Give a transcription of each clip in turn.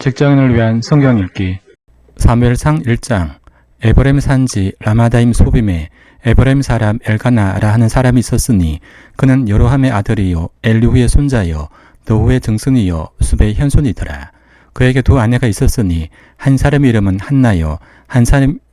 직장인을 위한 성경 읽기 사무엘상 1장. 에브라임 산지 라마다임 소빔에 에브라임 사람 엘가나라 하는 사람이 있었으니 그는 여로함의 아들이요 엘리후의 손자요 도후의 증손이요 숲의 현손이더라. 그에게 두 아내가 있었으니 한 사람의 이름은 한나요 한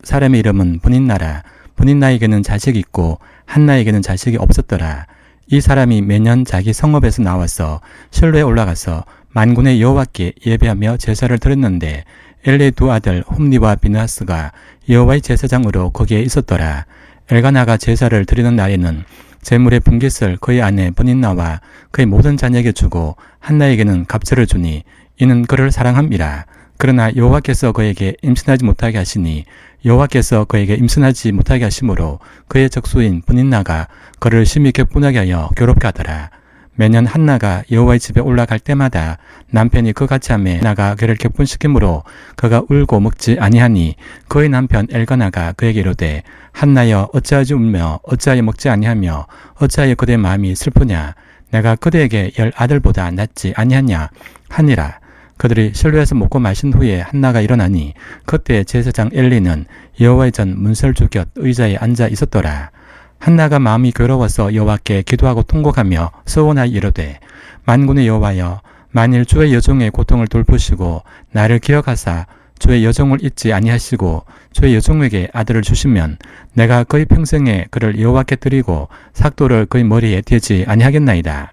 사람의 이름은 브닌나라. 브닌나에게는 자식이 있고 한나에게는 자식이 없었더라. 이 사람이 매년 자기 성읍에서 나와서 실로에 올라가서 만군의 여호와께 예배하며 제사를 드렸는데 엘리의 두 아들 홈니와 비느하스가 여호와의 제사장으로 거기에 있었더라. 엘가나가 제사를 드리는 날에는 제물의 분깃을 그의 아내 브닌나와 그의 모든 자녀에게 주고 한나에게는 갑절을 주니 이는 그를 사랑함이라. 그러나 여호와께서 그에게 임신하지 못하게 하시니 여호와께서 그에게 임신하지 못하게 하심으로 그의 적수인 브닌나가 그를 심히 격분하게 하여 괴롭게 하더라. 매년 한나가 여호와의 집에 올라갈 때마다 남편이 그같이 하매 나가 그를 격분시키므로 그가 울고 먹지 아니하니 그의 남편 엘가나가 그에게 이르되 한나여 어찌하여 울며 어찌하여 먹지 아니하며 어찌하여 그대의 마음이 슬프냐. 내가 그대에게 10 아들보다 낫지 아니하냐 하니라. 그들이 실로에서 먹고 마신 후에 한나가 일어나니 그때 제사장 엘리는 여호와의 전 문설주 곁 의자에 앉아 있었더라. 한나가 마음이 괴로워서 여호와께 기도하고 통곡하며 서원하여 이르되 만군의 여호와여 만일 주의 여종의 고통을 돌보시고 나를 기억하사 주의 여종을 잊지 아니하시고 주의 여종에게 아들을 주시면 내가 그의 평생에 그를 여호와께 드리고 삭도를 그의 머리에 대지 아니하겠나이다.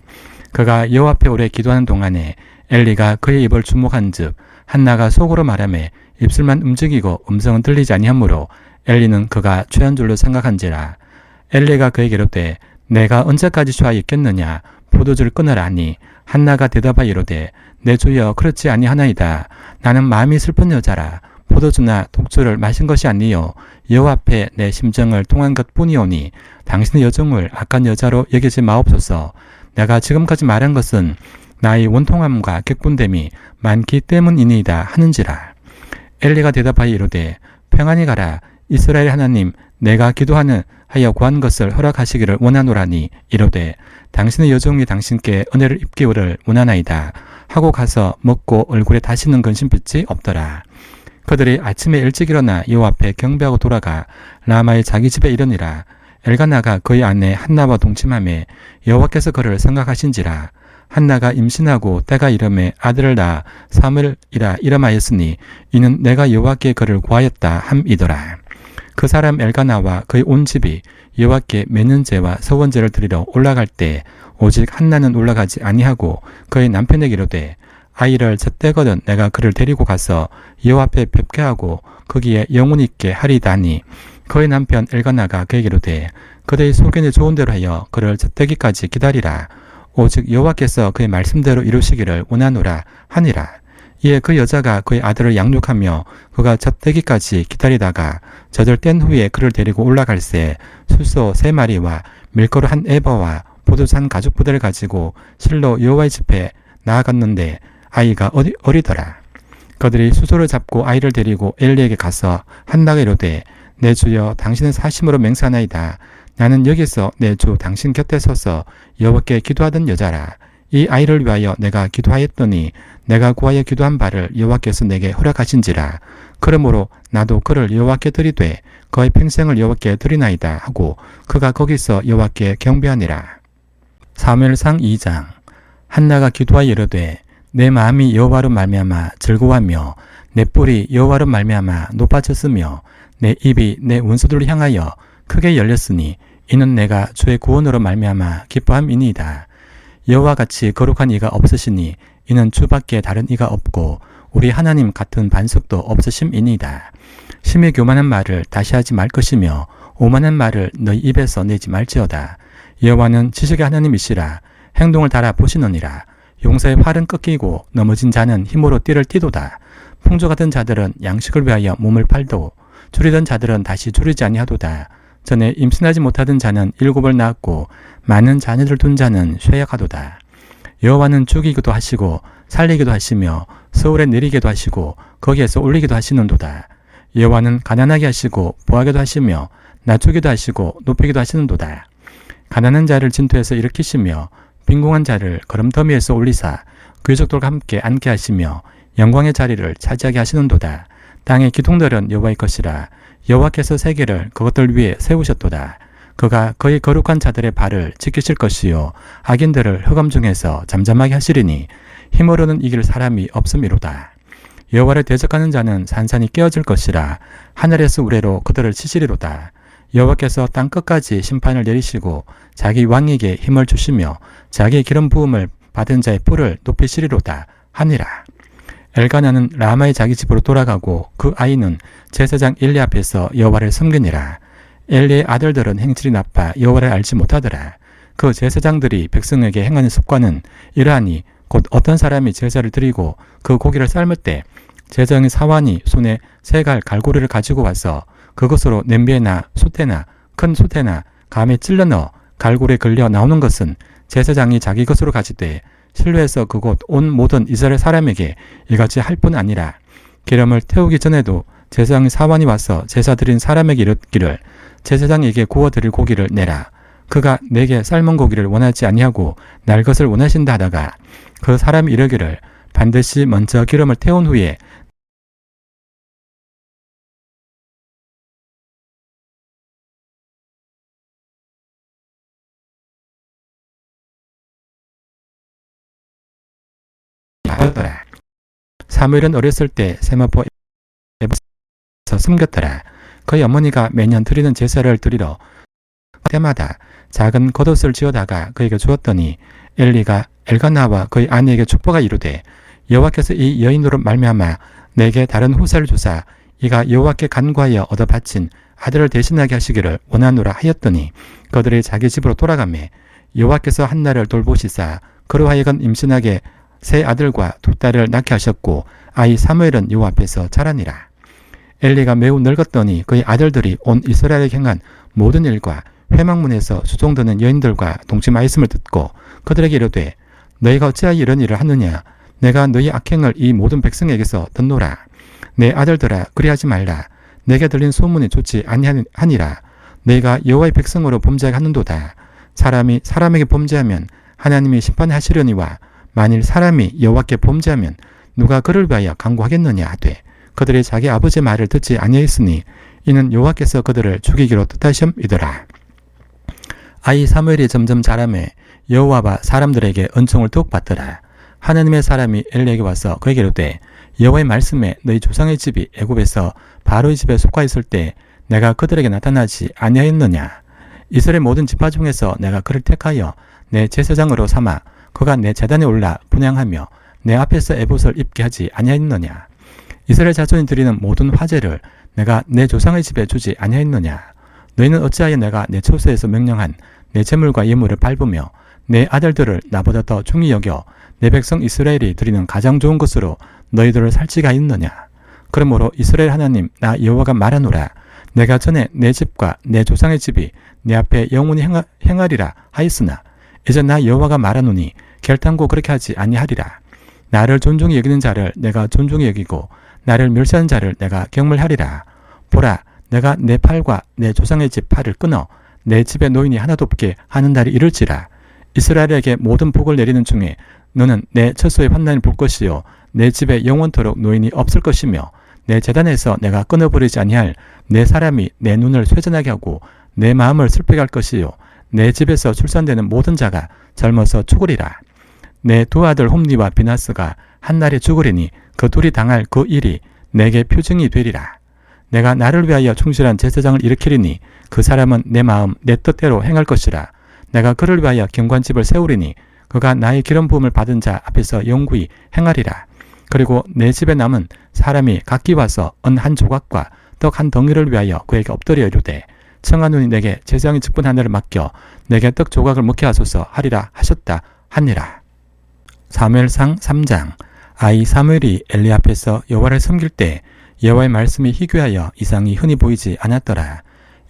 그가 여호와 앞에 오래 기도하는 동안에 엘리가 그의 입을 주목한즉 한나가 속으로 말하매 입술만 움직이고 음성은 들리지 아니하므로 엘리는 그가 취한 줄로 생각한지라. 엘리가 그에게 이르되 내가 언제까지 취하였겠느냐 포도주를 끊으라 하니 한나가 대답하여 이르되 내 주여 그렇지 아니하나이다. 나는 마음이 슬픈 여자라. 포도주나 독주를 마신 것이 아니요 여호와 앞에 내 심정을 통한 것뿐이오니 당신의 여종을 악한 여자로 여기지 마옵소서. 내가 지금까지 말한 것은 나의 원통함과 격분됨이 많기 때문이니이다 하는지라. 엘리가 대답하여 이르되 평안히 가라. 이스라엘 하나님 내가 기도하는 하여 구한 것을 허락하시기를 원하노라니 이르되 당신의 여종이 당신께 은혜를 입기를 원하나이다 하고 가서 먹고 얼굴에 다시는 근심빛이 없더라. 그들이 아침에 일찍 일어나 여호와 앞에 경배하고 돌아가 라마의 자기 집에 이르니라. 엘가나가 그의 아내 한나와 동침하매 여호와께서 그를 생각하신지라. 한나가 임신하고 때가 이름에 아들을 낳아 사무엘이라 이름하였으니 이는 내가 여호와께 그를 구하였다 함이더라. 그 사람 엘가나와 그의 온 집이 여호와께 매년제와 서원제를 드리러 올라갈 때 오직 한나는 올라가지 아니하고 그의 남편에게 이르되 아이를 젖대거든 내가 그를 데리고 가서 여호와 앞에 뵙게 하고 거기에 영혼이 있게 하리다니. 그의 남편 엘가나가 그에게 이르되 그대의 소견이 좋은 대로 하여 그를 젖대기까지 기다리라. 오직 여호와께서 그의 말씀대로 이루시기를 원하노라 하니라. 이에 그 여자가 그의 아들을 양육하며 그가 젖대기까지 기다리다가 젖을 뗀 후에 그를 데리고 올라갈새 숫소 3마리와 밀가루 1에바와 포도주 1가죽부대를 가지고 실로 여호와의 집에 나아갔는데 아이가 어리더라. 그들이 수소를 잡고 아이를 데리고 엘리에게 가서 한나가 이르되 내 주여 당신은 사심으로 맹세하나이다. 나는 여기서 내 주 당신 곁에 서서 여호와께 기도하던 여자라. 이 아이를 위하여 내가 기도하였더니 내가 구하여 기도한 바를 여호와께서 내게 허락하신지라. 그러므로 나도 그를 여호와께 드리되 그의 평생을 여호와께 드리나이다 하고 그가 거기서 여호와께 경배하니라. 사무엘상 2장. 한나가 기도하여 이르되 내 마음이 여호와로 말미암아 즐거워하며 내 뿔이 여호와로 말미암아 높아졌으며 내 입이 내 원수들을 향하여 크게 열렸으니 이는 내가 주의 구원으로 말미암아 기뻐함이니이다. 여호와 같이 거룩한 이가 없으시니 이는 주밖에 다른 이가 없고 우리 하나님 같은 반석도 없으심이니이다. 심히 교만한 말을 다시 하지 말 것이며 오만한 말을 너희 입에서 내지 말지어다. 여호와는 지식의 하나님이시라. 행동을 달아 보시느니라. 용사의 활은 꺾이고 넘어진 자는 힘으로 띠를 띠도다. 풍조 같은 자들은 양식을 위하여 몸을 팔도 줄이던 자들은 다시 줄이지 아니하도다. 전에 임신하지 못하던 자는 7을 낳았고 많은 자녀를 둔 자는 쇠약하도다. 여호와는 죽이기도 하시고 살리기도 하시며 서울에 내리기도 하시고 거기에서 올리기도 하시는도다. 여호와는 가난하게 하시고 부하게도 하시며 낮추기도 하시고 높이기도 하시는도다. 가난한 자를 진토에서 일으키시며 빈궁한 자를 거름더미에서 올리사 귀족들과 함께 앉게 하시며 영광의 자리를 차지하게 하시는도다. 땅의 기둥들은 여호와의 것이라. 여호와께서 세계를 그것들 위에 세우셨도다. 그가 그의 거룩한 자들의 발을 지키실 것이요 악인들을 흑암 중에서 잠잠하게 하시리니 힘으로는 이길 사람이 없음이로다. 여호와를 대적하는 자는 산산이 깨어질 것이라. 하늘에서 우레로 그들을 치시리로다. 여호와께서 땅 끝까지 심판을 내리시고 자기 왕에게 힘을 주시며 자기의 기름 부음을 받은 자의 뿔을 높이시리로다 하니라. 엘가나는 라마의 자기 집으로 돌아가고 그 아이는 제사장 엘리 앞에서 여호와를 섬기니라. 엘리의 아들들은 행실이 나빠 여호와를 알지 못하더라. 그 제사장들이 백성에게 행하는 습관은 이러하니 곧 어떤 사람이 제사를 드리고 그 고기를 삶을 때 제사장의 사환이 손에 세 갈 갈고리를 가지고 와서 그것으로 냄비에나 솥에나 큰 솥에나 감에 찔러 넣어 갈고리에 걸려 나오는 것은 제사장이 자기 것으로 가지되 실로에서 그곳 온 모든 이스라엘 사람에게 이같이 할 뿐 아니라 기름을 태우기 전에도 제사장의 사환이 와서 제사 드린 사람에게 이르기를 제사장에게 구워 드릴 고기를 내라. 그가 내게 삶은 고기를 원하지 아니하고 날 것을 원하신다 하다가 그 사람이 이르기를 반드시 먼저 기름을 태운 후에 하였더라. 사무엘은 어렸을 때 세마포 에서 숨겼더라. 그의 어머니가 매년 드리는 제사를 드리러 때마다 작은 겉옷을 지어다가 그에게 주었더니 엘리가 엘가나와 그의 아내에게 축복하 이르되 여호와께서 이 여인으로 말미암아 내게 다른 후사를 주사 이가 여호와께 간구하여 얻어 바친 아들을 대신하게 하시기를 원하노라 하였더니 그들이 자기 집으로 돌아가매 여호와께서 한나를 돌보시사 그로 하여금 임신하게 세 아들과 두 딸을 낳게 하셨고 아이 사무엘은 여호와 앞에서 자라니라. 엘리가 매우 늙었더니 그의 아들들이 온 이스라엘에 행한 모든 일과 회막문에서 수종드는 여인들과 동침하였음을 듣고 그들에게 이르되 너희가 어찌하여 이런 일을 하느냐. 내가 너희 악행을 이 모든 백성에게서 듣노라. 내 아들들아 그리하지 말라. 내게 들린 소문이 좋지 아니하니라. 너희가 여호와의 백성으로 범죄하게 하는도다. 사람이 사람에게 범죄하면 하나님이 심판하시려니와 만일 사람이 여호와께 범죄하면 누가 그를 위하여 강구하겠느냐 하되 그들이 자기 아버지의 말을 듣지 아니하였으니 이는 여호와께서 그들을 죽이기로 뜻하심이더라. 아이 사무엘이 점점 자라매 여호와와 사람들에게 은총을 더욱 받더라. 하나님의 사람이 엘리에게 와서 그에게 이르되 여호와의 말씀에 너희 조상의 집이 애굽에서 바로의 집에 속하 있을 때 내가 그들에게 나타나지 아니하였느냐. 이스라엘 모든 지파 중에서 내가 그를 택하여 내 제사장으로 삼아 그가 내 제단에 올라 분향하며 내 앞에서 에봇을 입게 하지 아니하였느냐. 이스라엘 자손이 드리는 모든 화제를 내가 내 조상의 집에 주지 아니하였느냐. 너희는 어찌하여 내가 내 처소에서 명령한 내 재물과 예물을 밟으며 내 아들들을 나보다 더 중히 여겨 내 백성 이스라엘이 드리는 가장 좋은 것으로 너희들을 살찌가 있느냐. 그러므로 이스라엘 하나님 나 여호와가 말하노라. 내가 전에 내 집과 내 조상의 집이 내 앞에 영원히 행하리라 하였으나 이제 나 여호와가 말하노니 결단코 그렇게 하지 아니하리라. 나를 존중히 여기는 자를 내가 존중히 여기고 나를 멸시하는 자를 내가 경멸하리라. 보라, 내가 내 팔과 내 조상의 집 팔을 끊어 내 집에 노인이 하나도 없게 하는 날이 이를지라. 이스라엘에게 모든 복을 내리는 중에 너는 내 처소의 환난을 볼 것이요 내 집에 영원토록 노인이 없을 것이며 내 제단에서 내가 끊어버리지 아니할 내 사람이 내 눈을 쇠전하게 하고 내 마음을 슬프게 할 것이요 내 집에서 출산되는 모든 자가 젊어서 죽으리라. 내 두 아들 홈니와 비나스가 한날에 죽으리니 그 둘이 당할 그 일이 내게 표징이 되리라. 내가 나를 위하여 충실한 제사장을 일으키리니 그 사람은 내 마음 내 뜻대로 행할 것이라. 내가 그를 위하여 경관집을 세우리니 그가 나의 기름 부음을 받은 자 앞에서 영구히 행하리라. 그리고 내 집에 남은 사람이 각기 와서 은 한 조각과 떡 한 덩이를 위하여 그에게 엎드려 이르되 청하노니 내게 제사장의 직분 하나를 맡겨 내게 떡 조각을 먹게 하소서 하리라 하셨다 하니라. 사무엘상 3장. 아이 사무엘이 엘리 앞에서 여호와를 섬길 때 여호와의 말씀이 희귀하여 이상이 흔히 보이지 않았더라.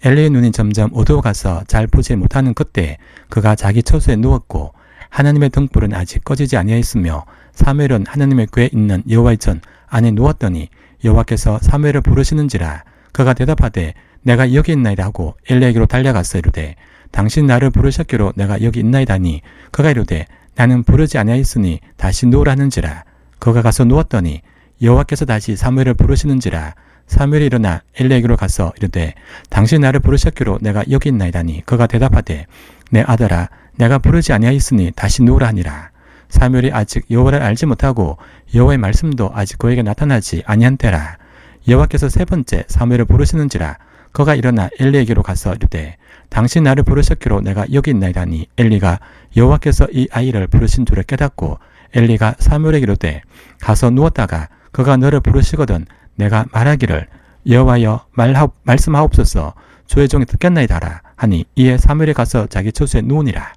엘리의 눈이 점점 어두워가서 잘 보지 못하는 그때 그가 자기 처소에 누웠고 하나님의 등불은 아직 꺼지지 아니하였으며 사무엘은 하나님의 궤에 있는 여호와의 전 안에 누웠더니 여호와께서 사무엘을 부르시는지라. 그가 대답하되 내가 여기 있나이다 하고 엘리에게로 달려가서 이르되 당신 나를 부르셨기로 내가 여기 있나이다니. 그가 이르되 나는 부르지 아니하였으니 다시 누우라 하는지라. 그가 가서 누웠더니 여호와께서 다시 사무엘을 부르시는지라. 사무엘이 일어나 엘리에게로 가서 이르되 당신이 나를 부르셨기로 내가 여기 있나이다니. 그가 대답하되 내 아들아 내가 부르지 아니하였으니 다시 누우라 하니라. 사무엘이 아직 여호와를 알지 못하고 여호와의 말씀도 아직 그에게 나타나지 아니한 때라. 여호와께서 세 번째 사무엘을 부르시는지라. 그가 일어나 엘리에게로 가서 이르되 당신이 나를 부르셨기로 내가 여기 있나이다니. 엘리가 여호와께서 이 아이를 부르신 줄을 깨닫고 엘리가 사무엘에게 이르되 가서 누웠다가 그가 너를 부르시거든 내가 말하기를 여호와여 말씀하옵소서 주의 종이 듣겠나이다라 하니 이에 사무엘이 가서 자기 처소에 누우니라.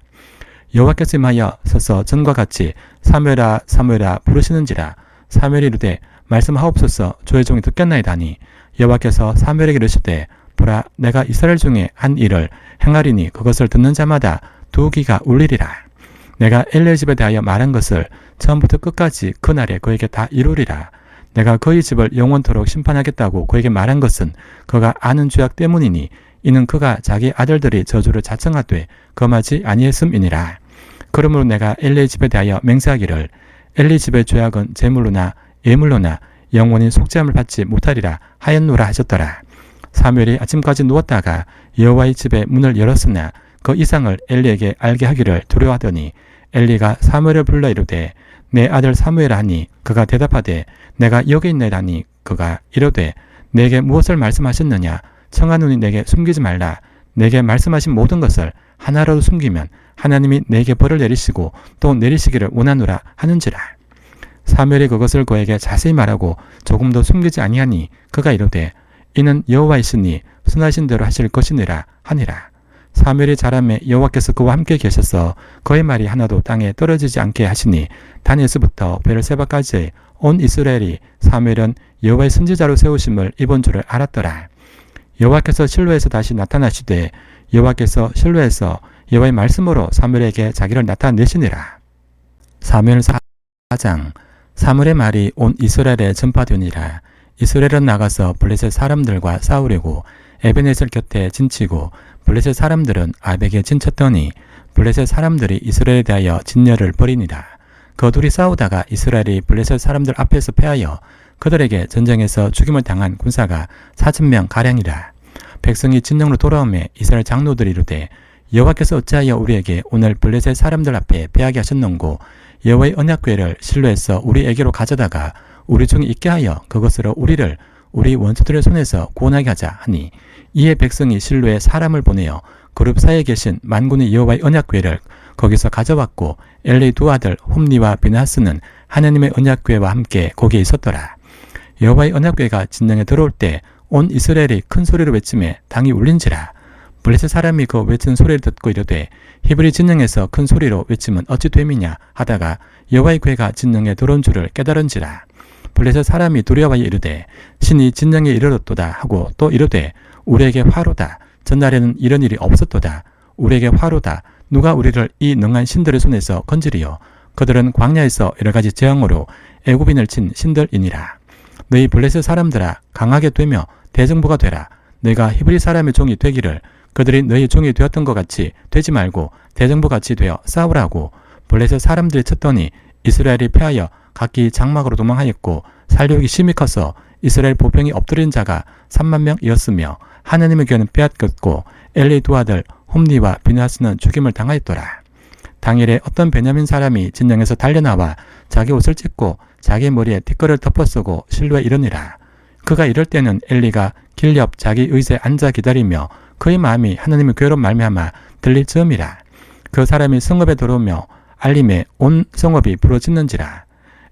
여호와께서 임하여 서서 전과 같이 사무엘아 사무엘아 부르시는지라. 사무엘이 이르되 말씀하옵소서 주의 종이 듣겠나이다 하니 여호와께서 사무엘에게 이르시되 보라 내가 이스라엘 중에 한 일을 행하리니 그것을 듣는 자마다 두 귀가 울리리라. 내가 엘리의 집에 대하여 말한 것을 처음부터 끝까지 그날에 그에게 다 이루리라. 내가 그의 집을 영원토록 심판하겠다고 그에게 말한 것은 그가 아는 죄악 때문이니 이는 그가 자기 아들들이 저주를 자청하되 금하지 아니했음이니라. 그러므로 내가 엘리의 집에 대하여 맹세하기를 엘리 집의 죄악은 제물로나 예물로나 영원히 속죄함을 받지 못하리라 하였노라 하셨더라. 사무엘이 아침까지 누웠다가 여호와의 집의 문을 열었으나 그 이상을 엘리에게 알게 하기를 두려워하더니 엘리가 사무엘을 불러 이르되 내 아들 사무엘아 하니 그가 대답하되 내가 여기 있나이다 하니 그가 이르되 내게 무엇을 말씀하셨느냐. 청하노니 내게 숨기지 말라. 내게 말씀하신 모든 것을 하나라도 숨기면 하나님이 내게 벌을 내리시고 또 내리시기를 원하노라 하는지라. 사무엘이 그것을 그에게 자세히 말하고 조금도 숨기지 아니하니 그가 이르되 이는 여호와이시니 선하신 대로 하실 것이니라 하니라. 사무엘이 자라매 여호와께서 그와 함께 계셔서 그의 말이 하나도 땅에 떨어지지 않게 하시니 단에서부터 베르세바까지 온 이스라엘이 사무엘은 여호와의 선지자로 세우심을 입은 줄을 알았더라. 여호와께서 실로에서 다시 나타나시되 여호와께서 실로에서 여호와의 말씀으로 사무엘에게 자기를 나타내시니라. 사무엘 4장. 사무엘의 말이 온 이스라엘에 전파되니라. 이스라엘은 나가서 블레셋 사람들과 싸우려고 에베네셀 곁에 진치고 블레셋 사람들은 아벡에 진쳤더니 블레셋 사람들이 이스라엘에 대하여 진열을 벌이니라. 그 둘이 싸우다가 이스라엘이 블레셋 사람들 앞에서 패하여 그들에게 전쟁에서 죽임을 당한 군사가 4,000명 가량이라. 백성이 진영으로 돌아오매 이스라엘 장로들이 이르되 여호와께서 어찌하여 우리에게 오늘 블레셋 사람들 앞에 패하게 하셨는고 여호와의 언약궤를 실로에서 우리에게로 가져다가 우리 중에 있게 하여 그것으로 우리를 우리 원수들의 손에서 구원하게 하자 하니 이에 백성이 실로에 사람을 보내어 그룹 사이에 계신 만군의 여호와의 언약궤를 거기서 가져왔고 엘리 두 아들 홈니와 비나스는 하나님의 언약궤와 함께 거기에 있었더라. 여호와의 언약궤가 진영에 들어올 때 온 이스라엘이 큰 소리로 외치매 땅이 울린지라. 블레셋 사람이 그 외친 소리를 듣고 이르되 히브리 진영에서 큰 소리로 외치면 어찌 됨이냐 하다가 여호와의 궤가 진영에 들어온 줄을 깨달은지라. 블레셋 사람이 두려워하여 이르되 신이 진영에 이르렀도다 하고 또 이르되 우리에게 화로다. 전날에는 이런 일이 없었도다. 우리에게 화로다. 누가 우리를 이 능한 신들의 손에서 건지리요. 그들은 광야에서 여러가지 재앙으로 애굽인을 친 신들이니라. 너희 블레셋 사람들아 강하게 되며 대정부가 되라. 너희가 히브리 사람의 종이 되기를 그들이 너희 종이 되었던 것 같이 되지 말고 대정부같이 되어 싸우라고. 블레셋 사람들이 쳤더니 이스라엘이 패하여 각기 장막으로 도망하였고 살육이 심히 커서 이스라엘 보병이 엎드린 자가 3만 명이었으며 하나님의 궤는 빼앗겼고 엘리 두 아들 홈니와 비나스는 죽임을 당하였더라. 당일에 어떤 베냐민 사람이 진영에서 달려나와 자기 옷을 찢고 자기 머리에 티끌을 덮어쓰고 실로에 이르니라. 그가 이럴 때는 엘리가 길 옆 자기 의자에 앉아 기다리며 그의 마음이 하나님의 궤로 말미암아 들릴 즈음이라. 그 사람이 성읍에 들어오며 알림에 온 성읍이 부르짖는지라.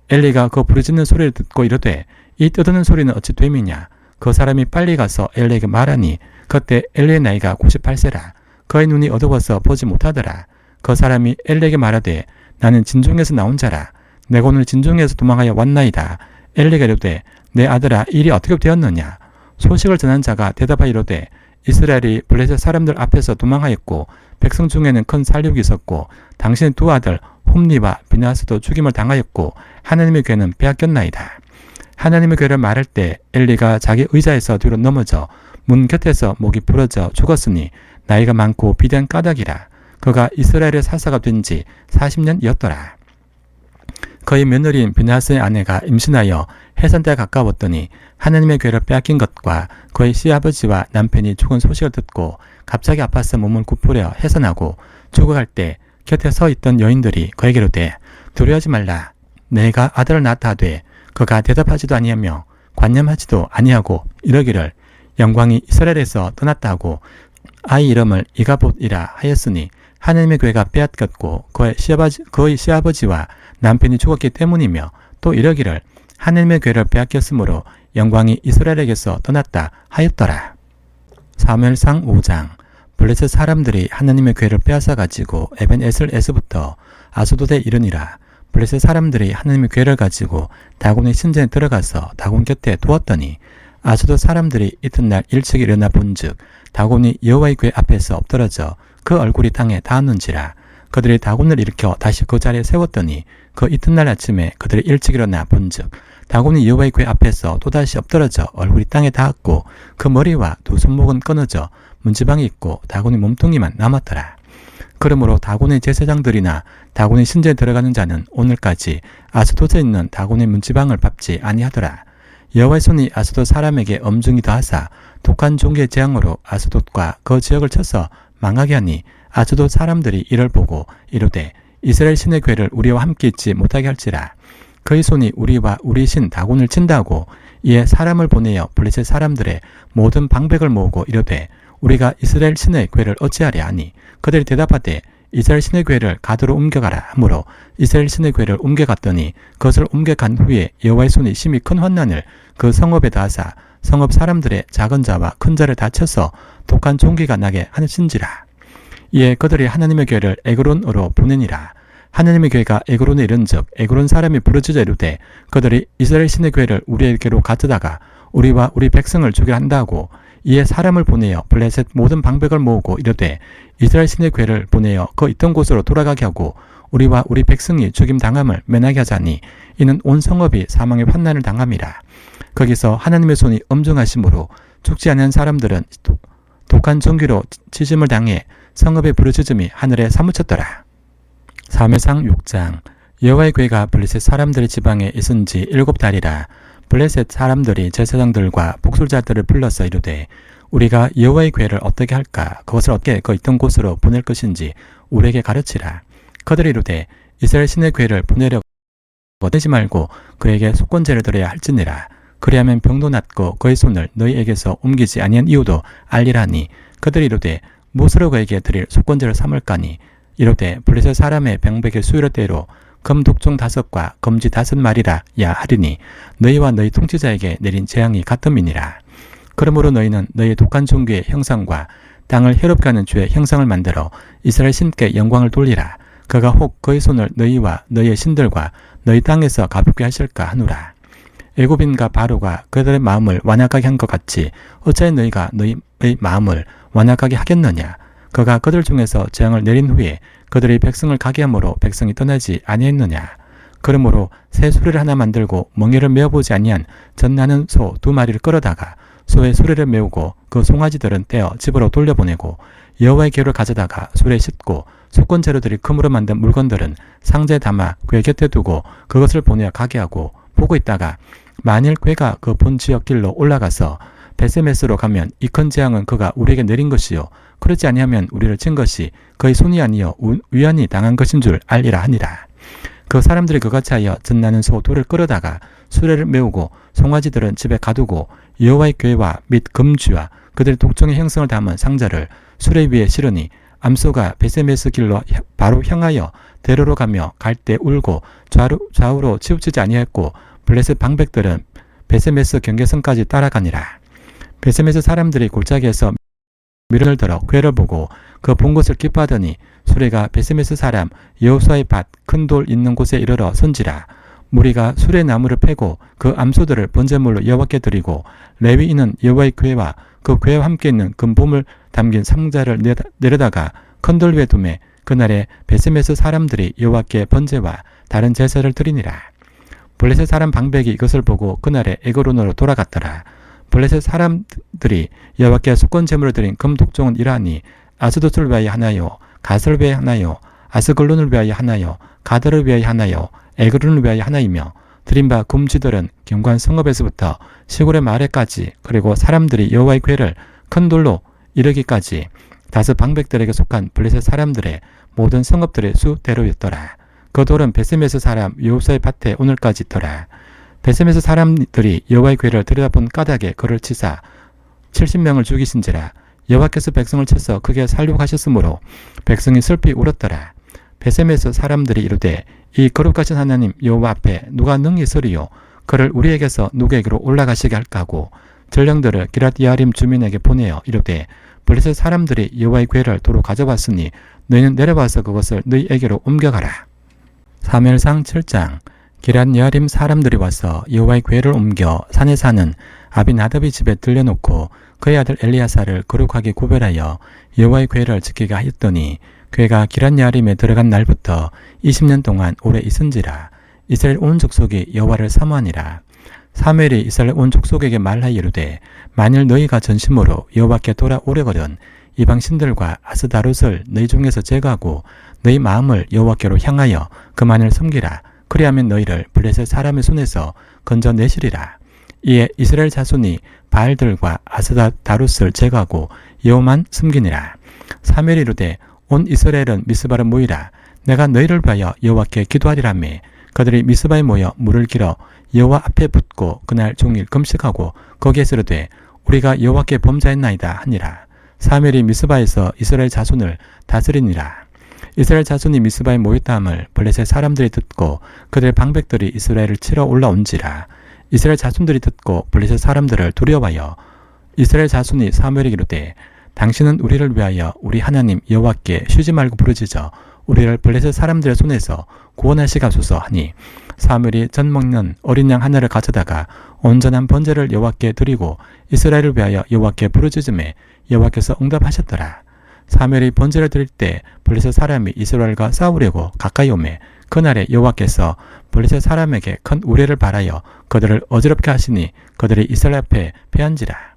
엘리가 그 부르짖는 소리를 듣고 이르되 이 떠드는 소리는 어찌 됨이냐. 그 사람이 빨리 가서 엘리에게 말하니 그때 엘리의 나이가 98세라. 그의 눈이 어두워서 보지 못하더라. 그 사람이 엘리에게 말하되 나는 진중에서 나온 자라. 내가 오늘 진중에서 도망하여 왔나이다. 엘리가 이르되 내 아들아 일이 어떻게 되었느냐. 소식을 전한 자가 대답하여 이르되 이스라엘이 블레셋 사람들 앞에서 도망하였고 백성 중에는 큰 살육이 있었고 당신의 두 아들 홈니와 비나스도 죽임을 당하였고 하나님의 궤는 빼앗겼나이다. 하나님의 궤를 말할 때 엘리가 자기 의자에서 뒤로 넘어져 문 곁에서 목이 부러져 죽었으니 나이가 많고 비단 까닭이라. 그가 이스라엘의 사사가 된 지 40년이었더라. 그의 며느리인 비나스의 아내가 임신하여 해산때가 가까웠더니 하나님의 괴를 빼앗긴 것과 그의 시아버지와 남편이 죽은 소식을 듣고 갑자기 아파서 몸을 굽으려 해산하고 죽어갈 때 곁에 서 있던 여인들이 그에게로 되 두려워하지 말라. 내가 아들을 낳았다 하되 그가 대답하지도 아니하며 관념하지도 아니하고 이러기를 영광이 이스라엘에서 떠났다 하고 아이 이름을 이가봇이라 하였으니 하나님의 괴가 빼앗겼고 그의 시아버지와 남편이 죽었기 때문이며 또 이러기를 하나님의 괴를 빼앗겼으므로 영광이 이스라엘에게서 떠났다 하였더라. 사무엘상 5장. 블레셋 사람들이 하나님의 괴를 빼앗아 가지고 에벤에슬에서부터 아스돗에 이르니라. 블레셋 사람들이 하나님의 괴를 가지고 다곤의 신전에 들어가서 다곤 곁에 두었더니 아스돗 사람들이 이튿날 일찍 일어나 본즉 다곤이 여호와의 궤 앞에서 엎드러져 그 얼굴이 땅에 닿았는지라. 그들이 다곤을 일으켜 다시 그 자리에 세웠더니 그 이튿날 아침에 그들이 일찍 일어나 본즉 다곤이 여호와의 궤 앞에서 또다시 엎드러져 얼굴이 땅에 닿았고 그 머리와 두 손목은 끊어져 문지방이 있고 다곤의 몸뚱이만 남았더라. 그러므로 다곤의 제사장들이나 다곤의 신전에 들어가는 자는 오늘까지 아스돗에 있는 다곤의 문지방을 밟지 아니하더라. 여호와의 손이 아스돗 사람에게 엄중히 더하사 독한 종기의 재앙으로 아스돗과 그 지역을 쳐서 망하게 하니 아스돗 사람들이 이를 보고 이르되 이스라엘 신의 괴를 우리와 함께 있지 못하게 할지라. 그의 손이 우리와 우리 신 다곤을 친다 하고 이에 사람을 보내어 블레셋 사람들의 모든 방백을 모으고 이르되 우리가 이스라엘 신의 괴를 어찌하랴 하니 그들이 대답하되 이스라엘 신의 괴를 가드로 옮겨가라 하므로 이스라엘 신의 괴를 옮겨갔더니 그것을 옮겨간 후에 여호와의 손이 심히 큰 환난을 그 성읍에 다하사 성읍 사람들의 작은 자와 큰 자를 다쳐서 독한 종기가 나게 하신지라. 이에 그들이 하나님의 괴를 에그론으로 보내니라. 하나님의 괴가 에그론에 이른즉 에그론 사람이 부르짖어 이르되 그들이 이스라엘 신의 괴를 우리에게로 가져다가 우리와 우리 백성을 죽여 한다고 이에 사람을 보내어 블레셋 모든 방백을 모으고 이르되 이스라엘 신의 괴를 보내어 그 있던 곳으로 돌아가게 하고 우리와 우리 백성이 죽임 당함을 면하게 하자니 이는 온 성읍이 사망의 환난을 당함이라. 거기서 하나님의 손이 엄중하심으로 죽지 않은 사람들은 독한 종기로 치심을 당해 성읍의 부르짖음이 하늘에 사무쳤더라. 사무엘상 6장. 여호와의 괴가 블레셋 사람들의 지방에 있은지 7달이라. 블레셋 사람들이 제사장들과 복술자들을 불러서 이르되 우리가 여호와의 괴를 어떻게 할까? 그것을 어떻게 그 있던 곳으로 보낼 것인지 우리에게 가르치라. 그들이 이르되 이스라엘 신의 괴를 보내려고 보내지 말고 그에게 속건제를 드려야 할지니라. 그리하면 병도 낫고 그의 손을 너희에게서 옮기지 아니한 이유도 알리라니. 그들이 이르되 무엇으로 그에게 드릴 속건제를 삼을까니. 이르되 블레셋 사람의 병백의 수요일대로 금 독종 5과 검지 5마리라 야 하리니 너희와 너희 통치자에게 내린 재앙이 같음이니라. 그러므로 너희는 너희의 독한 종기의 형상과 땅을 해롭게 하는 주의 형상을 만들어 이스라엘 신께 영광을 돌리라. 그가 혹 그의 손을 너희와 너희의 신들과 너희 땅에서 가볍게 하실까 하노라. 애굽인과 바로가 그들의 마음을 완악하게 한 것 같이 어찌하여 너희가 너희의 마음을 완악하게 하겠느냐. 그가 그들 중에서 재앙을 내린 후에 그들의 백성을 가게 함으로 백성이 떠나지 아니했느냐. 그러므로 새 수레를 하나 만들고 멍에를 메어보지 아니한 젖나는 소 2마리를 끌어다가 소의 수레를 메우고 그 송아지들은 떼어 집으로 돌려보내고 여호와의 궤를 가져다가 수레에 싣고 속건 재료들이 금으로 만든 물건들은 상자에 담아 궤 곁에 두고 그것을 보내어 가게 하고 보고 있다가 만일 궤가 그 본 지역 길로 올라가서 베세메스로 가면 이 큰 재앙은 그가 우리에게 내린 것이요 그렇지 아니하면 우리를 친 것이 그의 손이 아니여 우연히 당한 것인 줄 알리라 하니라. 그 사람들이 그같이 하여 젖나는 소 2를 끌어다가 수레를 메우고 송아지들은 집에 가두고 여호와의 궤와 및 금쥐와 그들의 독종의 형성을 담은 상자를 수레 위에 실으니 암소가 베세메스 길로 바로 향하여 대로로 가며 갈 때 울고 좌우로 치우치지 아니했고 블레셋 방백들은 베세메스 경계선까지 따라가니라. 베세메스 사람들이 골짜기에서 미련을 들어 궤를 보고 그 본 것을 기뻐하더니 수레가 베세메스 사람 여호수아의 밭 큰 돌 있는 곳에 이르러 선지라. 무리가 수레 나무를 패고 그 암소들을 번제물로 여호와께 드리고 레위인은 여호와의 궤와 그 궤와 함께 있는 금보물 담긴 상자를 내려다가 큰 돌 위에 두매 그날에 베세메스 사람들이 여호와께 번제와 다른 제사를 드리니라. 블레셋 사람 방백이 이것을 보고 그날에 에그론으로 돌아갔더라. 블레셋 사람들이 여호와께 속건 제물을 드린 금 독종은 이러하니 아스돗을 위하여 하나요, 가스를 위하여 하나요, 아스글론을 위하여 하나요, 가드를 위하여 하나요, 에그론을 위하여 하나이며 드린 바 금쥐들은 경관 성읍에서부터 시골의 마을에까지 그리고 사람들이 여호와의 궤를 큰 돌로 이르기까지 다섯 방백들에게 속한 블레셋 사람들의 모든 성읍들의 수대로였더라. 그 돌은 베세메스 사람 여호사의 밭에 오늘까지 있더라. 베세메스 사람들이 여호와의 궤를 들여다본 까닭에 그를 치사 70명을 죽이신지라. 여호와께서 백성을 쳐서 크게 살육하셨으므로 백성이 슬피 울었더라. 베세메스 사람들이 이르되 이 거룩하신 하나님 여호와 앞에 누가 능히 서리요 그를 우리에게서 누구에게로 올라가시게 할까 하고 전령들을 기럇예아림 주민에게 보내어 이르되 블레셋 사람들이 여호와의 궤를 도로 가져왔으니 너희는 내려와서 그것을 너희에게로 옮겨가라. 사무엘상 7장. 기럇예아림 사람들이 와서 여호와의 궤를 옮겨 산에 사는 아비나답의 집에 들려놓고 그의 아들 엘리야사를 거룩하게 구별하여 여호와의 궤를 지키게 하였더니 궤가 기럇예아림에 들어간 날부터 20년 동안 오래 있은지라. 이스라엘 온 족속이 여호와를 사모하니라. 사무엘이 이스라엘 온 족속에게 말하여 이르되 만일 너희가 전심으로 여호와께 돌아오려거든 이방 신들과 아스다롯을 너희 중에서 제거하고 너희 마음을 여호와께로 향하여 그만을 섬기라. 그리하면 너희를 블레셋 사람의 손에서 건져내시리라. 이에 이스라엘 자손이 바알들과 아스다롯을 제거하고 여호와만 섬기니라. 사무엘이 이르되 온 이스라엘은 미스바로 모이라. 내가 너희를 위하여 여호와께 기도하리라며 그들이 미스바에 모여 물을 길어 여호와 앞에 붓고 그날 종일 금식하고 거기에서 이르되 우리가 여호와께 범죄했나이다 하니라. 사무엘이 미스바에서 이스라엘 자손을 다스리니라. 이스라엘 자손이 미스바에 모였다 함을 블레셋 사람들이 듣고 그들의 방백들이 이스라엘을 치러 올라온지라. 이스라엘 자손들이 듣고 블레셋 사람들을 두려워하여 이스라엘 자손이 사무엘에게 이르되 당신은 우리를 위하여 우리 하나님 여호와께 쉬지 말고 부르짖어 우리를 블레셋 사람들의 손에서 구원하시가소서 하니 사무엘이 전 먹는 어린 양 하나를 가져다가 온전한 번제를 여호와께 드리고 이스라엘을 위하여 여호와께 부르짖음에 여호와께서 응답하셨더라. 사무엘이 번제를 드릴 때 블레셋 사람이 이스라엘과 싸우려고 가까이 오매 그날에 여호와께서 블레셋 사람에게 큰 우레를 발하여 그들을 어지럽게 하시니 그들이 이스라엘 앞에 패한지라.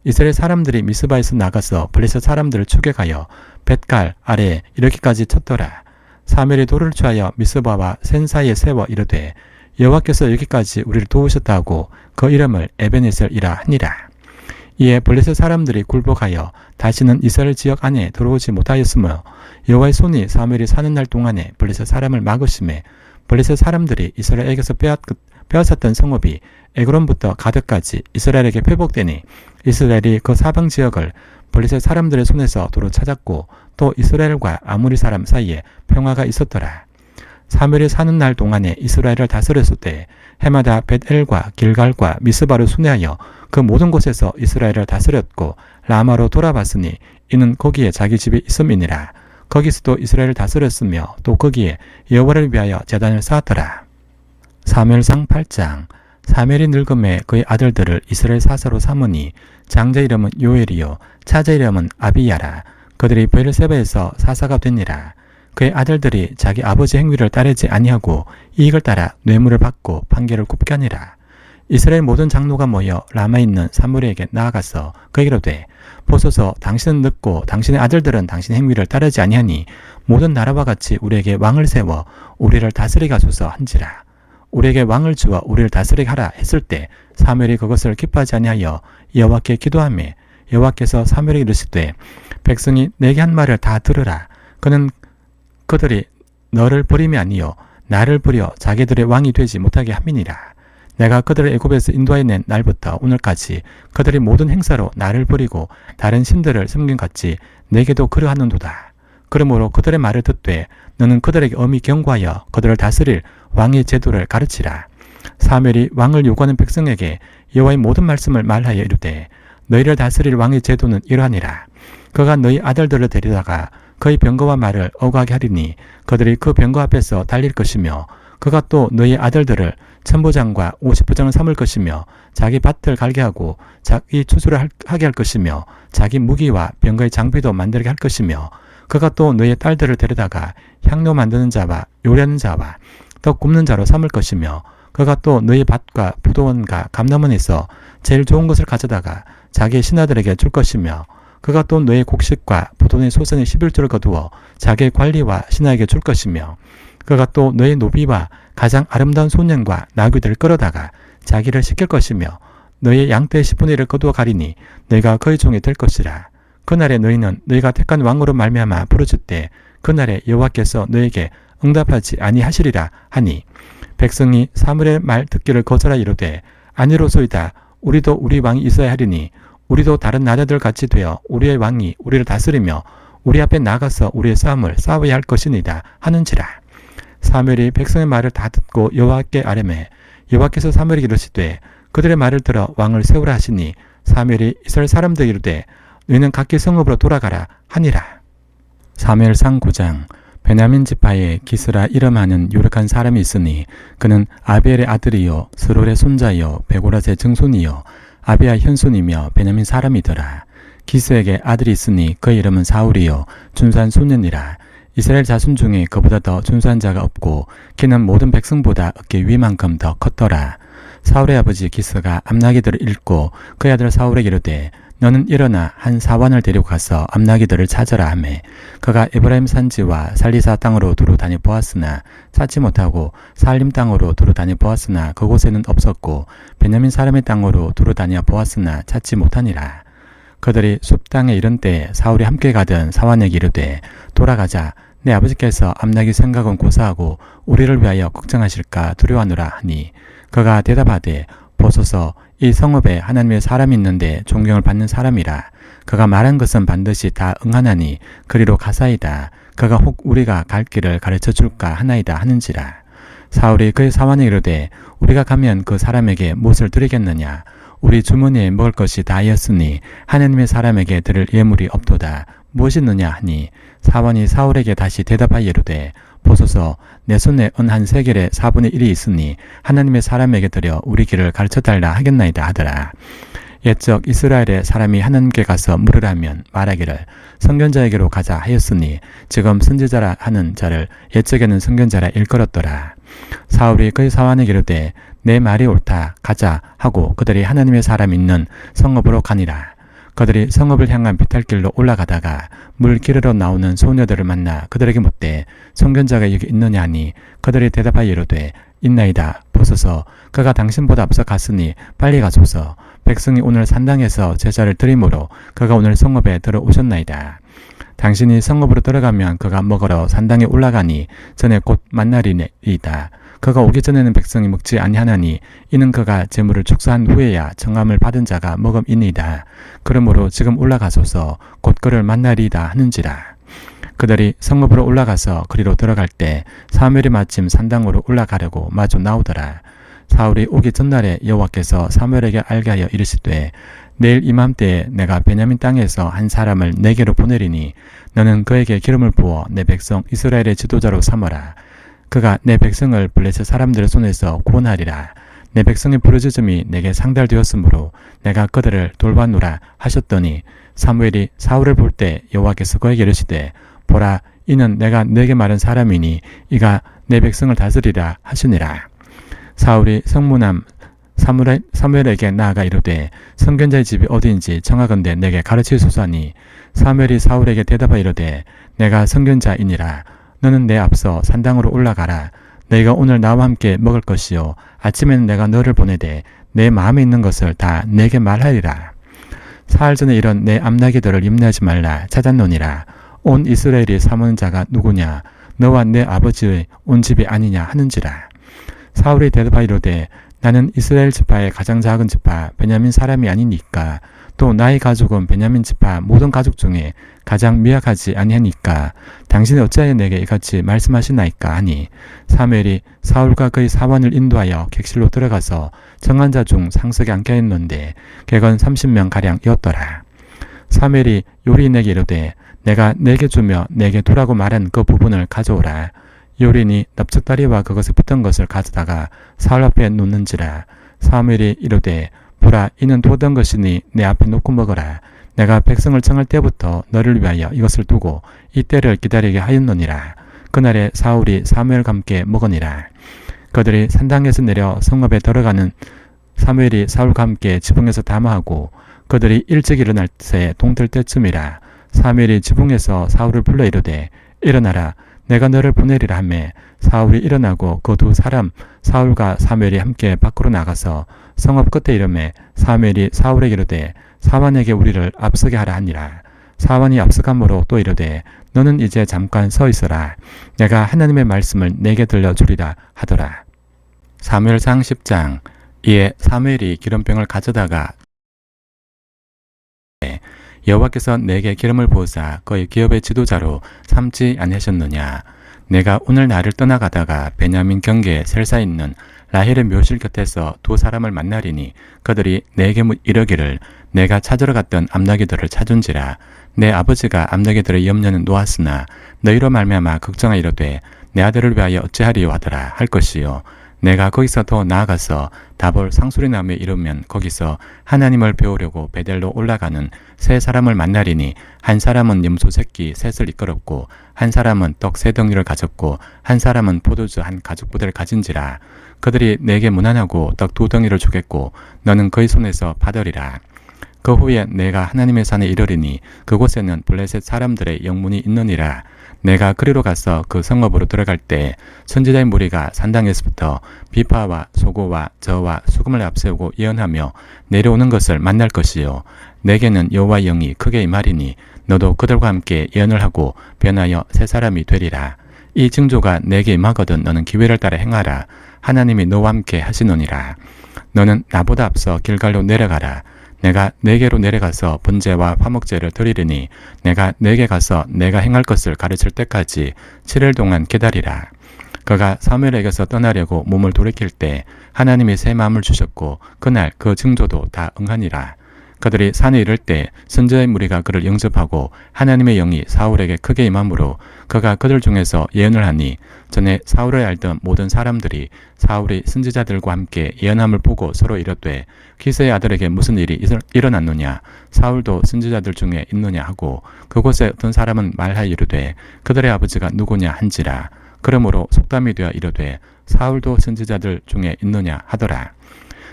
이스라엘 사람들이 미스바에서 나가서 블레셋 사람들을 추격하여 벳갈 아래에 이르기까지 쳤더라. 사무엘이 돌을 취하여 미스바와 센 사이에 세워 이르되 여호와께서 여기까지 우리를 도우셨다 하고 그 이름을 에베네셀이라 하니라. 이에 블레셋 사람들이 굴복하여 다시는 이스라엘 지역 안에 들어오지 못하였으며 여호와의 손이 사무엘이 사는 날 동안에 블레셋 사람을 막으심에 블레셋 사람들이 이스라엘에게서 빼앗았던 성읍이 에그론부터 가드까지 이스라엘에게 회복되니 이스라엘이 그 사방 지역을 블레셋 사람들의 손에서 도로 찾았고 또 이스라엘과 아모리 사람 사이에 평화가 있었더라. 사무엘이 사는 날 동안에 이스라엘을 다스렸을 때 해마다 벳엘과 길갈과 미스바를 순회하여 그 모든 곳에서 이스라엘을 다스렸고 라마로 돌아봤으니 이는 거기에 자기 집이 있음이니라. 거기서도 이스라엘을 다스렸으며 또 거기에 여호와를 위하여 제단을 쌓았더라. 사무엘상 8장. 사무엘이 늙음에 그의 아들들을 이스라엘 사사로 삼으니 장자 이름은 요엘이요 차자 이름은 아비야라. 그들이 베르세바에서 사사가 되니라. 그의 아들들이 자기 아버지 행위를 따르지 아니하고 이익을 따라 뇌물을 받고 판결을 굽게 하니라. 이스라엘 모든 장로가 모여 라마에 있는 사무엘에게 나아가서 그에게 이르되 보소서 당신은 늙고 당신의 아들들은 당신의 행위를 따르지 아니하니 모든 나라와 같이 우리에게 왕을 세워 우리를 다스리게 하소서 한지라. 우리에게 왕을 주어 우리를 다스리게 하라 했을 때 사무엘이 그것을 기뻐하지 아니하여 여호와께 기도하며 여호와께서 사무엘에게 이르시되 백성이 내게 한 말을 다 들으라. 그들이 너를 버림이 아니요 나를 버려 자기들의 왕이 되지 못하게 함이니라. 내가 그들을 애굽에서 인도해낸 날부터 오늘까지 그들이 모든 행사로 나를 버리고 다른 신들을 섬긴 같이 내게도 그러하는도다. 그러므로 그들의 말을 듣되 너는 그들에게 엄히 경고하여 그들을 다스릴 왕의 제도를 가르치라. 사무엘이 왕을 요구하는 백성에게 여호와의 모든 말씀을 말하여 이르되 너희를 다스릴 왕의 제도는 이러하니라. 그가 너희 아들들을 데리다가 그의 병거와 말을 어거하게 하리니 그들이 그 병거 앞에서 달릴 것이며 그가 또 너희 아들들을 천부장과 50부장을 삼을 것이며 자기 밭을 갈게 하고 자기 추수를 하게 할 것이며 자기 무기와 병거의 장비도 만들게 할 것이며 그가 또 너희 딸들을 데려다가 향료 만드는 자와 요리하는 자와 떡 굽는 자로 삼을 것이며 그가 또 너희 밭과 부도원과 감람원에서 제일 좋은 것을 가져다가 자기의 신하들에게 줄 것이며 그가 또 너희 곡식과 부도원의 소선의 11조를 거두어 자기의 관리와 신하에게 줄 것이며 그가 또 너희 노비와 가장 아름다운 소년과 나귀들을 끌어다가 자기를 시킬 것이며 너희의 양떼의 10분의 1을 거두어 가리니 너희가 그의 종이 될 것이라. 그날에 너희는 너희가 택한 왕으로 말미암아 부르짖되 그날에 여호와께서 너희에게 응답하지 아니하시리라 하니 백성이 사무엘의 말 듣기를 거절하 이르되 아니로소이다. 우리도 우리 왕이 있어야 하리니 우리도 다른 나라들 같이 되어 우리의 왕이 우리를 다스리며 우리 앞에 나가서 우리의 싸움을 싸워야 할 것이니이다 하는지라. 사무엘이 백성의 말을 다 듣고 여호와께 아뢰매 여호와께서 사무엘에게 이르시되 그들의 말을 들어 왕을 세우라 하시니 사무엘이 이스라엘 사람들에게 이르되 너희는 각기 성읍으로 돌아가라 하니라. 사무엘상 9장. 베냐민 지파에 기스라 이름하는 유력한 사람이 있으니 그는 아비엘의 아들이요 스롤의 손자요 베고라의 증손이요 아비야 현손이며 베냐민 사람이더라. 기스에게 아들이 있으니 그의 이름은 사울이요 준수한 소년이라. 이스라엘 자손 중에 그보다 더 준수한 자가 없고 그는 모든 백성보다 어깨 위만큼 더 컸더라. 사울의 아버지 기스가 암나기들을 잃고 그의 아들 사울에게 이르되 너는 일어나 한 사환을 데리고 가서 암나기들을 찾으라 하매 그가 에브라임 산지와 살리사 땅으로 두루 다녀 보았으나 찾지 못하고 살림 땅으로 두루 다녀 보았으나 그곳에는 없었고 베냐민 사람의 땅으로 두루 다녀 보았으나 찾지 못하니라. 그들이 숲 땅에 이른 때에 사울이 함께 가던 사환에게 이르되 돌아가자. 내 아버지께서 암나기 생각은 고사하고 우리를 위하여 걱정하실까 두려워하노라 하니 그가 대답하되 보소서 이 성읍에 하나님의 사람이 있는데 존경을 받는 사람이라. 그가 말한 것은 반드시 다 응하나니 그리로 가사이다. 그가 혹 우리가 갈 길을 가르쳐 줄까 하나이다 하는지라. 사울이 그의 사환에 이르되 우리가 가면 그 사람에게 무엇을 드리겠느냐. 우리 주머니에 먹을 것이 다하였으니 하나님의 사람에게 드릴 예물이 없도다. 무엇이 있느냐 하니 사환이 사울에게 다시 대답하여 이르되 보소서 내 손에 은 한 세겔의 4분의 1이 있으니 하나님의 사람에게 드려 우리 길을 가르쳐달라 하겠나이다 하더라. 옛적 이스라엘의 사람이 하나님께 가서 물으라면 말하기를 선견자에게로 가자 하였으니 지금 선지자라 하는 자를 옛적에는 선견자라 일컬었더라. 사울이 그의 사환에게 이르되 내 말이 옳다 가자 하고 그들이 하나님의 사람 있는 성읍으로 가니라. 그들이 성읍을 향한 비탈길로 올라가다가 물 기르러 나오는 소녀들을 만나 그들에게 묻되 선견자가 여기 있느냐 하니 그들이 대답하여 이르되 있나이다. 보소서 그가 당신보다 앞서 갔으니 빨리 가소서. 백성이 오늘 산당에서 제사를 드리므로 그가 오늘 성읍에 들어오셨나이다. 당신이 성읍으로 들어가면 그가 먹으러 산당에 올라가니 전에 곧 만나리이다. 그가 오기 전에는 백성이 먹지 아니하나니 이는 그가 제물을 축사한 후에야 정함을 받은 자가 먹음이니이다. 그러므로 지금 올라가소서 곧 그를 만나리이다 하는지라. 그들이 성읍으로 올라가서 그리로 들어갈 때 사무엘이 마침 산당으로 올라가려고 마주 나오더라. 사울이 오기 전날에 여호와께서 사무엘에게 알게 하여 이르시되 내일 이맘때에 내가 베냐민 땅에서 한 사람을 내게로 보내리니 너는 그에게 기름을 부어 내 백성 이스라엘의 지도자로 삼어라. 그가 내 백성을 블레셋 사람들의 손에서 구원하리라. 내 백성의 부르짖음이 내게 상달되었으므로 내가 그들을 돌봐노라 하셨더니 사무엘이 사울을 볼 때 여호와께서 그에게 이르시되 보라 이는 내가 내게 말한 사람이니 이가 내 백성을 다스리라 하시니라. 사울이 성문남 사무엘에게 나아가 이르되 선견자의 집이 어디인지 정하건대 내게 가르치소서 하니 사무엘이 사울에게 대답하여 이르되 내가 선견자이니라. 너는 내 앞서 산당으로 올라가라. 너희가 오늘 나와 함께 먹을 것이요 아침에는 내가 너를 보내되 내 마음에 있는 것을 다 내게 말하리라. 사흘 전에 이런 내 암나기들을 염려하지 말라 찾았노니라. 온 이스라엘이 삼은 자가 누구냐 너와 내 아버지의 온 집이 아니냐 하는지라. 사울이 대답하여 이르되 나는 이스라엘 지파의 가장 작은 지파 베냐민 사람이 아니니까 또 나의 가족은 베냐민 지파 모든 가족 중에 가장 미약하지 아니하니까 당신이 어찌하여 내게 이같이 말씀하시나이까 하니 사무엘이 사울과 그의 사환을 인도하여 객실로 들어가서 정한 자 중 상석에 앉게 했는데 객은 30명가량이었더라. 사무엘이 요리인에게 이르되 내가 내게 주며 내게 두라고 말한 그 부분을 가져오라. 요리인이 납작다리와 그것에 붙은 것을 가져다가 사울 앞에 놓는지라. 사무엘이 이르되 보라 이는 두었던 것이니 내 앞에 놓고 먹어라. 내가 백성을 청할 때부터 너를 위하여 이것을 두고 이 때를 기다리게 하였느니라. 그날에 사울이 사무엘과 함께 먹으니라. 그들이 산당에서 내려 성읍에 들어가는 사무엘이 사울과 함께 지붕에서 담화하고 그들이 일찍 일어날 새 동틀 때쯤이라. 사무엘이 지붕에서 사울을 불러 이르되 일어나라. 내가 너를 보내리라 하매 사울이 일어나고 그 두 사람 사울과 사무엘이 함께 밖으로 나가서 성읍 끝에 이르매 사무엘이 사울에게 이르되 사환에게 우리를 앞서게 하라 하니라. 사환이 앞서감으로 또 이르되 너는 이제 잠깐 서 있어라. 내가 하나님의 말씀을 내게 들려주리라 하더라. 사무엘상 10장. 이에 사무엘이 기름병을 가져다가 여호와께서 내게 기름을 부으사 그의 기업의 지도자로 삼지 아니하셨느냐. 내가 오늘 나를 떠나가다가 베냐민 경계에 셀사 있는 라헬의 묘실 곁에서 두 사람을 만나리니 그들이 내게 이르기를 내가 찾으러 갔던 암나귀들을 찾은지라. 내 아버지가 암나귀들의 염려는 놓았으나 너희로 말미암아 걱정하이로되 내 아들을 위하여 어찌하리요 하더라 할 것이요. 내가 거기서 더 나아가서 다볼 상수리나무에 이르면 거기서 하나님을 배우려고 베델로 올라가는 세 사람을 만나리니 한 사람은 염소 새끼 셋을 이끌었고 한 사람은 떡 세 덩이를 가졌고 한 사람은 포도주 한 가죽부대를 가진지라. 그들이 내게 무난하고 떡 두 덩이를 주겠고 너는 그의 손에서 받으리라. 그 후에 내가 하나님의 산에 이르리니 그곳에는 블레셋 사람들의 영문이 있느니라. 내가 그리로 가서 그 성읍으로 들어갈 때 선지자의 무리가 산당에서부터 비파와 소고와 저와 수금을 앞세우고 예언하며 내려오는 것을 만날 것이요. 내게는 여호와의 영이 크게 임하리니 너도 그들과 함께 예언을 하고 변하여 새 사람이 되리라. 이 징조가 내게 임하거든 너는 기회를 따라 행하라. 하나님이 너와 함께 하시느니라. 너는 나보다 앞서 길갈로 내려가라. 내가 네게로 내려가서 번제와 화목제를 드리리니 내가 네게 가서 내가 행할 것을 가르칠 때까지 7일 동안 기다리라. 그가 사무엘에게서 떠나려고 몸을 돌이킬 때 하나님이 새 마음을 주셨고 그날 그 징조도 다 응하니라. 그들이 산에 이를 때 선지자의 무리가 그를 영접하고 하나님의 영이 사울에게 크게 임함으로 그가 그들 중에서 예언을 하니 전에 사울을 알던 모든 사람들이 사울이 선지자들과 함께 예언함을 보고 서로 이르되 기스의 아들에게 무슨 일이 일어났느냐 사울도 선지자들 중에 있느냐 하고 그곳에 어떤 사람은 말하여 이르되 그들의 아버지가 누구냐 한지라. 그러므로 속담이 되어 이르되 사울도 선지자들 중에 있느냐 하더라.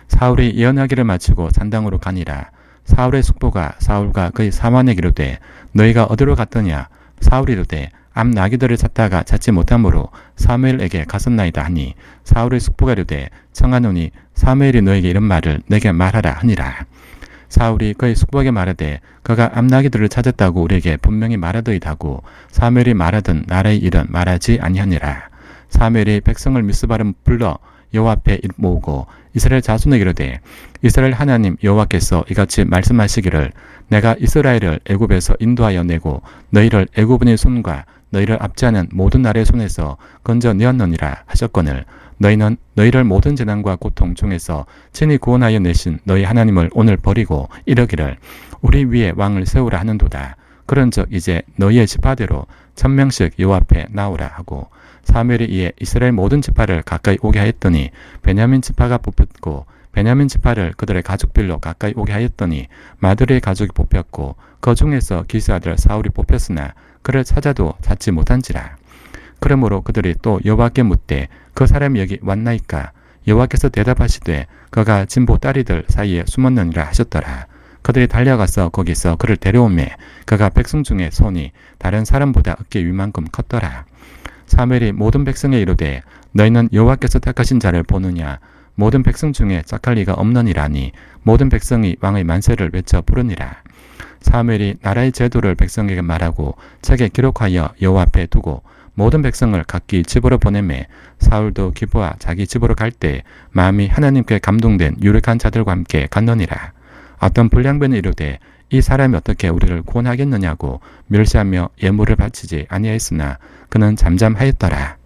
사울이 예언하기를 마치고 산당으로 가니라. 사울의 숙부가 사울과 그의 사환에게 이르되 너희가 어디로 갔더냐. 사울이 이르되 암 나귀들을 찾다가 찾지 못함으로 사무엘에게 갔었나이다 하니 사울의 숙부가 이르되 청하노니 사무엘이 너에게 이런 말을 내게 말하라 하니라. 사울이 그의 숙부에게 말하되 그가 암 나귀들을 찾았다고 우리에게 분명히 말하더이다 하고 사무엘이 말하던 나라의 일은 말하지 아니하니라. 사무엘이 백성을 미스바를 불러 여호와 앞에 모으고 이스라엘 자손에게 이르되 이스라엘 하나님 여호와께서 이같이 말씀하시기를 내가 이스라엘을 애굽에서 인도하여 내고 너희를 애굽인의 손과 너희를 압제하는 모든 나라의 손에서 건져내었느니라 하셨거늘 너희는 너희를 모든 재난과 고통 중에서 친히 구원하여 내신 너희 하나님을 오늘 버리고 이르기를 우리 위에 왕을 세우라 하는도다. 그런즉 이제 너희의 지파대로 1000명씩 여호와 앞에 나오라 하고 사무엘이 이에 이스라엘 모든 지파를 가까이 오게 하였더니 베냐민 지파가 뽑혔고 베냐민 지파를 그들의 가족별로 가까이 오게 하였더니 마드리의 가족이 뽑혔고 그 중에서 기스 아들 사울이 뽑혔으나 그를 찾아도 찾지 못한지라. 그러므로 그들이 또 여호와께 묻되 그 사람이 여기 왔나이까. 여호와께서 대답하시되 그가 진보 딸이들 사이에 숨었느니라 하셨더라. 그들이 달려가서 거기서 그를 데려오매 그가 백성 중에 손이 다른 사람보다 어깨 위만큼 컸더라. 사무엘이 모든 백성에 이르되 너희는 여호와께서 택하신 자를 보느냐. 모든 백성 중에 짝할 리가 없느니라니 모든 백성이 왕의 만세를 외쳐 부르니라. 사무엘이 나라의 제도를 백성에게 말하고 책에 기록하여 여호와 앞에 두고 모든 백성을 각기 집으로 보내매 사울도 기브와 자기 집으로 갈 때 마음이 하나님께 감동된 유력한 자들과 함께 갔느니라. 어떤 불량배는 이르되 이 사람이 어떻게 우리를 구원하겠느냐고 멸시하며 예물을 바치지 아니하였으나 그는 잠잠하였더라.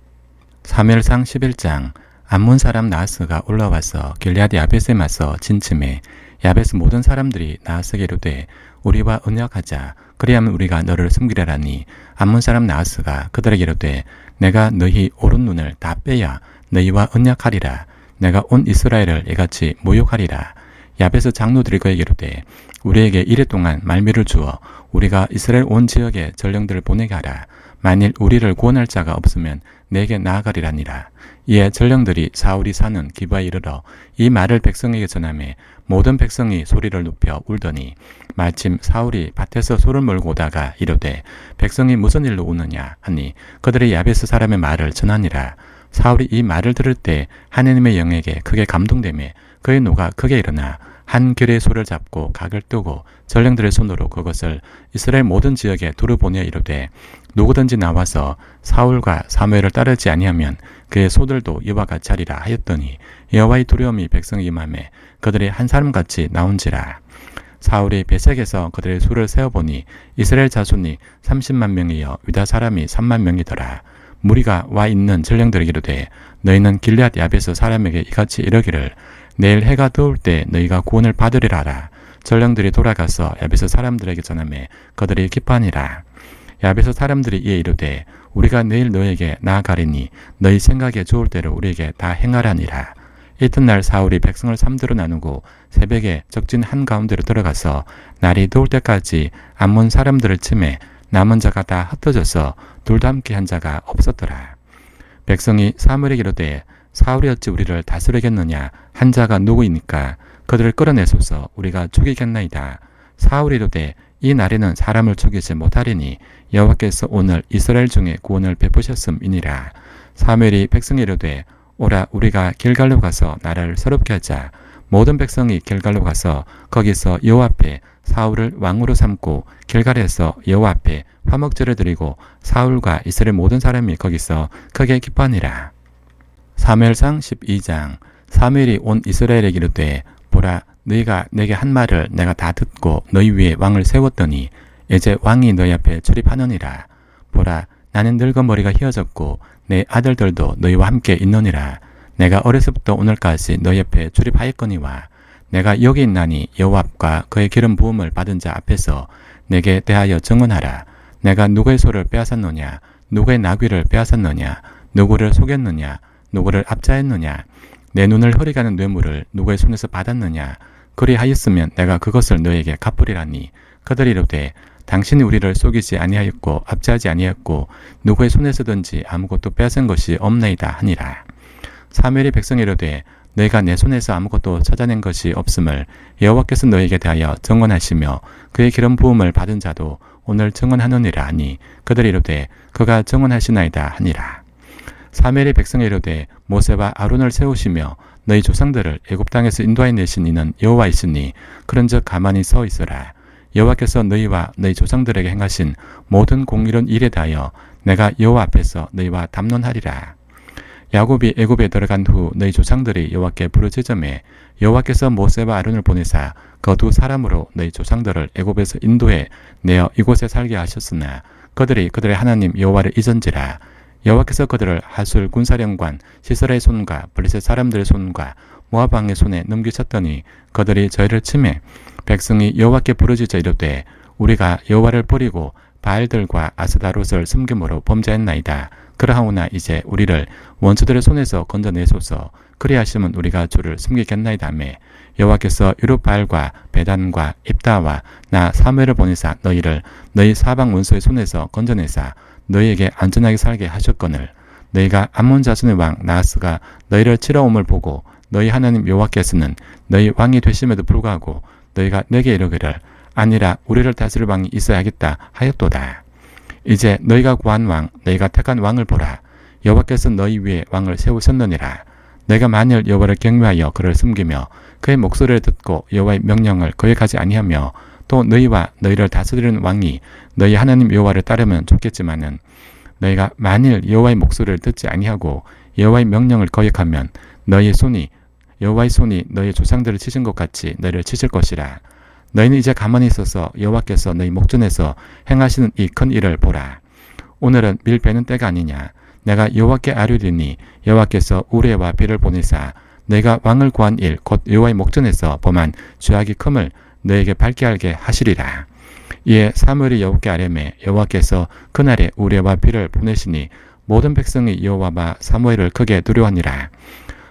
사무엘상 11장. 암몬 사람 나하스가 올라와서 길앗 야벳에 맞서 진침해 야벳 모든 사람들이 나하스에게 이르되 우리와 언약하자. 그리하면 우리가 너를 섬기려라니 암몬 사람 나하스가 그들에게 이르되 내가 너희 오른 눈을 다 빼야 너희와 언약하리라. 내가 온 이스라엘을 이같이 모욕하리라. 야벳의 장로들이 그에게 이르되 우리에게 이래 동안 말미를 주어 우리가 이스라엘 온 지역에 전령들을 보내게 하라. 만일 우리를 구원할 자가 없으면 내게 나아가리라니라. 이에 전령들이 사울이 사는 기브아에 이르러 이 말을 백성에게 전하매 모든 백성이 소리를 높여 울더니 마침 사울이 밭에서 소를 몰고 오다가 이르되 백성이 무슨 일로 우느냐 하니 그들이 야베스 사람의 말을 전하니라. 사울이 이 말을 들을 때 하느님의 영에게 크게 감동되매 그의 노가 크게 일어나 한 결의 소를 잡고 각을 뜨고 전령들의 손으로 그것을 이스라엘 모든 지역에 두루 보내 이르되 누구든지 나와서 사울과 사무엘을 따르지 아니하면 그의 소들도 이와 같이 하리라 하였더니 여호와의 두려움이 백성에게 임하매 그들이 한 사람같이 나온지라. 사울이 베색에서 그들의 수를 세어보니 이스라엘 자손이 30만 명이여 유다 사람이 3만 명이더라. 무리가 와 있는 전령들에게 이르되 너희는 길앗 야베스 사람에게 이같이 이르기를 내일 해가 더울 때 너희가 구원을 받으리라 하라. 전령들이 돌아가서 야베스 사람들에게 전하매 그들이 기뻐하니라. 야베스 사람들이 이에 이르되 우리가 내일 너에게 나아가리니 너희 생각에 좋을 대로 우리에게 다 행하라니라. 이튿날 사울이 백성을 3대로 나누고 새벽에 적진 한가운데로 들어가서 날이 더울 때까지 암몬 사람들을 치매 남은 자가 다 흩어져서 둘도 함께 한 자가 없었더라. 백성이 사무엘에게 이르되 사울이 어찌 우리를 다스리겠느냐 한 자가 누구이니까 그들을 끌어내소서 우리가 죽이겠나이다. 사울이 이르되 이 날에는 사람을 죽이지 못하리니 여호와께서 오늘 이스라엘 중에 구원을 베푸셨음이니라. 사무엘이 백성에 이르되 오라 우리가 길갈로 가서 나라를 새롭게 하자. 모든 백성이 길갈로 가서 거기서 여호와 앞에 사울을 왕으로 삼고 길갈에서 여호와 앞에 화목제를 드리고 사울과 이스라엘 모든 사람이 거기서 크게 기뻐하니라. 사무엘상 12장. 사무엘이 온 이스라엘에게 이르되 보라 너희가 내게 한 말을 내가 다 듣고 너희 위에 왕을 세웠더니 이제 왕이 너희 앞에 출입하느니라. 보라 나는 늙어 머리가 휘어졌고 내 아들들도 너희와 함께 있느니라. 내가 어려서부터 오늘까지 너희 앞에 출입하였거니와 내가 여기 있나니 여호와 앞과 그의 기름 부음을 받은 자 앞에서 내게 대하여 증언하라. 내가 누구의 소를 빼앗았느냐 누구의 나귀를 빼앗았느냐 누구를 속였느냐 누구를 압자했느냐 내 눈을 흐리가는 뇌물을 누구의 손에서 받았느냐 그리하였으면 내가 그것을 너에게 갚으리라니. 그들이 이르되 당신이 우리를 속이지 아니하였고 압제하지 아니하였고 누구의 손에서든지 아무것도 빼앗은 것이 없나이다 하니라. 사무엘이 백성에 이르되 너희가 내 손에서 아무것도 찾아낸 것이 없음을 여호와께서 너희에게 대하여 증언하시며 그의 기름 부음을 받은 자도 오늘 증언하느니라 하니 그들이 이르되 그가 증언하시나이다 하니라. 사무엘이 백성에 이르되 모세와 아론을 세우시며 너희 조상들을 애굽 땅에서 인도하여 내신 이는 여호와이시니 그런즉 가만히 서 있으라. 여호와께서 너희와 너희 조상들에게 행하신 모든 공의로운 일에 대하여 내가 여호와 앞에서 너희와 담론하리라. 야곱이 애굽에 들어간 후 너희 조상들이 여호와께 부르짖음에 여호와께서 모세와 아론을 보내사 그 두 사람으로 너희 조상들을 애굽에서 인도해 내어 이곳에 살게 하셨으나 그들이 그들의 하나님 여호와를 잊은지라. 여호와께서 그들을 하술 군사령관 시스라의 손과 블레셋 사람들의 손과 모압 왕의 손에 넘기셨더니 그들이 저희를 치매 백성이 여호와께 부르짖어 이르되 우리가 여호와를 버리고 바알들과 아스다롯을 섬김으로 범죄했나이다. 그러하오나 이제 우리를 원수들의 손에서 건져내소서. 그리하시면 우리가 주를 섬기겠나이다매 여호와께서 유룹바알과 베단과 입다와 나 사무엘을 보내사 너희를 너희 사방 원수의 손에서 건져내사 너희에게 안전하게 살게 하셨거늘 너희가 암몬 자손의 왕 나하스가 너희를 치러 옴을 보고 너희 하나님 여호와께서는 너희 왕이 되심에도 불구하고 너희가 내게 이르기를 아니라 우리를 다스릴 왕이 있어야겠다 하였도다. 이제 너희가 구한 왕 너희가 택한 왕을 보라. 여호와께서 너희 위에 왕을 세우셨느니라. 너희가 만일 여호와를 경외하여 그를 숨기며 그의 목소리를 듣고 여호와의 명령을 거역하지 아니하며 또 너희와 너희를 다스리는 왕이 너희 하나님 여호와를 따르면 좋겠지만은 너희가 만일 여호와의 목소리를 듣지 아니하고 여호와의 명령을 거역하면 여호와의 손이 너희 조상들을 치신 것 같이 너희를 치실 것이라. 너희는 이제 가만히 있어서 여호와께서 너희 목전에서 행하시는 이 큰 일을 보라. 오늘은 밀 베는 때가 아니냐. 내가 여호와께 아뢰리니 여호와께서 우레와 비를 보내사 내가 왕을 구한 일 곧 여호와의 목전에서 범한 죄악이 큼을 너에게 밝게 알게 하시리라. 이에 사무엘이 여호와께 아뢰매 여호와께서 그날에 우레와 비를 보내시니 모든 백성이 여호와와 사무엘을 크게 두려워하니라.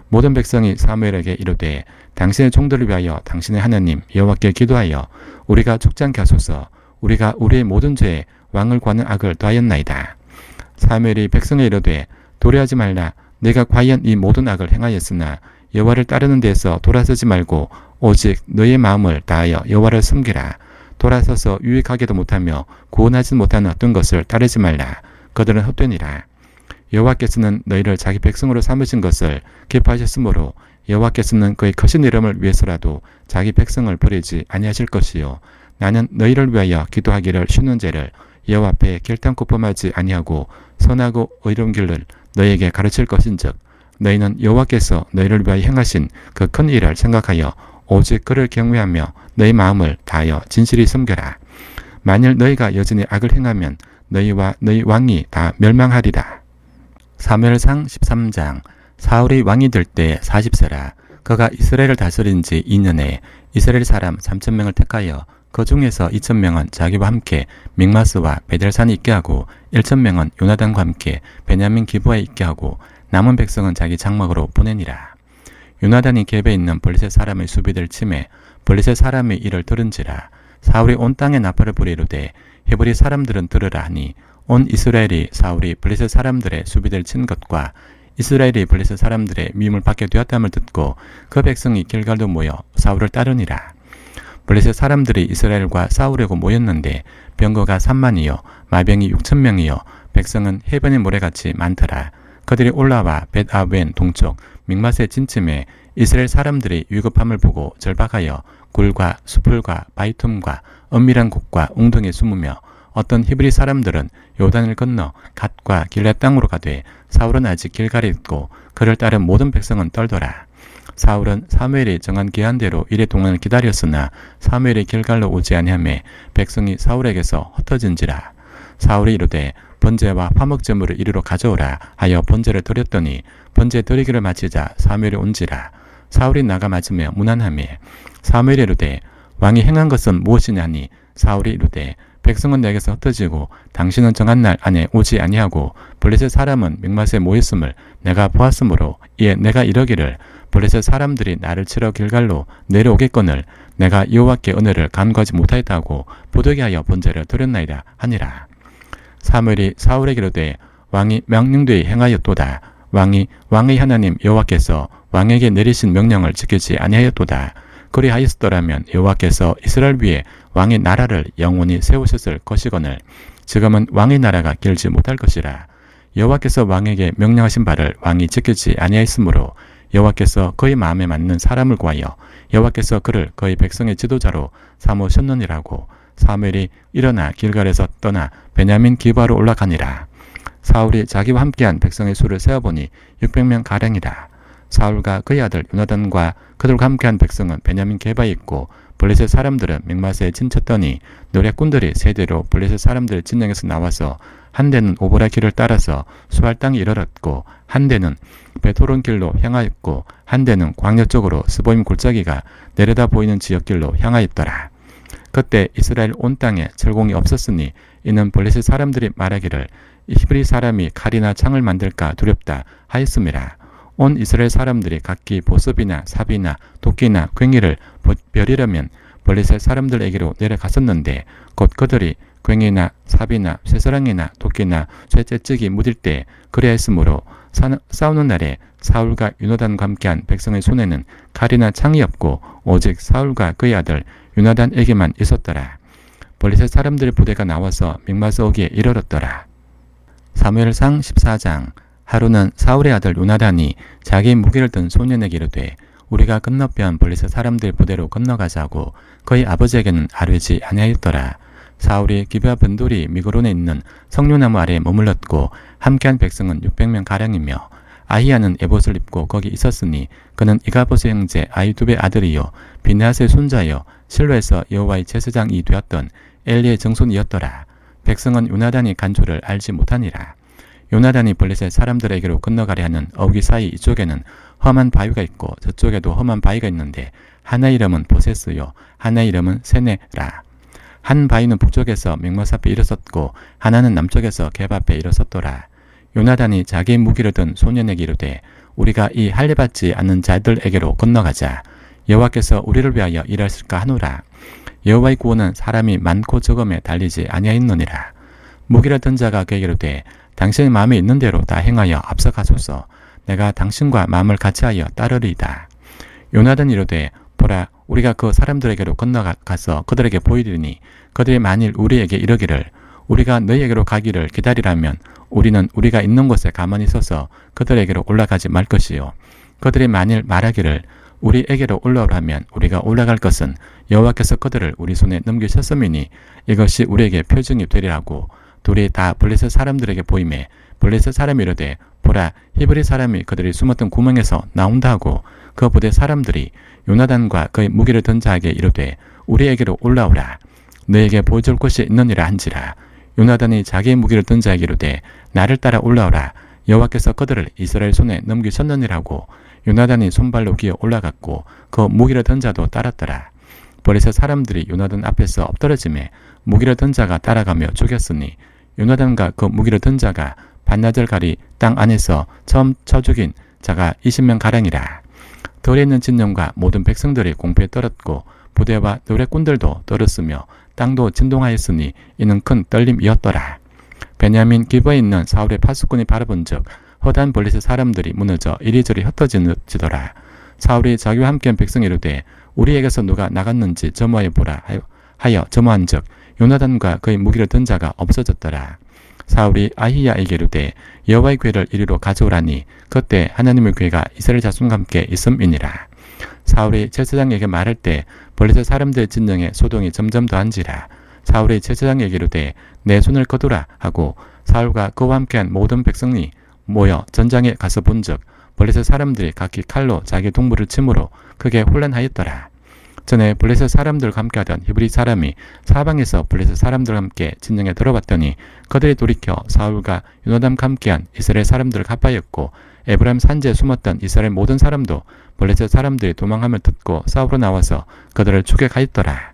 모든 백성이 사무엘에게 이르되 당신의 종들을 위하여 당신의 하나님 여호와께 기도하여 우리가 죽지 않게 하소서. 우리가 우리의 모든 죄에 왕을 구하는 악을 더하였나이다. 사무엘이 백성에 이르되 도래하지 말라. 내가 과연 이 모든 악을 행하였으나 여호와를 따르는 데에서 돌아서지 말고 오직 너의 마음을 다하여 여호와를 섬기라. 돌아서서 유익하게도 못하며 구원하지 못하는 어떤 것을 따르지 말라. 그들은 헛되니라. 여호와께서는 너희를 자기 백성으로 삼으신 것을 기뻐하셨으므로 여호와께서는 그의 크신 이름을 위해서라도 자기 백성을 버리지 아니하실 것이요. 나는 너희를 위하여 기도하기를 쉬는 죄를 여호와 앞에 결단코 범하지 아니하고 선하고 의로운 길을 너희에게 가르칠 것인즉 너희는 여호와께서 너희를 위하여 행하신 그 큰 일을 생각하여 오직 그를 경외하며 너희 마음을 다하여 진실히 섬겨라. 만일 너희가 여전히 악을 행하면 너희와 너희 왕이 다 멸망하리라. 사무엘상 13장. 사울이 왕이 될 때 40세라. 그가 이스라엘을 다스린 지 2년에 이스라엘 사람 3,000명을 택하여 그 중에서 2,000명은 자기와 함께 믹마스와 베델산에 있게 하고 1,000명은 요나단과 함께 베냐민 기브아에 있게 하고 남은 백성은 자기 장막으로 보내니라. 요나단이 geb에 있는 블레셋 사람의 수비를 침해 블레셋 사람의 일을 들은지라. 사울이 온 땅에 나팔을 부리로되 헤브리 사람들은 들으라 하니 온 이스라엘이 사울이 블레셋 사람들의 수비를 친 것과 이스라엘이 블레셋 사람들의 미움을 받게 되었담을 듣고 그 백성이 길갈로 모여 사울을 따르니라. 블레셋 사람들이 이스라엘과 싸우려고 모였는데 병거가 3만이요 마병이 6,000명이요 백성은 해변의 모래같이 많더라. 그들이 올라와 벳아웬 동쪽 믹맛에 진침해 이스라엘 사람들이 위급함을 보고 절박하여 굴과 수풀과 바이툼과 은밀한 곳과 웅덩이에 숨으며 어떤 히브리 사람들은 요단을 건너 갓과 길앗 땅으로 가되 사울은 아직 길갈에 있고 그를 따른 모든 백성은 떨더라. 사울은 사무엘이 정한 기한대로 이래 동안을 기다렸으나 사무엘이 길갈로 오지 아니하매 백성이 사울에게서 흩어진지라. 사울이 이르되 번제와 화목제물을 이리로 가져오라 하여 번제를 드렸더니 번제 드리기를 마치자 사무엘이 온지라. 사울이 나가 맞으며 무난하매 사무엘이 이르되 왕이 행한 것은 무엇이냐니 사울이 이르되 백성은 내게서 흩어지고 당신은 정한 날 안에 오지 아니하고 블레셋 사람은 믹맛에 모였음을 내가 보았으므로 이에 내가 이러기를 블레셋 사람들이 나를 치러 길갈로 내려오겠거늘 내가 여호와께 은혜를 간구하지 못하였다고 부득이 하여 번제를 드렸나이다 하니라. 사무엘이 사울에게 이르되 왕이 명령되이 행하였도다. 왕이 왕의 하나님 여호와께서 왕에게 내리신 명령을 지키지 아니하였도다. 그리하였더라면 여호와께서 이스라엘 위에 왕의 나라를 영원히 세우셨을 것이거늘 지금은 왕의 나라가 길지 못할 것이라. 여호와께서 왕에게 명령하신 바를 왕이 지키지 아니하였으므로 여호와께서 그의 마음에 맞는 사람을 구하여 여호와께서 그를 그의 백성의 지도자로 삼으셨느니라고. 사무엘이 일어나 길갈에서 떠나 베냐민 기브아로 올라가니라. 사울이 자기와 함께한 백성의 수를 세어보니 600명 가량이라. 사울과 그의 아들 요나단과 그들과 함께한 백성은 베냐민 게바에 있고 블레셋 사람들은 믹맛에 진쳤더니 노략군들이 세대로 블레셋 사람들 진영에서 나와서 한 대는 오보라 길을 따라서 수알 땅에 이르렀고 한 대는 베토론 길로 향하였고 한 대는 광야 쪽으로 스보임 골짜기가 내려다 보이는 지역길로 향하였더라. 그때 이스라엘 온 땅에 철공이 없었으니 이는 블레셋 사람들이 말하기를 히브리 사람이 칼이나 창을 만들까 두렵다 하였음이라. 온 이스라엘 사람들이 각기 보습이나 삽이나 도끼나 괭이를 벼리려면 블레셋 사람들에게로 내려갔었는데 곧 그들이 괭이나 삽이나 쇠사랑이나 도끼나 쇠째찍이 묻을 때 그리하였으므로 싸우는 날에 사울과 요나단과 함께한 백성의 손에는 칼이나 창이 없고 오직 사울과 그의 아들 요나단에게만 있었더라. 블레셋 사람들의 부대가 나와서 믹마스 오기에 이르렀더라. 사무엘상 14장. 하루는 사울의 아들 요나단이 자기 무기를 든 소년에게 이르되 우리가 건너편 블레셋 사람들 부대로 건너가자고 그의 아버지에게는 아뢰지 아니하였더라. 사울이 기브아 번돌이 미그론에 있는 석류나무 아래에 머물렀고 함께한 백성은 600명 가량이며 아히야는 에봇을 입고 거기 있었으니 그는 이가봇의 형제 아히두베의 아들이요 비느하스의 손자여 실로에서 여호와의 제사장이 되었던 엘리의 정손이었더라. 백성은 요나단이 간초를 알지 못하니라. 요나단이 블레셋 사람들에게로 건너가려 하는 어귀 사이 이쪽에는 험한 바위가 있고 저쪽에도 험한 바위가 있는데 하나의 이름은 보세스요 하나의 이름은 세네라. 한 바위는 북쪽에서 믹마스 앞에 일어섰고 하나는 남쪽에서 geb 앞에 일어섰더라. 요나단이 자기의 무기를 든 소년에게 이르되 우리가 이 할례받지 않는 자들에게로 건너가자. 여호와께서 우리를 위하여 일하실까 하노라. 여호와의 구원은 사람이 많고 적음에 달리지 아니하였느니라. 무기를 든 자가 그에게 이르되 당신의 마음에 있는 대로 다 행하여 앞서가소서. 내가 당신과 마음을 같이하여 따르리이다. 요나단이 이르되 보라 우리가 그 사람들에게로 건너가서 그들에게 보이리니 그들이 만일 우리에게 이르기를 우리가 너희에게로 가기를 기다리라면 우리는 우리가 있는 곳에 가만히 서서 그들에게로 올라가지 말 것이요 그들이 만일 말하기를 우리에게로 올라오라면 우리가 올라갈 것은 여호와께서 그들을 우리 손에 넘기셨음이니 이것이 우리에게 표징이 되리라고 둘이 다 블레셋 사람들에게 보이매 블레셋 사람이 이르되 보라 히브리 사람이 그들이 숨었던 구멍에서 나온다 하고 그 부대 사람들이 요나단과 그의 무기를 든 자에게 이르되 우리에게로 올라오라 너에게 보여줄 곳이 있느니라 한지라 요나단이 자기의 무기를 든 자에게 이르되 나를 따라 올라오라 여호와께서 그들을 이스라엘 손에 넘기셨느니라고 요나단이 손발로 기어 올라갔고 그 무기를 든 자도 따랐더라. 블레셋 사람들이 요나단 앞에서 엎드러짐에 무기를 든 자가 따라가며 죽였으니 요나단과 그 무기를 든 자가 반나절가리 땅 안에서 처음 쳐 죽인 자가 20명 가량이라. 들에 있는 진영과 모든 백성들이 공포에 떨었고 부대와 노래꾼들도 떨었으며 땅도 진동하였으니 이는 큰 떨림이었더라. 베냐민 기브에 있는 사울의 파수꾼이 바라본즉 허다한 블레셋 사람들이 무너져 이리저리 흩어지더라. 사울이 자기와 함께한 백성이 이르되 우리에게서 누가 나갔는지 점호하여 보라 하여 점호한즉 요나단과 그의 무기를 든 자가 없어졌더라. 사울이 아히야에게 이르되 여호와의 궤를 이리로 가져오라니 그때 하나님의 궤가 이스라엘 자손과 함께 있음이니라. 사울이 제사장에게 말할 때 블레셋 사람들의 진영에 소동이 점점 더한지라. 사울이 제사장에게 이르되 내 손을 거두라 하고 사울과 그와 함께한 모든 백성이 모여 전장에 가서 본즉 블레셋 사람들이 각기 칼로 자기 동물을 침으로 크게 혼란하였더라. 전에 블레셋 사람들과 함께하던 히브리 사람이 사방에서 블레셋 사람들과 함께 진영에 들어왔더니 그들이 돌이켜 사울과 요나단과 함께한 이스라엘 사람들을 갚아였고 에브라임 산지에 숨었던 이스라엘 모든 사람도 블레셋 사람들이 도망함을 듣고 싸우러 나와서 그들을 추격하였더라.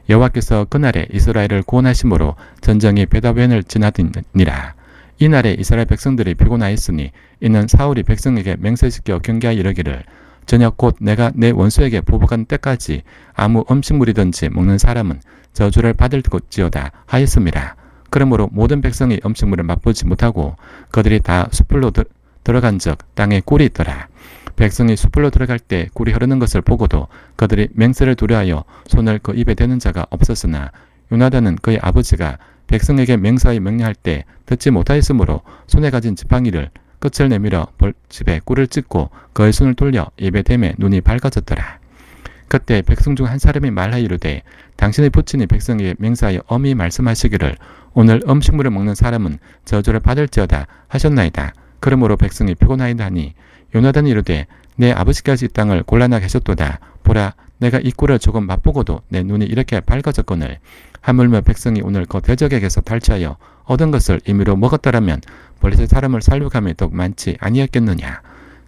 여호와께서 그날에 이스라엘을 구원하심으로 전쟁이 베다웬을 지나니라. 이날에 이스라엘 백성들이 피곤하였으니 이는 사울이 백성에게 맹세시켜 경계하여 이르기를 저녁 곧 내가 내 원수에게 보복한 때까지 아무 음식물이든지 먹는 사람은 저주를 받을 것지어다 하였음이라. 그러므로 모든 백성이 음식물을 맛보지 못하고 그들이 다 숲으로 들어간즉 땅에 꿀이 있더라. 백성이 숲으로 들어갈 때 꿀이 흐르는 것을 보고도 그들이 맹세를 두려하여 손을 그 입에 대는 자가 없었으나 요나단은 그의 아버지가 백성에게 맹세하여 명령할 때 듣지 못하였으므로 손에 가진 지팡이를 끝을 내밀어 벌집에 꿀을 찢고 그의 손을 돌려 입에 대매 눈이 밝아졌더라. 그때 백성 중 한 사람이 말하여 이르되 당신의 부친이 백성에게 맹세하여 엄히 말씀하시기를 오늘 음식물을 먹는 사람은 저주를 받을지어다 하셨나이다. 그러므로 백성이 피곤하이다 하니 요나단이 이르되 내 아버지까지 이 땅을 곤란하게 하셨도다. 보라 내가 이 꿀을 조금 맛보고도 내 눈이 이렇게 밝아졌거늘 하물며 백성이 오늘 그 대적에게서 탈취하여 얻은 것을 임의로 먹었더라면 블레셋 사람을 살육함이 더욱 많지 아니었겠느냐.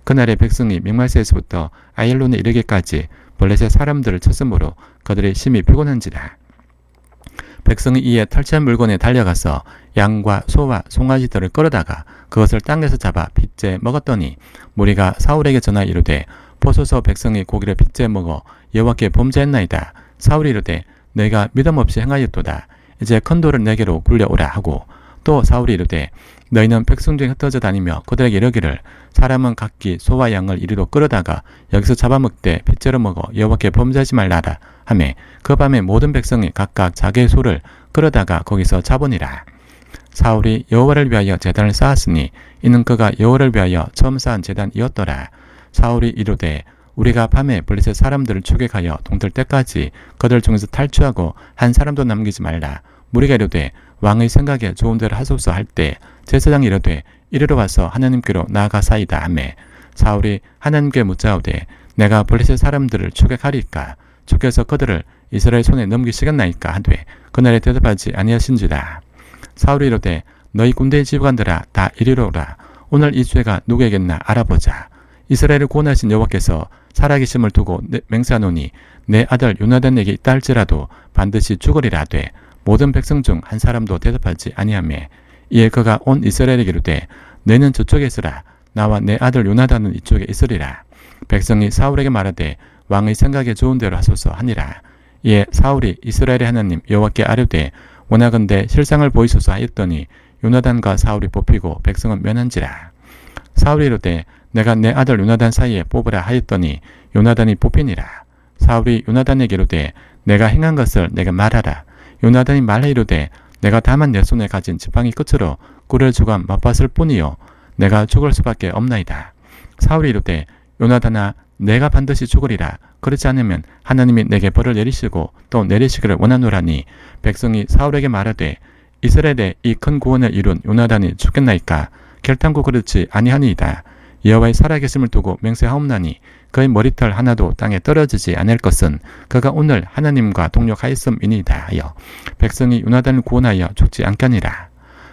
그날의 백성이 mik마스에서부터 아얄론에 이르기까지 블레셋 사람들을 쳤으므로 그들이 심히 피곤한지라. 백성이 이에 탈취한 물건에 달려가서 양과 소와 송아지들을 끌어다가 그것을 땅에서 잡아 빚제 먹었더니 무리가 사울에게 전하여 이르되 보소서 백성이 고기를 빚제 먹어 여호와께 범죄했나이다. 사울이 이르되 내가 믿음 없이 행하였도다. 이제 큰 돌을 내게로 굴려오라 하고 또 사울이 이르되 너희는 백성 중에 흩어져 다니며 그들에게 이르기를 사람은 각기 소와 양을 이리로 끌어다가 여기서 잡아먹되 빚제로 먹어 여호와께 범죄하지 말라라 하매 그 밤에 모든 백성이 각각 자기의 소를 끌어다가 거기서 잡으니라. 사울이 여호와를 위하여 제단을 쌓았으니 이는 그가 여호와를 위하여 처음 쌓은 제단이었더라. 사울이 이르되 우리가 밤에 블레셋 사람들을 추격하여 동틀 때까지 그들 중에서 탈취하고 한 사람도 남기지 말라. 무리가 이르되 왕의 생각에 좋은 대로 하소서 할 때 제사장이 이르되 이리로 와서 하나님께로 나아가사이다 하매 사울이 하나님께 묻자오되 내가 블레셋 사람들을 추격하리까 주께서 그들을 이스라엘 손에 넘기시겠나이까 하되 그날에 대답하지 아니하신지라. 사울이 이르되 너희 군대의 지휘관들아 다 이리로 오라. 오늘 이 죄가 누구에겠나 알아보자. 이스라엘을 구원하신 여호와께서 살아계심을 두고 맹세하노니 내 아들 요나단에게 있다 할지라도 반드시 죽으리라 하되 모든 백성 중 한 사람도 대답하지 아니하매 이에 그가 온 이스라엘에게 이르되 너희는 저쪽에 있으라. 나와 내 아들 요나단은 이쪽에 있으리라. 백성이 사울에게 말하되 왕의 생각에 좋은 대로 하소서 하니라. 이에 사울이 이스라엘의 하나님 여호와께 아뢰되 원하건대 실상을 보이소서 하였더니 요나단과 사울이 뽑히고 백성은 면한지라. 사울이 이르되 내가 내 아들 요나단 사이에 뽑으라 하였더니 요나단이 뽑히니라. 사울이 요나단에게 이르되 내가 행한 것을 내게 말하라. 요나단이 말하 이르되 내가 다만 내 손에 가진 지팡이 끝으로 꿀을 주감 맛봤을 뿐이요 내가 죽을 수밖에 없나이다. 사울이 이르되 요나단아 내가 반드시 죽으리라. 그렇지 않으면 하나님이 내게 벌을 내리시고 또 내리시기를 원하노라니 백성이 사울에게 말하되 이스라엘의 이 큰 구원을 이룬 요나단이 죽겠나이까. 결단코 그렇지 아니하니이다. 여호와의 살아계심을 두고 맹세하옵나니 그의 머리털 하나도 땅에 떨어지지 않을 것은 그가 오늘 하나님과 동력하였음이니이다 하여 백성이 요나단을 구원하여 죽지 않겠니라.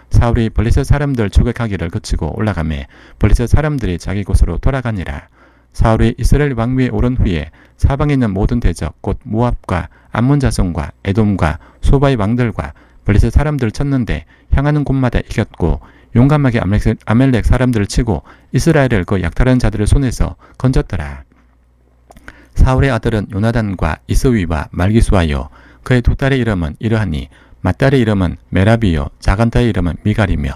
사울이 블레셋 사람들 추격하기를 그치고 올라가매 블레셋 사람들이 자기 곳으로 돌아가니라. 사울이 이스라엘 왕위에 오른 후에 사방에 있는 모든 대적 곧 모압과 암몬 자손과 에돔과 소바의 왕들과 블레셋 사람들을 쳤는데 향하는 곳마다 이겼고 용감하게 아멜렉 사람들을 치고 이스라엘을 그 약탈한 자들의 손에서 건졌더라. 사울의 아들은 요나단과 이스위와 말기수하여 그의 두 딸의 이름은 이러하니 맏딸의 이름은 메라비요 작은 딸의 이름은 미갈이며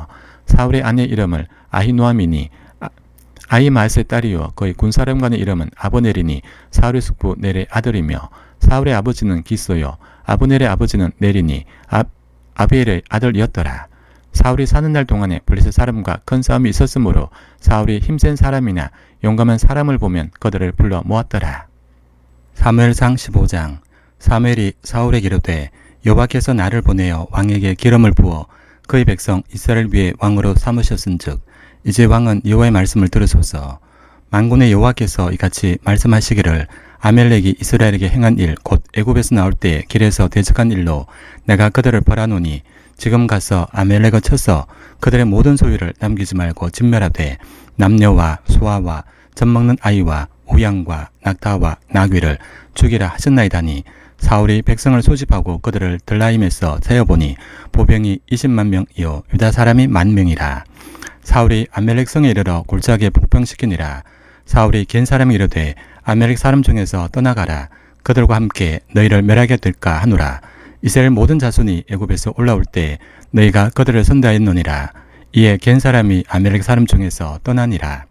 사울의 아내 이름을 아히노아미니 아히마아스의 딸이요 그의 군사령관의 이름은 아브넬이니 사울의 숙부 넬의 아들이며 사울의 아버지는 기스요 아브넬의 아버지는 넬이니 아비엘의 아들이었더라. 사울이 사는 날 동안에 블레셋 사람과 큰 싸움이 있었으므로 사울이 힘센 사람이나 용감한 사람을 보면 그들을 불러 모았더라. 사무엘상 15장. 사무엘이 사울에게 이르되 여호와께서 나를 보내어 왕에게 기름을 부어 그의 백성 이스라엘 위에 왕으로 삼으셨은즉 이제 왕은 여호와의 말씀을 들으소서. 만군의 여호와께서 이같이 말씀하시기를 아멜렉이 이스라엘에게 행한 일 곧 애굽에서 나올 때 길에서 대적한 일로 내가 그들을 벌하노니 지금 가서 아멜렉을 쳐서 그들의 모든 소유를 남기지 말고 진멸하되 남녀와 소아와 젖먹는 아이와 우양과 낙타와 나귀를 죽이라 하셨나이다니 사울이 백성을 소집하고 그들을 들라임에서 세어보니 보병이 20만 명이요 유다 사람이 10,000명이라. 사울이 아멜렉 성에 이르러 골짜기에 복병시키니라. 사울이 겐 사람이 이르되 아멜렉 사람 중에서 떠나가라. 그들과 함께 너희를 멸하게 될까 하노라. 이스라엘 모든 자손이 애굽에서 올라올 때 너희가 그들을 선대하였노니라. 이에 겐 사람이 아멜렉 사람 중에서 떠나니라.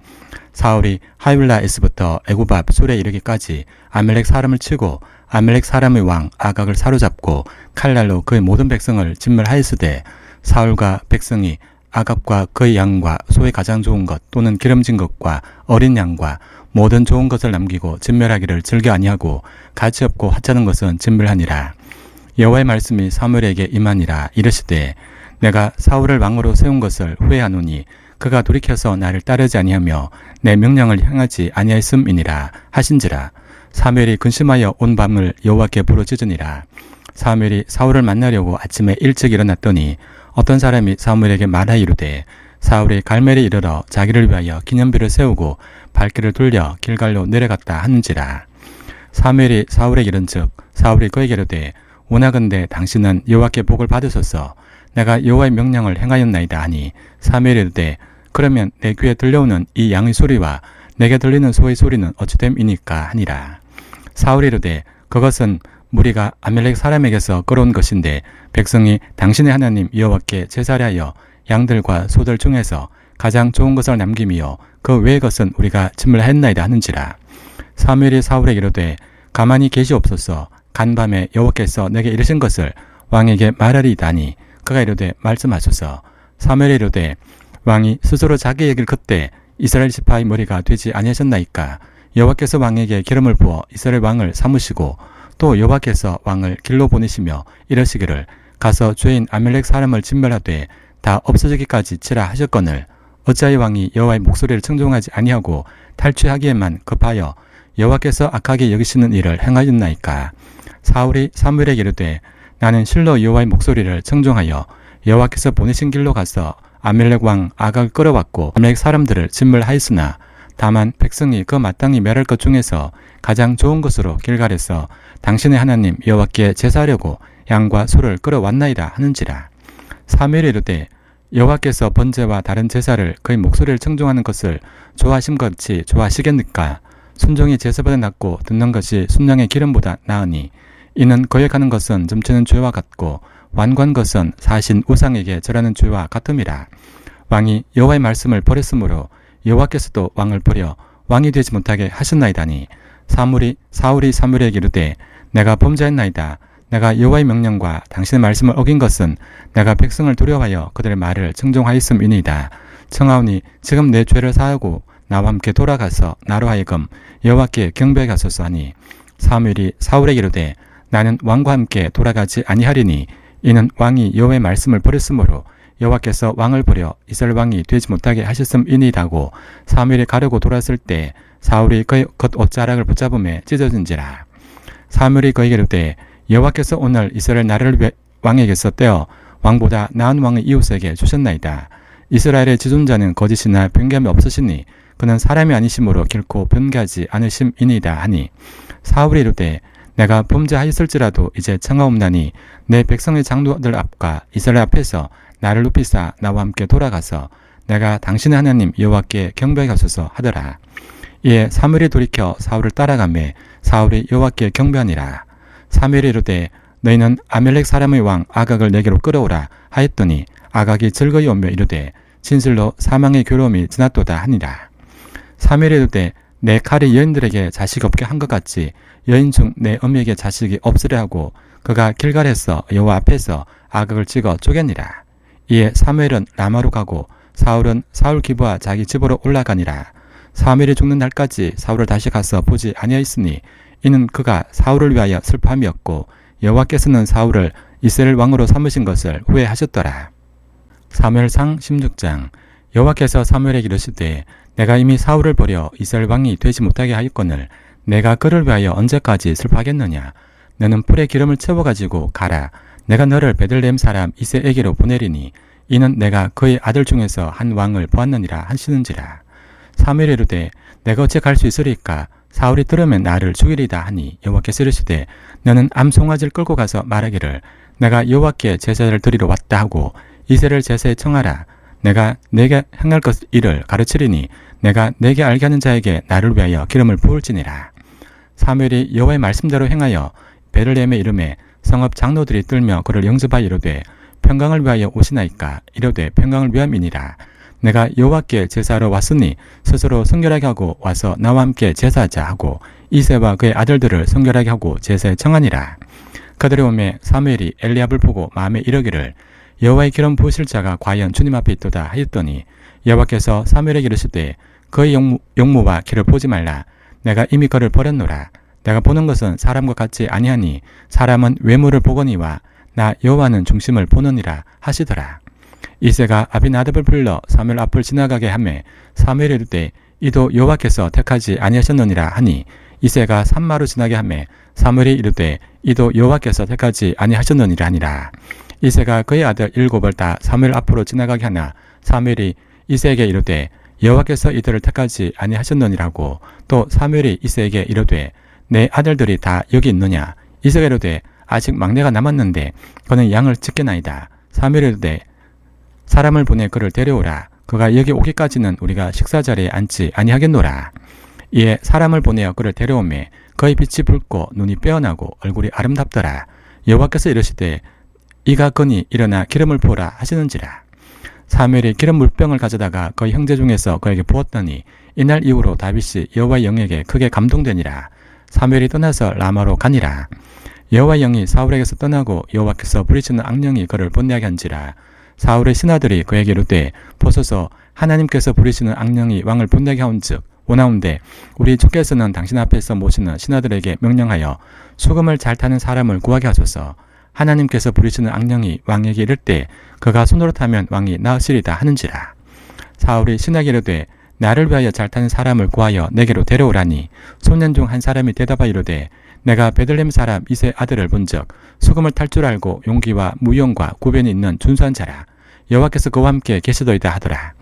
사울이 하윌라에서부터 애굽 앞 술에 이르기까지 아멜렉 사람을 치고 아멜렉 사람의 왕 아각을 사로잡고 칼날로 그의 모든 백성을 진멸하였으되 사울과 백성이 아각과 그의 양과 소의 가장 좋은 것 또는 기름진 것과 어린 양과 모든 좋은 것을 남기고 진멸하기를 즐겨 아니하고 가치 없고 하찮은 것은 진멸하니라. 여호와의 말씀이 사무엘에게 임하니라. 이르시되 내가 사울을 왕으로 세운 것을 후회하노니 그가 돌이켜서 나를 따르지 아니하며 내 명령을 향하지 아니하였음이니라 하신지라. 사무엘이 근심하여 온 밤을 여호와께 부르짖으니라. 사무엘이 사울을 만나려고 아침에 일찍 일어났더니 어떤 사람이 사무엘에게 말하 이르되 사울이 갈멜에 이르러 자기를 위하여 기념비를 세우고 발길을 돌려 길갈로 내려갔다 하는지라. 사무엘이 사울에게 이른즉 사울이 그에게 이르되 원하건대 당신은 여호와께 복을 받으소서. 내가 여호와의 명령을 행하였나이다 하니 사무엘이 이르되 그러면 내 귀에 들려오는 이 양의 소리와 내게 들리는 소의 소리는 어찌됨이니까 하니라. 사울이 이르되 그것은 무리가 아멜렉 사람에게서 끌어온 것인데 백성이 당신의 하나님 여호와께 제사하여 양들과 소들 중에서 가장 좋은 것을 남김이요 그 외의 것은 우리가 진멸하였나이다 하는지라. 사무엘이 사울에게 이르되 가만히 계시옵소서. 간밤에 여호와께서 내게 이르신 것을 왕에게 말하리이다니 그가 이르되 말씀하소서. 사무엘이 이르되 왕이 스스로 자기 얘기를 걷되 이스라엘 지파의 머리가 되지 아니하셨나이까. 여호와께서 왕에게 기름을 부어 이스라엘 왕을 삼으시고 또 여호와께서 왕을 길로 보내시며 이러시기를 가서 죄인 아멜렉 사람을 진멸하되 다 없어지기까지 치라 하셨거늘 어찌하여 왕이 여호와의 목소리를 청종하지 아니하고 탈취하기에만 급하여 여호와께서 악하게 여기시는 일을 행하였나이까. 사울이 사무엘에게 이르되 나는 실로 여호와의 목소리를 청종하여 여호와께서 보내신 길로 가서 아멜렉 왕 아각을 끌어왔고 아멜렉 사람들을 진멸하였으나 다만 백성이 그 마땅히 멸할 것 중에서 가장 좋은 것으로 길갈에서 당신의 하나님 여호와께 제사하려고 양과 소를 끌어왔나이다 하는지라. 사무엘이 이르되 여호와께서 번제와 다른 제사를 그의 목소리를 청종하는 것을 좋아하심같이 좋아하시겠느까. 순종이 제사보다 낫고 듣는 것이 순양의 기름보다 나으니 이는 거역하는 것은 점치는 죄와 같고 완고한 것은 사신 우상에게 절하는 죄와 같음이라. 왕이 여호와의 말씀을 버렸으므로 여호와께서도 왕을 버려 왕이 되지 못하게 하셨나이다니. 사울이 사무엘에게 이르되 내가 범죄했나이다. 내가 여호와의 명령과 당신의 말씀을 어긴 것은 내가 백성을 두려워하여 그들의 말을 청종하였음이니이다. 청하오니 지금 내 죄를 사하고 나와 함께 돌아가서 나로 하여금 여호와께 경배하게 하소서 하니, 사무엘이 사울에게 이르되 나는 왕과 함께 돌아가지 아니하리니 이는 왕이 여호와의 말씀을 버렸으므로 여호와께서 왕을 버려 이스라엘 왕이 되지 못하게 하셨음이니이다고. 사무엘이 가려고 돌았을 때 사울이 그의 겉옷자락을 붙잡음에 찢어진지라. 사무엘이 그에게 이르되 여호와께서 오늘 이스라엘 나라를 왕에게서 떼어 왕보다 나은 왕의 이웃에게 주셨나이다. 이스라엘의 지존자는 거짓이나 변개함이 없으시니 그는 사람이 아니심으로 결코 변개하지 않으심이니이다 하니, 사울이 이르되 내가 범죄하였을지라도 이제 청하옵나니 내 백성의 장로들 앞과 이스라엘 앞에서 나를 높이사 나와 함께 돌아가서 내가 당신의 하나님 여호와께 경배하게 하소서 하더라. 이에 사무엘이 돌이켜 사울을 따라가매 사울이 여호와께 경배하니라. 사무엘이 이르되 너희는 아멜렉 사람의 왕 아각을 내게로 끌어오라 하였더니 아각이 즐거이 오며 이르되 진실로 사망의 괴로움이 지났도다 하니라. 사무엘이 이르되 내 칼이 여인들에게 자식 없게 한 것 같이 여인 중 내 어미에게 자식이 없으려 하고 그가 길갈에서 여호와 앞에서 아각을 찍어 쪼개니라. 이에 사무엘은 라마로 가고 사울은 사울 기브와 자기 집으로 올라가니라. 사무엘이 죽는 날까지 사울을 다시 가서 보지 아니하였으니 이는 그가 사울을 위하여 슬픔이었고 여호와께서는 사울을 이스라엘 왕으로 삼으신 것을 후회하셨더라. 사무엘상 16장. 여호와께서 사무엘에게 이르시되 내가 이미 사울을 버려 이스라엘 왕이 되지 못하게 하였거늘 내가 그를 위하여 언제까지 슬퍼하겠느냐. 너는 풀에 기름을 채워가지고 가라. 내가 너를 베들레헴 사람 이새에게로 보내리니 이는 내가 그의 아들 중에서 한 왕을 보았느니라 하시는지라. 사무엘이 이르되 내가 어찌 갈 수 있으리까. 사울이 들으면 나를 죽이리다 하니, 여호와께서 이르시되 너는 암송아지를 끌고 가서 말하기를 내가 여호와께 제사를 드리러 왔다 하고 이새를 제사에 청하라. 내가 내게 행할 것 일을 가르치리니 내가 내게 알게 하는 자에게 나를 위하여 기름을 부을지니라. 사무엘이 여호와의 말씀대로 행하여 베들레헴에 이르매 성읍 장로들이 들며 그를 영접하여 이르되 평강을 위하여 오시나이까. 이르되 평강을 위함이니라. 내가 여호와께 제사하러 왔으니 스스로 성결하게 하고 와서 나와 함께 제사하자 하고 이새와 그의 아들들을 성결하게 하고 제사에 청하니라. 그들이 오매 사무엘이 엘리압을 보고 마음에 이르기를 여호와의 기름 부으실 자가 과연 주님 앞에 있도다 하였더니, 여호와께서 사무엘에게 이르시되 그의 용모와 키를 보지 말라. 내가 이미 그를 버렸노라. 내가 보는 것은 사람과 같지 아니하니 사람은 외모를 보거니와 나 여호와는 중심을 보느니라 하시더라. 이새가 아비나답을 불러 사무엘 앞을 지나가게 하매 사무엘이 이르되 이도 여호와께서 택하지 아니하셨느니라 하니, 이새가 산마로 지나게 하매 사무엘이 이르되 이도 여호와께서 택하지 아니하셨느니라 하니라. 이새가 그의 아들 7을 다 사무엘 앞으로 지나가게 하나 사무엘이 이새에게 이르되 여호와께서 이들을 택하지 아니하셨느니라고. 또 사무엘이 이새에게 이르되 내 아들들이 다 여기 있느냐. 이새가 이르되 아직 막내가 남았는데 그는 양을 찢겠나이다. 사무엘이 이르되 사람을 보내 그를 데려오라. 그가 여기 오기까지는 우리가 식사 자리에 앉지 아니하겠노라. 이에 사람을 보내어 그를 데려오매 그의 빛이 붉고 눈이 빼어나고 얼굴이 아름답더라. 여호와께서 이르시되 이가 거니 일어나 기름을 부어라 하시는지라. 사무엘이 기름 물병을 가져다가 그의 형제 중에서 그에게 부었더니 이날 이후로 다윗이 여호와의 영에게 크게 감동되니라. 사무엘이 떠나서 라마로 가니라. 여호와의 영이 사울에게서 떠나고 여호와께서 부리시는 악령이 그를 번뇌하게 한지라. 사울의 신하들이 그에게 이르되 보소서 하나님께서 부리시는 악령이 왕을 번뇌하게 하온즉 원하온대 우리 주께서는 당신 앞에서 모시는 신하들에게 명령하여 수금을 잘 타는 사람을 구하게 하소서. 하나님께서 부리시는 악령이 왕에게 이를 때 그가 손으로 타면 왕이 나으시리다 하는지라. 사울이 신하에게 이르되 나를 위하여 잘 타는 사람을 구하여 내게로 데려오라니, 소년 중 한 사람이 대답하여 이르되 내가 베들레헴 사람 이새 아들을 본즉 수금을 탈 줄 알고 용기와 무용과 구변이 있는 준수한 자라. 여호와께서 그와 함께 계시더이다 하더라.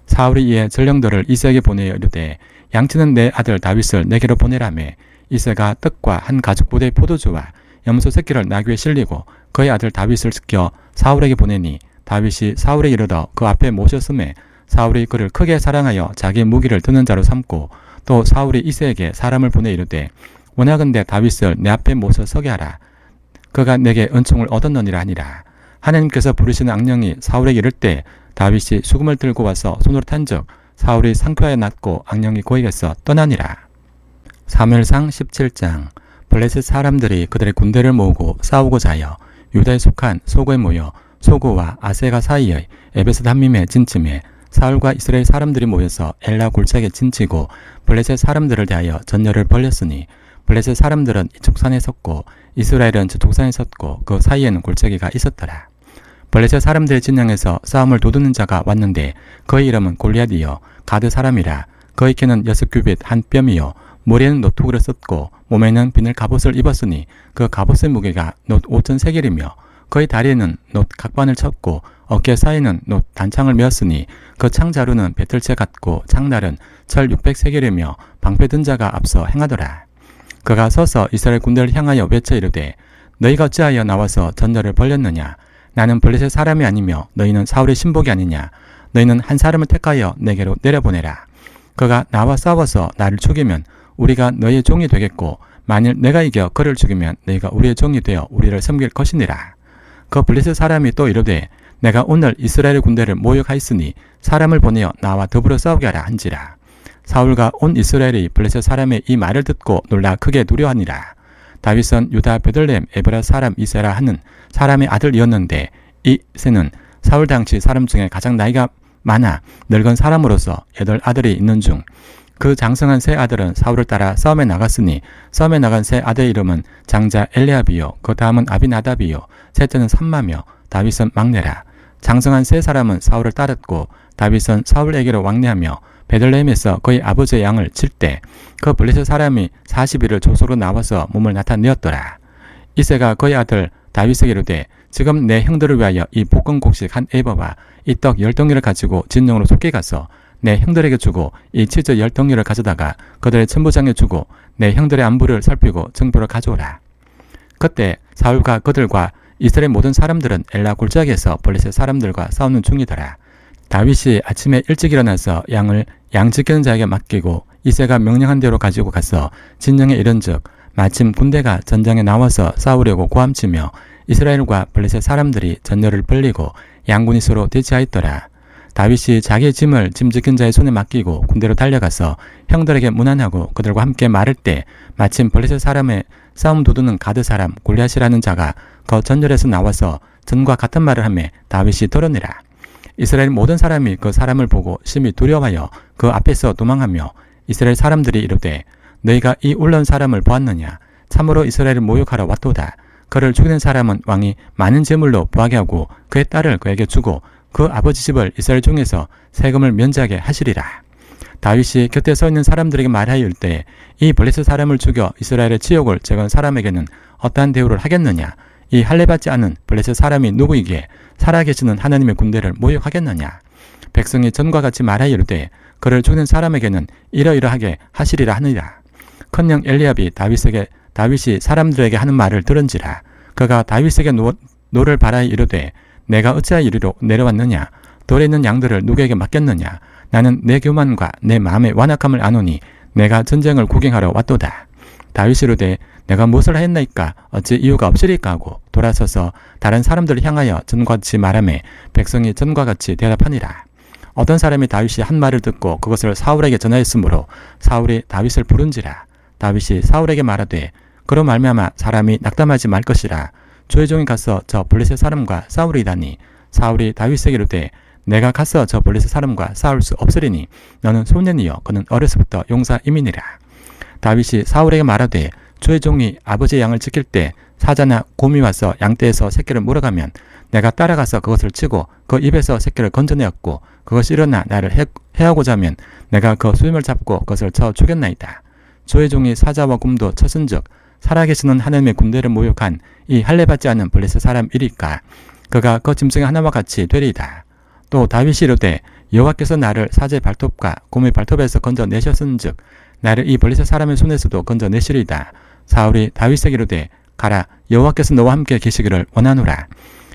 사울이 이에 전령들을 이새에게 보내어 이르되 양치는 내 아들 다윗을 내게로 보내라매 이새가 떡과 한 가죽 부대의 포도주와 염소 새끼를 나귀에 실리고 그의 아들 다윗을 시켜 사울에게 보내니, 다윗이 사울에게 이르러 그 앞에 모셨음에 사울이 그를 크게 사랑하여 자기 무기를 드는 자로 삼고, 또 사울이 이새에게 사람을 보내 이르되 원하건대 다윗을 내 앞에 모셔 서게 하라. 그가 내게 은총을 얻었느니라 하니라. 하나님께서 부르시는 악령이 사울에게 이를 때 다윗이 수금을 들고 와서 손으로 탄즉 사울이 상쾌하게 낫고 악령이 고에게서 떠나니라. 사무엘상 17장. 블레셋 사람들이 그들의 군대를 모으고 싸우고자 하여 유다에 속한 소고에 모여 소고와 아세가 사이의 에베스 담밈에 진침해 사울과 이스라엘 사람들이 모여서 엘라 골짜기에 진치고 블레셋 사람들을 대하여 전열을 벌였으니 블레셋 사람들은 이쪽 산에 섰고 이스라엘은 저쪽 산에 섰고 그 사이에는 골짜기가 있었더라. 블레셋 사람들의 진영에서 싸움을 도두는 자가 왔는데 그의 이름은 골리앗이요 가드 사람이라. 그의 키는 6규빗 한 뼘이요 머리에는 노투구를 썼고 몸에는 비늘 갑옷을 입었으니 그 갑옷의 무게가 놋 5,000세겔이며 그의 다리에는 놋 각반을 쳤고 어깨 사이는 놋 단창을 메었으니 그 창자루는 배틀채 같고 창날은 철 600세겔이며 방패 든 자가 앞서 행하더라. 그가 서서 이스라엘 군대를 향하여 외쳐 이르되 너희가 어찌하여 나와서 전열을 벌였느냐. 나는 블레셋 사람이 아니며 너희는 사울의 신복이 아니냐. 너희는 한 사람을 택하여 내게로 내려보내라. 그가 나와 싸워서 나를 죽이면 우리가 너희의 종이 되겠고 만일 내가 이겨 그를 죽이면 너희가 우리의 종이 되어 우리를 섬길 것이니라. 그 블레셋 사람이 또 이르되 내가 오늘 이스라엘 군대를 모욕하였으니 사람을 보내어 나와 더불어 싸우게 하라 한지라. 사울과 온 이스라엘이 블레셋 사람의 이 말을 듣고 놀라 크게 두려워하니라. 다윗은 유다 베들레헴 에브라 사람 이세라 하는 사람의 아들이었는데 이세는 사울 당시 사람 중에 가장 나이가 많아 늙은 사람으로서 8아들이 있는 중 그 장성한 세 아들은 사울을 따라 싸움에 나갔으니 싸움에 나간 세 아들의 이름은 장자 엘리압이요 그 다음은 아비나답이요 셋째는 삼마며 다윗은 막내라. 장성한 세 사람은 사울을 따랐고 다윗은 사울에게로 왕래하며 베들레헴에서 그의 아버지의 양을 칠 때 그 블레셋 사람이 40일을 조소로 나와서 몸을 나타내었더라. 이새가 그의 아들 다윗에게 이르되 지금 내 형들을 위하여 이 볶음곡식 한 에버와 이 떡 10덩이를 가지고 진영으로 속게 가서 내 형들에게 주고 이 치즈 10덩이를 가져다가 그들의 천부장에 주고 내 형들의 안부를 살피고 정보를 가져오라. 그때 사울과 그들과 이스라엘 모든 사람들은 엘라 골짜기에서 블레셋 사람들과 싸우는 중이더라. 다윗이 아침에 일찍 일어나서 양을 양 지키는 자에게 맡기고 이새가 명령한 대로 가지고 가서 진영에 이른즉 마침 군대가 전장에 나와서 싸우려고 고함치며 이스라엘과 블레셋 사람들이 전열을 벌리고 양군이 서로 대치하였더라. 다윗이 자기의 짐을 짐 지킨 자의 손에 맡기고 군대로 달려가서 형들에게 문안하고 그들과 함께 말할 때 마침 블레셋 사람의 싸움 도두는 가드 사람 골리앗이라는 자가 그 전열에서 나와서 전과 같은 말을 하며 다윗이 들으니라. 이스라엘 모든 사람이 그 사람을 보고 심히 두려워하여 그 앞에서 도망하며 이스라엘 사람들이 이르되 너희가 이 올라온 사람을 보았느냐. 참으로 이스라엘을 모욕하러 왔도다. 그를 죽이는 사람은 왕이 많은 제물로 부하게 하고 그의 딸을 그에게 주고 그 아버지 집을 이스라엘 중에서 세금을 면제하게 하시리라. 다윗이 곁에 서 있는 사람들에게 말하여 때 이 블레셋 사람을 죽여 이스라엘의 지옥을 제거한 사람에게는 어떠한 대우를 하겠느냐. 이 할례받지 않은 블레셋 사람이 누구이기에 살아계시는 하나님의 군대를 모욕하겠느냐. 백성이 전과 같이 말하여 이르되 그를 죽이는 사람에게는 이러이러하게 하시리라 하느니라. 큰형 엘리압이 다윗이 사람들에게 하는 말을 들은지라. 그가 다윗에게 노를 바라여 이르되 내가 어찌하여 이리로 내려왔느냐. 돌에 있는 양들을 누구에게 맡겼느냐. 나는 내 교만과 내 마음의 완악함을 아노니 내가 전쟁을 구경하러 왔도다. 다윗이 이르되 내가 무엇을 했나이까 어찌 이유가 없으리까 하고 돌아서서 다른 사람들을 향하여 전과 같이 말하매 백성이 전과 같이 대답하니라. 어떤 사람이 다윗이 한 말을 듣고 그것을 사울에게 전하였으므로 사울이 다윗을 부른지라. 다윗이 사울에게 말하되 그로 말미암아 사람이 낙담하지 말 것이라. 주의 종이 가서 저 블레셋 사람과 싸우리다니. 사울이 다윗에게 이르되 내가 가서 저 블레셋 사람과 싸울 수 없으리니 너는 소년이여 그는 어려서부터 용사임이니라. 다윗이 사울에게 말하되 주의 종이 아버지의 양을 지킬 때 사자나 곰이 와서 양떼에서 새끼를 물어가면 내가 따라가서 그것을 치고 그 입에서 새끼를 건져내었고 그것이 일어나 나를 해하고자 하면 내가 그 수임을 잡고 그것을 쳐 죽였나이다. 주의 종이 사자와 곰도 쳤은즉 살아계시는 하나님의 군대를 모욕한 이 할례받지 않은 블레셋 사람 이리까 그가 그 짐승의 하나와 같이 되리이다. 또 다윗이 이르되 여호와께서 나를 사자의 발톱과 곰의 발톱에서 건져내셨은즉 나를 이 블레셋 사람의 손에서도 건져내시리이다. 사울이 다윗에게 이르되 가라 여호와께서 너와 함께 계시기를 원하노라.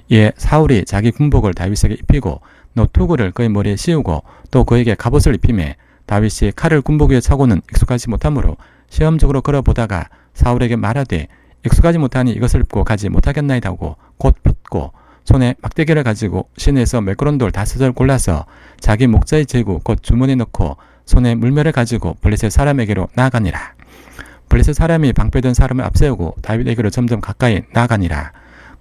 이에 사울이 자기 군복을 다윗에게 입히고 노투구를 그의 머리에 씌우고 또 그에게 갑옷을 입히매 다윗이 칼을 군복 위에 차고는 익숙하지 못하므로 시험적으로 걸어보다가 사울에게 말하되 익숙하지 못하니 이것을 입고 가지 못하겠나이다 하고 곧 붙고 손에 막대기를 가지고 시내에서 매끄러운 돌 5을 골라서 자기 목자의 제구 곧 주머니에 넣고 손에 물매를 가지고 블레셋 사람에게로 나아가니라. 블레셋 사람이 방패든 사람을 앞세우고 다윗에게로 점점 가까이 나아가니라.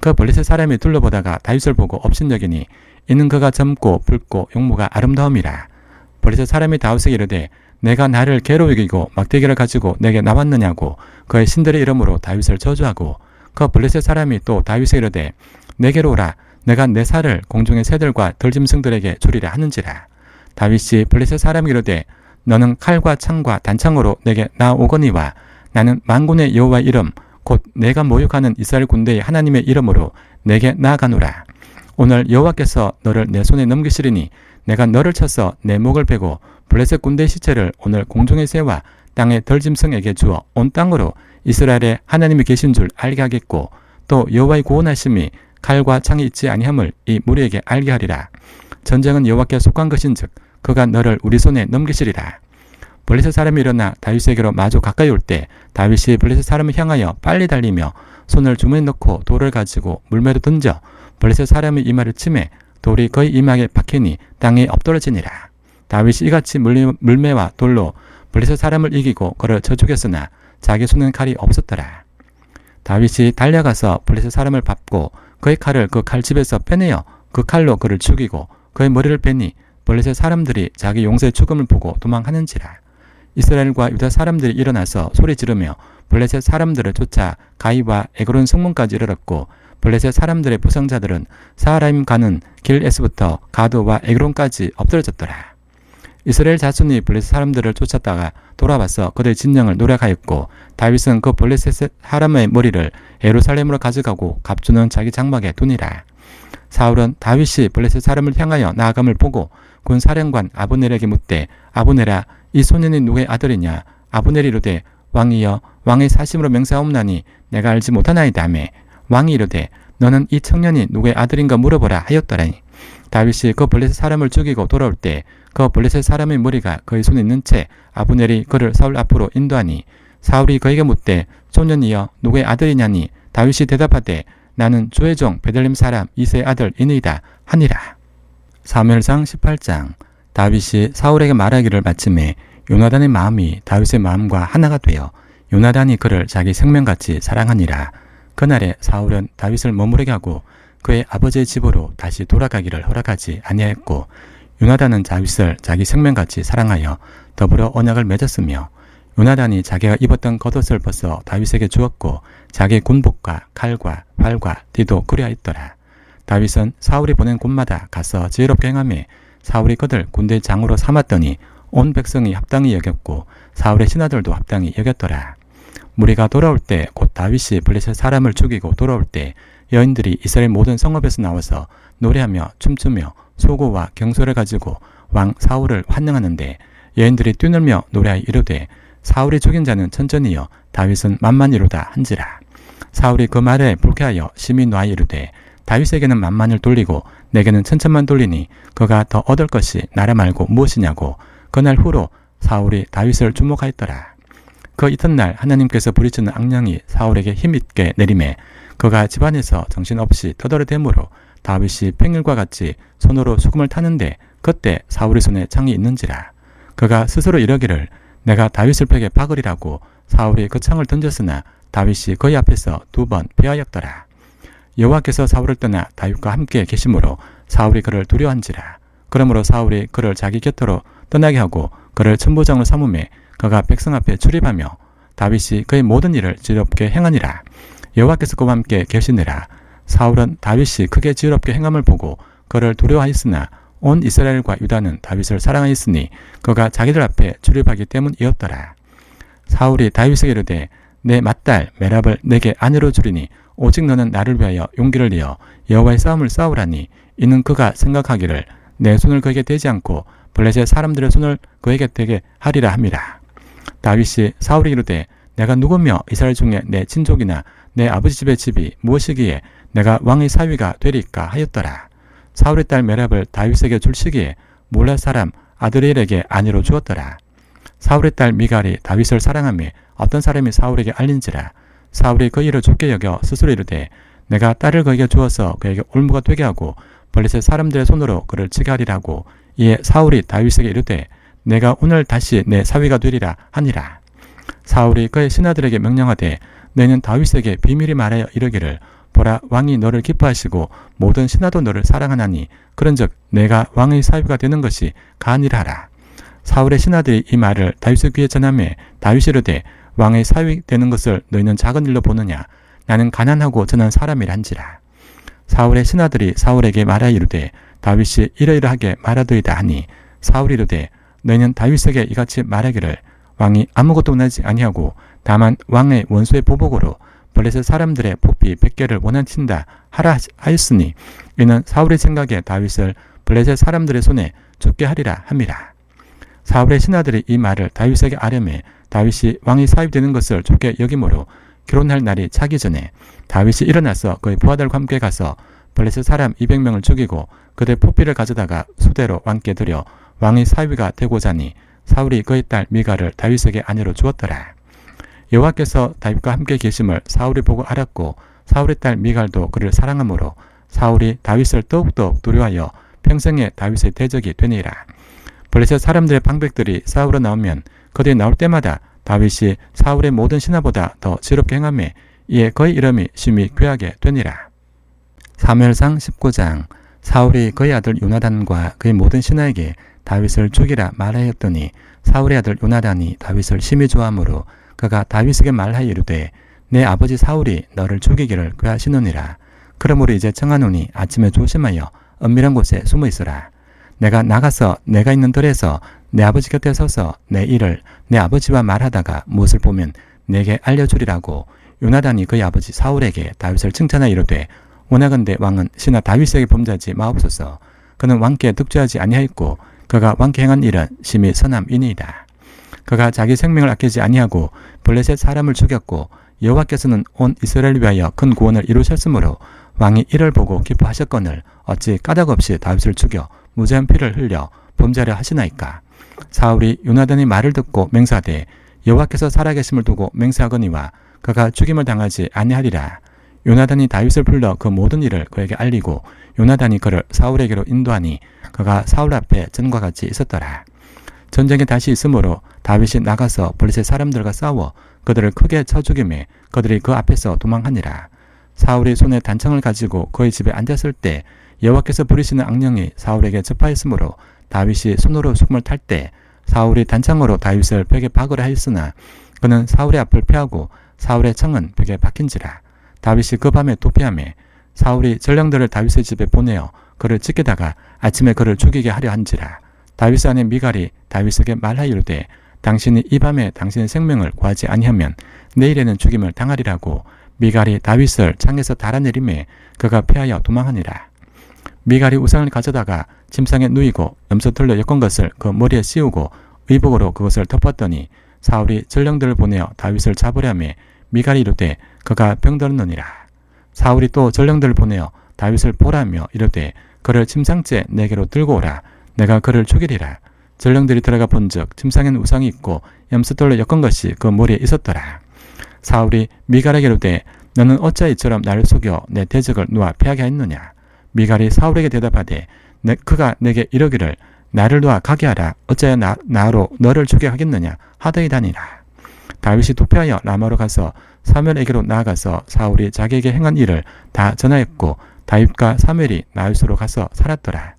그 블레셋 사람이 둘러보다가 다윗을 보고 업신여기니 이는 그가 젊고 붉고 용모가 아름다움이라. 블레셋 사람이 다윗에게 이르되 내가 나를 개로 이기고 막대기를 가지고 내게 나왔느냐고 그의 신들의 이름으로 다윗을 저주하고 그 블레셋 사람이 또 다윗에게 이르되 내게로 오라. 내가 내 살을 공중의 새들과 들짐승들에게 주리라 하는지라. 다윗이 블레셋 사람에게 이르되 너는 칼과 창과 단창으로 내게 나오거니와 나는 만군의 여호와의 이름 곧 내가 모욕하는 이스라엘 군대의 하나님의 이름으로 내게 나아가노라. 오늘 여호와께서 너를 내 손에 넘기시리니 내가 너를 쳐서 내 목을 베고 블레셋 군대의 시체를 오늘 공중의 새와 땅의 들짐승에게 주어 온 땅으로 이스라엘의 하나님이 계신 줄 알게 하겠고 또 여호와의 구원하심이 칼과 창이 있지 아니함을 이 무리에게 알게 하리라. 전쟁은 여호와께 속한 것인즉 그가 너를 우리 손에 넘기시리라. 블레셋 사람이 일어나 다윗에게로 마주 가까이 올 때 다윗이 블레셋 사람을 향하여 빨리 달리며 손을 주머니에 넣고 돌을 가지고 물매로 던져 블레셋 사람의 이마를 치매 돌이 그의 이마에 박히니 땅에 엎드러지니라. 다윗이 이같이 물매와 돌로 블레셋 사람을 이기고 그를 쳐 죽였으나 자기 손엔 칼이 없었더라. 다윗이 달려가서 블레셋 사람을 밟고 그의 칼을 그 칼집에서 빼내어 그 칼로 그를 죽이고 그의 머리를 베니 블레셋 사람들이 자기 용사의 죽음을 보고 도망하는지라. 이스라엘과 유다 사람들이 일어나서 소리 지르며 블레셋 사람들을 쫓아 가이와 에그론 성문까지 이르렀고 블레셋 사람들의 부상자들은 사하라임 가는 길에서부터 가드와 에그론까지 엎드러졌더라. 이스라엘 자손이 블레셋 사람들을 쫓았다가 돌아와서 그들의 진영을 노력하였고 다윗은 그 블레셋 사람의 머리를 예루살렘으로 가져가고 갑주는 자기 장막에 두니라. 사울은 다윗이 블레셋 사람을 향하여 나아감을 보고 군 사령관 아브넬에게 묻되 아브넬아 이 소년이 누구의 아들이냐. 아브넬이 이르되 왕이여 왕의 사심으로 맹세하옵나니 내가 알지 못하나이다매 왕이 이르되 너는 이 청년이 누구의 아들인가 물어보라 하였더라니. 다윗이 그 블레셋 사람을 죽이고 돌아올 때 그 블레셋 사람의 머리가 그의 손에 있는 채 아브넬이 그를 사울 앞으로 인도하니 사울이 그에게 묻되 소년이여 누구의 아들이냐니 다윗이 대답하되 나는 주의 종 베들레헴 사람 이새의 아들 이느이다 하니라. 사무엘상 18장. 다윗이 사울에게 말하기를 마침에 요나단의 마음이 다윗의 마음과 하나가 되어 요나단이 그를 자기 생명같이 사랑하니라. 그날에 사울은 다윗을 머무르게 하고 그의 아버지의 집으로 다시 돌아가기를 허락하지 아니하였고 요나단은 다윗을 자기 생명같이 사랑하여 더불어 언약을 맺었으며 요나단이 자기가 입었던 겉옷을 벗어 다윗에게 주었고 자기 군복과 칼과 활과 띠도 그리하였더라. 다윗은 사울이 보낸 곳마다 가서 지혜롭게 행하며 사울이 그들 군대 장으로 삼았더니 온 백성이 합당히 여겼고 사울의 신하들도 합당히 여겼더라. 무리가 돌아올 때 곧 다윗이 블레셋 사람을 죽이고 돌아올 때 여인들이 이스라엘 모든 성읍에서 나와서 노래하며 춤추며 소고와 경소를 가지고 왕 사울을 환영하는데 여인들이 뛰놀며 노래하여 이르되 사울이 죽인 자는 천천히여 다윗은 만만이로다 한지라. 사울이 그 말에 불쾌하여 심히 노하여 이르되 다윗에게는 만만을 돌리고 내게는 천천만 돌리니 그가 더 얻을 것이 나라 말고 무엇이냐고. 그날 후로 사울이 다윗을 주목하였더라. 그 이튿날 하나님께서 부리치는 악령이 사울에게 힘있게 내림에 그가 집안에서 정신없이 터덜어대므로 다윗이 평일과 같이 손으로 수금을 타는데 그때 사울의 손에 창이 있는지라. 그가 스스로 이러기를 내가 다윗을 벽에 박으리라고 사울이 그 창을 던졌으나 다윗이 그의 앞에서 2번 패하였더라. 여호와께서 사울을 떠나 다윗과 함께 계심으로 사울이 그를 두려워한지라. 그러므로 사울이 그를 자기 곁으로 떠나게 하고 그를 천부장으로 삼음에 그가 백성 앞에 출입하며 다윗이 그의 모든 일을 지혜롭게 행하니라. 여호와께서 그와 함께 계시니라. 사울은 다윗이 크게 지혜롭게 행함을 보고 그를 두려워하였으나 온 이스라엘과 유다는 다윗을 사랑하였으니 그가 자기들 앞에 출입하기 때문이었더라. 사울이 다윗에게 이르되 내 맏딸 메랍을 내게 아내로 주리니 오직 너는 나를 위하여 용기를 내어 여호와의 싸움을 싸우라니 이는 그가 생각하기를 내 손을 그에게 대지 않고 블레셋 사람들의 손을 그에게 대게 하리라 함이라. 다윗이 사울이 이르되 내가 누구며 이스라엘 중에 내 친족이나 내 아버지 집의 집이 무엇이기에 내가 왕의 사위가 되리까 하였더라. 사울의 딸 메랍을 다윗에게 줄 시기에 몰라 사람 아드리엘에게 아내로 주었더라. 사울의 딸 미갈이 다윗을 사랑하며 어떤 사람이 사울에게 알린지라. 사울이 그 일을 좋게 여겨 스스로 이르되 내가 딸을 그에게 주어서 그에게 올무가 되게 하고 블레셋 사람들의 손으로 그를 치게 하리라고. 이에 사울이 다윗에게 이르되 내가 오늘 다시 내 사위가 되리라 하니라. 사울이 그의 신하들에게 명령하되 너희는 다윗에게 비밀히 말하여 이르기를 보라, 왕이 너를 기뻐하시고 모든 신하도 너를 사랑하나니 그런즉 내가 왕의 사위가 되는 것이 가하니라 하라. 사울의 신하들이 이 말을 다윗의 귀에 전하매 다윗이 이르되 왕의 사위 되는 것을 너희는 작은 일로 보느냐? 나는 가난하고 전한 사람이라 한지라. 사울의 신하들이 사울에게 말하여 이르되 다윗이 이러이러하게 말하더이다 하니 사울이 이르되 너희는 다윗에게 이같이 말하기를 왕이 아무것도 원하지 아니하고 다만 왕의 원수의 보복으로 블레셋 사람들의 포피 100개를 원한친다 하라 하였으니 이는 사울의 생각에 다윗을 블레셋 사람들의 손에 죽게 하리라 함이라. 사울의 신하들이 이 말을 다윗에게 아뢰매 다윗이 왕이 사위되는 것을 좋게 여김으로 결혼할 날이 차기 전에 다윗이 일어나서 그의 부하들과 함께 가서 블레셋 사람 200명을 죽이고 그들의 포피를 가져다가 수대로 왕께 드려 왕의 사위가 되고자 하니 사울이 그의 딸 미갈을 다윗에게 아내로 주었더라. 여호와께서 다윗과 함께 계심을 사울이 보고 알았고 사울의 딸 미갈도 그를 사랑하므로 사울이 다윗을 더욱더 두려워하여 평생에 다윗의 대적이 되니라. 블레셋 사람들의 방백들이 싸우러 나오면 그들이 나올 때마다 다윗이 사울의 모든 신하보다 더 지롭게 행하며 이에 그의 이름이 심히 괴하게 되니라. 사무엘상 19장. 사울이 그의 아들 요나단과 그의 모든 신하에게 다윗을 죽이라 말하였더니 사울의 아들 요나단이 다윗을 심히 좋아하므로 그가 다윗에게 말하여 이르되 내 아버지 사울이 너를 죽이기를 괴하시느니라. 그러므로 이제 청하노니 아침에 조심하여 은밀한 곳에 숨어 있으라. 내가 나가서 내가 있는 들에서 내 아버지 곁에 서서 내 일을 내 아버지와 말하다가 무엇을 보면 내게 알려주리라고. 요나단이 그의 아버지 사울에게 다윗을 칭찬하여 이르되 원하건대 왕은 신하 다윗에게 범죄하지 마옵소서. 그는 왕께 득죄하지 아니하였고 그가 왕께 행한 일은 심히 선함이니이다. 그가 자기 생명을 아끼지 아니하고 블레셋 사람을 죽였고 여호와께서는 온 이스라엘을 위하여 큰 구원을 이루셨으므로 왕이 이를 보고 기뻐하셨거늘 어찌 까닭 없이 다윗을 죽여 무죄한 피를 흘려 범죄하려 하시나이까. 사울이 요나단의 말을 듣고 맹세하되 여호와께서 살아계심을 두고 맹세하거니와 그가 죽임을 당하지 아니하리라. 요나단이 다윗을 불러 그 모든 일을 그에게 알리고 요나단이 그를 사울에게로 인도하니 그가 사울 앞에 전과 같이 있었더라. 전쟁에 다시 있으므로 다윗이 나가서 블레셋 사람들과 싸워 그들을 크게 쳐 죽이매 그들이 그 앞에서 도망하니라. 사울이 손에 단창을 가지고 그의 집에 앉았을 때 여호와께서 부리시는 악령이 사울에게 접하였으므로 다윗이 손으로 수금을 탈 때 사울이 단창으로 다윗을 벽에 박으려 하였으나 그는 사울의 앞을 피하고 사울의 창은 벽에 박힌지라. 다윗이 그 밤에 도피하매 사울이 전령들을 다윗의 집에 보내어 그를 찢기다가 아침에 그를 죽이게 하려 한지라. 다윗의 아내 미갈이 다윗에게 말하여 이르되 당신이 이 밤에 당신의 생명을 구하지 아니하면 내일에는 죽임을 당하리라고. 미갈이 다윗을 창에서 달아내리매 그가 피하여 도망하니라. 미갈이 우상을 가져다가 침상에 누이고 염소털로 엮은 것을 그 머리에 씌우고 의복으로 그것을 덮었더니 사울이 전령들을 보내어 다윗을 잡으려며 미갈이 이르되 그가 병들었느니라. 사울이 또 전령들을 보내어 다윗을 보라며 이르되 그를 침상째 내게로 들고 오라. 내가 그를 죽이리라. 전령들이 들어가 본즉 침상에는 우상이 있고 염소털로 엮은 것이 그 머리에 있었더라. 사울이 미갈에게 이르되 너는 어찌하여 이처럼 나를 속여 내 대적을 놓아 피하게 하였느냐. 미갈이 사울에게 대답하되 그가 내게 이러기를 나를 놓아 가게 하라. 어찌하여 나로 너를 죽게 하겠느냐 하더이다니라. 다윗이 도피하여 라마로 가서 사무엘에게로 나아가서 사울이 자기에게 행한 일을 다 전하였고 다윗과 사무엘이 나윗으로 가서 살았더라.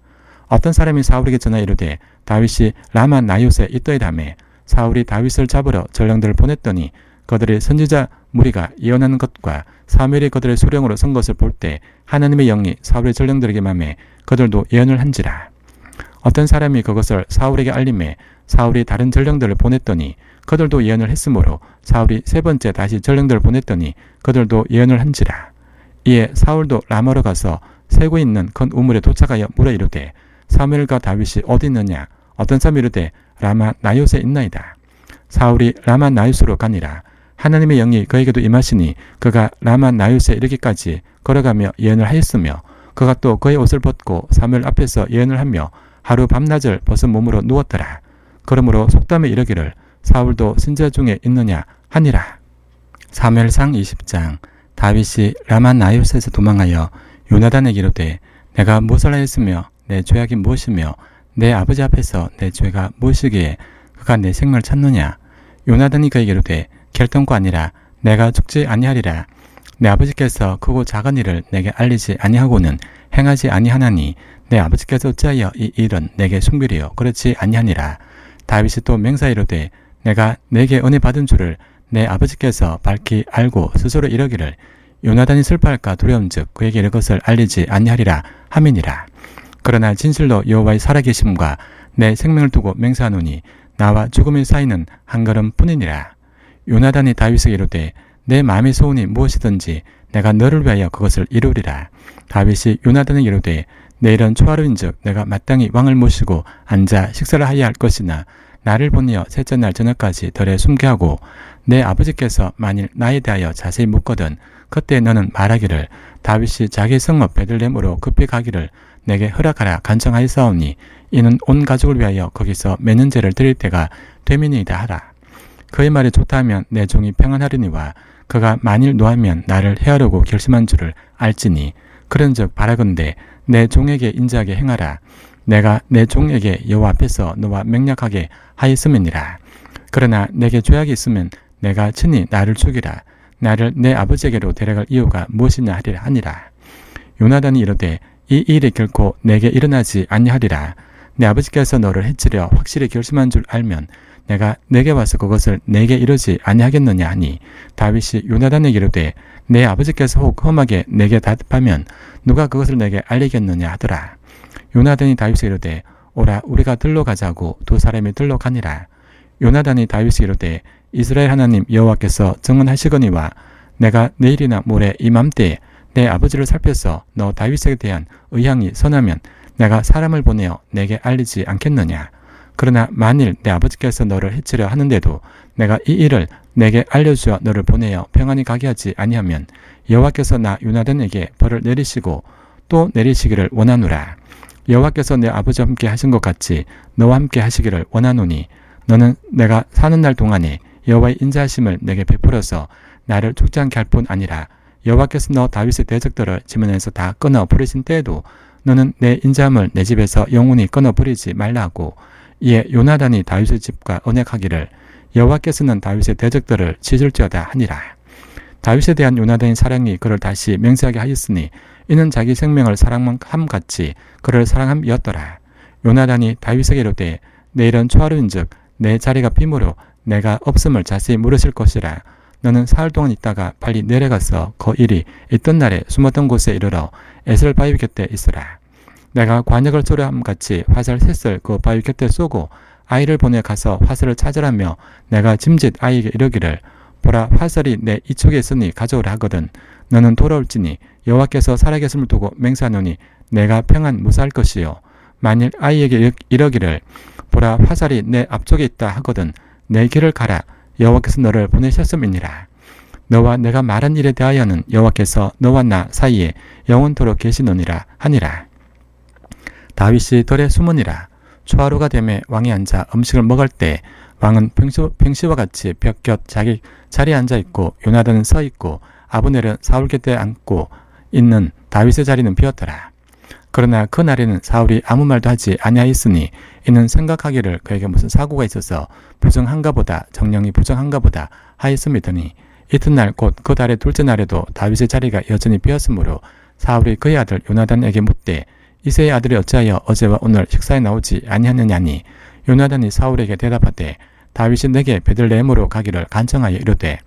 어떤 사람이 사울에게 전하 이르되 다윗이 라마 나요스에 있더이다매 사울이 다윗을 잡으러 전령들을 보냈더니 그들의 선지자 무리가 예언하는 것과 사무엘이 그들의 수령으로 선 것을 볼 때 하나님의 영이 사울의 전령들에게 맘에 그들도 예언을 한지라. 어떤 사람이 그것을 사울에게 알림해 사울이 다른 전령들을 보냈더니 그들도 예언을 했으므로 사울이 세 번째 다시 전령들을 보냈더니 그들도 예언을 한지라. 이에 사울도 라마로 가서 세고 있는 큰 우물에 도착하여 물어 이르되 사무엘과 다윗이 어디 있느냐. 어떤 사람이 이르되 라마 나요스에 있나이다. 사울이 라마 나요스로 가니라. 하나님의 영이 그에게도 임하시니 그가 라마 나요스에 이르기까지 걸어가며 예언을 하였으며 그가 또 그의 옷을 벗고 사무엘 앞에서 예언을 하며 하루 밤낮을 벗은 몸으로 누웠더라. 그러므로 속담에 이르기를 사울도 선지자 중에 있느냐 하니라. 사무엘상 20장. 다윗이 라마나요스에서 도망하여 요나단에게 이르되 내가 무엇을 하였으며 내 죄악이 무엇이며 내 아버지 앞에서 내 죄가 무엇이기에 그가 내 생명을 찾느냐. 요나단이 그에게 이르되 결단코 아니라 내가 죽지 아니하리라. 내 아버지께서 크고 작은 일을 내게 알리지 아니하고는 행하지 아니하나니 내 아버지께서 어찌하여 이 일은 내게 숨기리요 그렇지 아니하니라. 다윗이 또 맹세하여 이르되 내가 내게 은혜 받은 줄을 내 아버지께서 밝히 알고 스스로 이르기를 요나단이 슬퍼할까 두려움즉 그에게 이를 것을 알리지 아니하리라 함이니라. 그러나 진실로 여호와의 살아계심과 내 생명을 두고 맹세하노니 나와 죽음의 사이는 한 걸음 뿐이니라. 요나단이 다윗에게 이르되 내 마음의 소원이 무엇이든지 내가 너를 위하여 그것을 이루리라. 다윗이 요나단에게 이르되 내일은 초하루인즉 내가 마땅히 왕을 모시고 앉아 식사를 하여야 할 것이나 나를 보내어 셋째 날 저녁까지 덜에 숨게 하고 내 아버지께서 만일 나에 대하여 자세히 묻거든 그때 너는 말하기를 다윗이 자기 성읍 베들레헴으로 급히 가기를 내게 허락하라 간청하였사오니 이는 온 가족을 위하여 거기서 매년제를 드릴 때가 되민이다 하라. 그의 말이 좋다 하면 내 종이 평안하리니와 그가 만일 노하면 나를 해하려고 결심한 줄을 알지니 그런즉 바라건대 내 종에게 인자하게 행하라. 내가 내 종에게 여호와 앞에서 너와 맹약하게 하였음이니라. 그러나 내게 죄악이 있으면 내가 친히 나를 죽이라. 나를 내 아버지에게로 데려갈 이유가 무엇이냐 하니라. 요나단이 이르되 이 일이 결코 내게 일어나지 아니하리라. 내 아버지께서 너를 해치려 확실히 결심한 줄 알면 내가 내게 와서 그것을 내게 이르지 아니하겠느냐 하니 다윗이 요나단에게 이르되 내 아버지께서 혹 험하게 내게 답하면 누가 그것을 내게 알리겠느냐 하더라. 요나단이 다윗에게 이르되 오라 우리가 들러 가자고 두 사람이 들러 가니라. 요나단이 다윗에게 이르되 이스라엘 하나님 여호와께서 증언하시거니와 내가 내일이나 모레 이맘때에 내 아버지를 살펴서 너 다윗에 대한 의향이 선하면 내가 사람을 보내어 내게 알리지 않겠느냐. 그러나 만일 내 아버지께서 너를 해치려 하는데도 내가 이 일을 내게 알려주어 너를 보내어 평안히 가게 하지 아니하면 여호와께서 나 요나단에게 벌을 내리시고 또 내리시기를 원하노라. 여호와께서 내 아버지와 함께 하신 것 같이 너와 함께 하시기를 원하노니 너는 내가 사는 날 동안에 여호와의 인자하심을 내게 베풀어서 나를 죽지 않게 할 뿐 아니라 여호와께서 너 다윗의 대적들을 지면에서 다 끊어 버리신 때에도 너는 내 인자함을 내 집에서 영원히 끊어 버리지 말라 하고 이에 요나단이 다윗의 집과 언약하기를 여호와께서는 다윗의 대적들을 찢을지어다 하니라. 다윗에 대한 요나단의 사랑이 그를 다시 맹세하게 하였으니 이는 자기 생명을 사랑함 같이 그를 사랑함이었더라. 요나단이 다윗에게 이르되 내일은 초하루인즉 내 자리가 빈으로 내가 없음을 자세히 물으실 것이라. 너는 사흘 동안 있다가 빨리 내려가서 그 일이 있던 날에 숨었던 곳에 이르러 에셀 바위 곁에 있으라. 내가 관역을 조려함 같이 화살 셋을 그 바위 곁에 쏘고 아이를 보내 가서 화살을 찾으라며 내가 짐짓 아이에게 이르기를 보라 화살이 내 이쪽에 있으니 가져오라 하거든 너는 돌아올지니 여호와께서 살아계심을 두고 맹세하노니 내가 평안 무사할 것이요 만일 아이에게 이르기를 보라 화살이 내 앞쪽에 있다 하거든 내 길을 가라 여호와께서 너를 보내셨음이니라. 너와 내가 말한 일에 대하여는 여호와께서 너와 나 사이에 영원토록 계시노니라 하니라. 다윗이 들에 숨으니라. 초하루가 되매 왕이 앉아 음식을 먹을 때 왕은 평시와 같이 벽곁 자기 자리에 앉아 있고 요나단은 서 있고 아브넬은 사울 곁에 앉고 있는 다윗의 자리는 비었더라. 그러나 그 날에는 사울이 아무 말도 하지 아니하였으니 이는 생각하기를 그에게 무슨 사고가 있어서 부정한가 보다 정령이 부정한가 보다 하였음이더니 이튿날 곧 그 달의 둘째 날에도 다윗의 자리가 여전히 비었으므로 사울이 그의 아들 요나단에게 묻되 이새의 아들이 어찌하여 어제와 오늘 식사에 나오지 아니하느냐니 요나단이 사울에게 대답하되 다윗이 내게 베들레헴으로 가기를 간청하여 이르되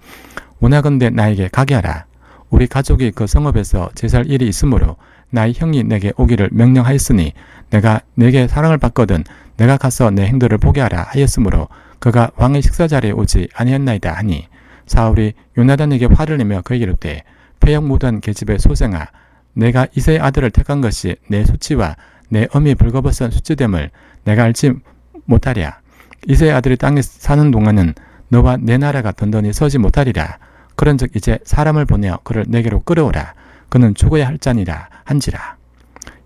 원하건대 나에게 가게 하라. 우리 가족이 그 성읍에서 제살 일이 있으므로 나의 형이 내게 오기를 명령하였으니 내가 내게 사랑을 받거든 내가 가서 내 행도를 보게 하라 하였으므로 그가 왕의 식사 자리에 오지 아니했나이다 하니 사울이 요나단에게 화를 내며 그에게 이르되 패역 못한 계집의 소생아 내가 이새의 아들을 택한 것이 내 수치와 내 어미의 불거벗은 수치됨을 내가 알지 못하랴. 이새의 아들이 땅에 사는 동안은 너와 내 나라가 든든히 서지 못하리라. 그런즉 이제 사람을 보내어 그를 내게로 끌어오라. 그는 죽어야 할 자니라 한지라.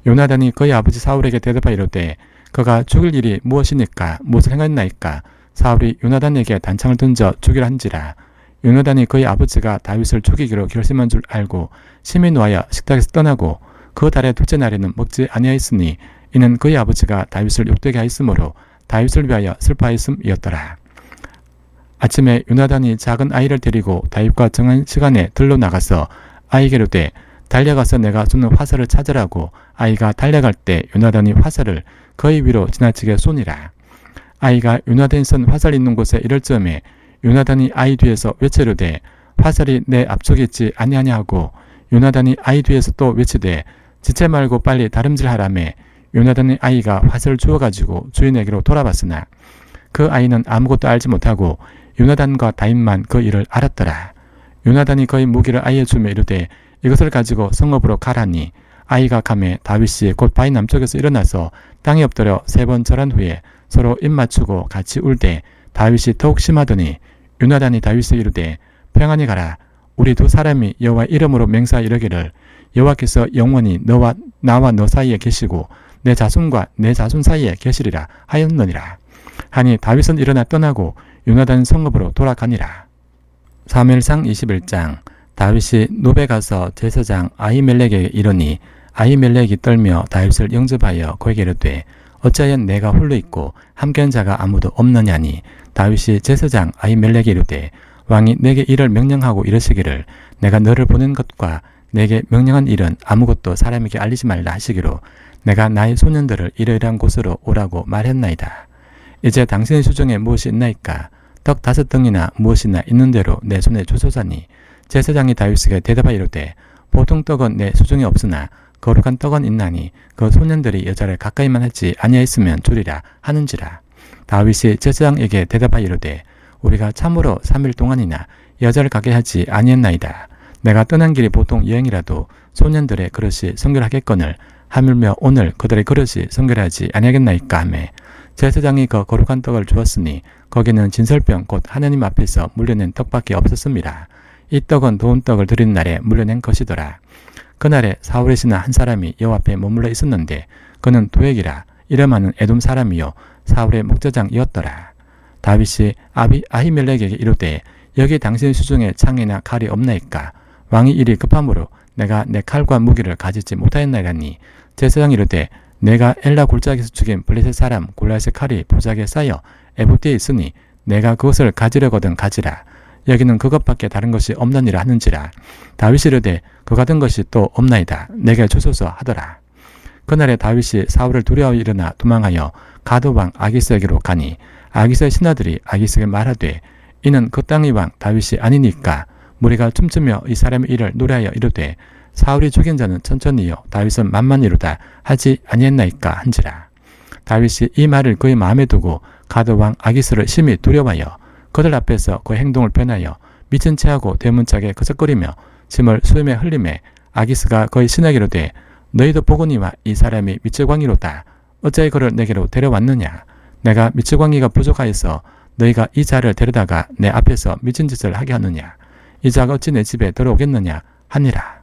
요나단이 그의 아버지 사울에게 대답하여 이르되 그가 죽일 일이 무엇이니까 무엇을 행했나이까. 사울이 요나단에게 단창을 던져 죽이라 한지라. 요나단이 그의 아버지가 다윗을 죽이기로 결심한 줄 알고 심히 노하여 식탁에서 떠나고 그 달의 둘째 날에는 먹지 아니하였으니 이는 그의 아버지가 다윗을 욕되게 하였으므로 다윗을 위하여 슬퍼하였음이었더라. 아침에 요나단이 작은 아이를 데리고 다윗과 정한 시간에 들러 나가서 아이에게 이르되 달려가서 내가 쏘는 화살을 찾으라고 아이가 달려갈 때 요나단이 화살을 그의 위로 지나치게 쏘니라. 아이가 요나단이 쏜 화살 있는 곳에 이를 즈음에 요나단이 아이 뒤에서 외치르되 화살이 내 앞쪽에 있지 아니하냐 하고 요나단이 아이 뒤에서 또 외치되 지체 말고 빨리 다름질하라매 요나단의 아이가 화살을 주워가지고 주인에게로 돌아왔으나 그 아이는 아무것도 알지 못하고 요나단과 다윗만 그 일을 알았더라. 요나단이 그의 무기를 아이에 주며 이르되 이것을 가지고 성읍으로 가라니 아이가 가매 다윗이 곧 바위 남쪽에서 일어나서 땅에 엎드려 3번 절한 후에 서로 입 맞추고 같이 울되 다윗이 더욱 심하더니 요나단이 다윗에 이르되 평안히 가라. 우리 두 사람이 여호와 이름으로 맹세하여 이르기를 여호와께서 영원히 너와 나와 너 사이에 계시고 내 자손과 내 자손 사이에 계시리라 하였느니라. 하니 다윗은 일어나 떠나고 요나단 성읍으로 돌아가니라. 사무엘상 21장. 다윗이 노베 가서 제사장 아히멜렉에게 이르니 아히멜렉이 떨며 다윗을 영접하여 그에게 이르되 어찌하여 내가 홀로 있고 함께한 자가 아무도 없느냐니 다윗이 제사장 아히멜렉에게 이르되 왕이 내게 이를 명령하고 이르시기를 내가 너를 보낸 것과 내게 명령한 일은 아무것도 사람에게 알리지 말라 하시기로 내가 나의 소년들을 이러이러한 곳으로 오라고 말했나이다. 이제 당신의 수중에 무엇이 있나이까? 떡 5덩이나 무엇이나 있는 대로 내 손에 주소사니 제사장이 다윗에게 대답하여 이르되 보통 떡은 내 수중에 없으나 거룩한 떡은 있나니 그 소년들이 여자를 가까이만 하지 아니하였으면 주리라 하는지라. 다윗이 제사장에게 대답하여 이르되 우리가 참으로 3일 동안이나 여자를 가게 하지 아니했나이다. 내가 떠난 길이 보통 여행이라도 소년들의 그릇이 성결하겠거늘 하물며 오늘 그들의 그릇이 성결하지 아니하겠나이까 하매 제사장이 그 거룩한 떡을 주었으니 거기는 진설병 곧 하나님 앞에서 물려낸 떡밖에 없었습니다. 이 떡은 좋은 떡을 드리는 날에 물려낸 것이더라. 그날에 사울의 신하 한 사람이 여호와 앞에 머물러 있었는데 그는 도액이라 이름하는 에돔 사람이요 사울의 목자장이었더라. 다윗이 아히멜렉에게 이르되 여기 당신의 수중에 창이나 칼이 없나이까? 왕이 일이 급함으로 내가 내 칼과 무기를 가지지 못하였나이라니 제사장이 이르되 내가 엘라 골짜기에서 죽인 블레셋 사람 골리앗의 칼이 보자기에 쌓여 에봇대에 있으니 내가 그것을 가지려거든 가지라. 여기는 그것밖에 다른 것이 없느니라 하는지라. 다윗이 이르되 그 같은 것이 또 없나이다. 내게 주소서 하더라. 그날에 다윗이 사울을 두려워 일어나 도망하여 가드 왕 아기스에게로 가니 아기스의 신하들이 아기스에게 말하되 이는 그 땅의 왕 다윗이 아니니까 무리가 춤추며 이 사람의 일을 노래하여 이르되 사울이 죽인 자는 천천히요 다윗은 만만히 이루다 하지 아니했나이까 한지라. 다윗이 이 말을 그의 마음에 두고 가드 왕 아기스를 심히 두려워하여 그들 앞에서 그 행동을 변하여 미친 체하고 대문짝에 거석거리며 침을 수염에 흘리매 아기스가 그의 신에게 이르되 너희도 보거니와 이 사람이 미치광이로다. 어찌하여 그를 내게로 데려왔느냐? 내가 미치광이가 부족하여서 너희가 이 자를 데려다가 내 앞에서 미친 짓을 하게 하느냐? 이 자가 어찌 내 집에 들어오겠느냐? 하니라.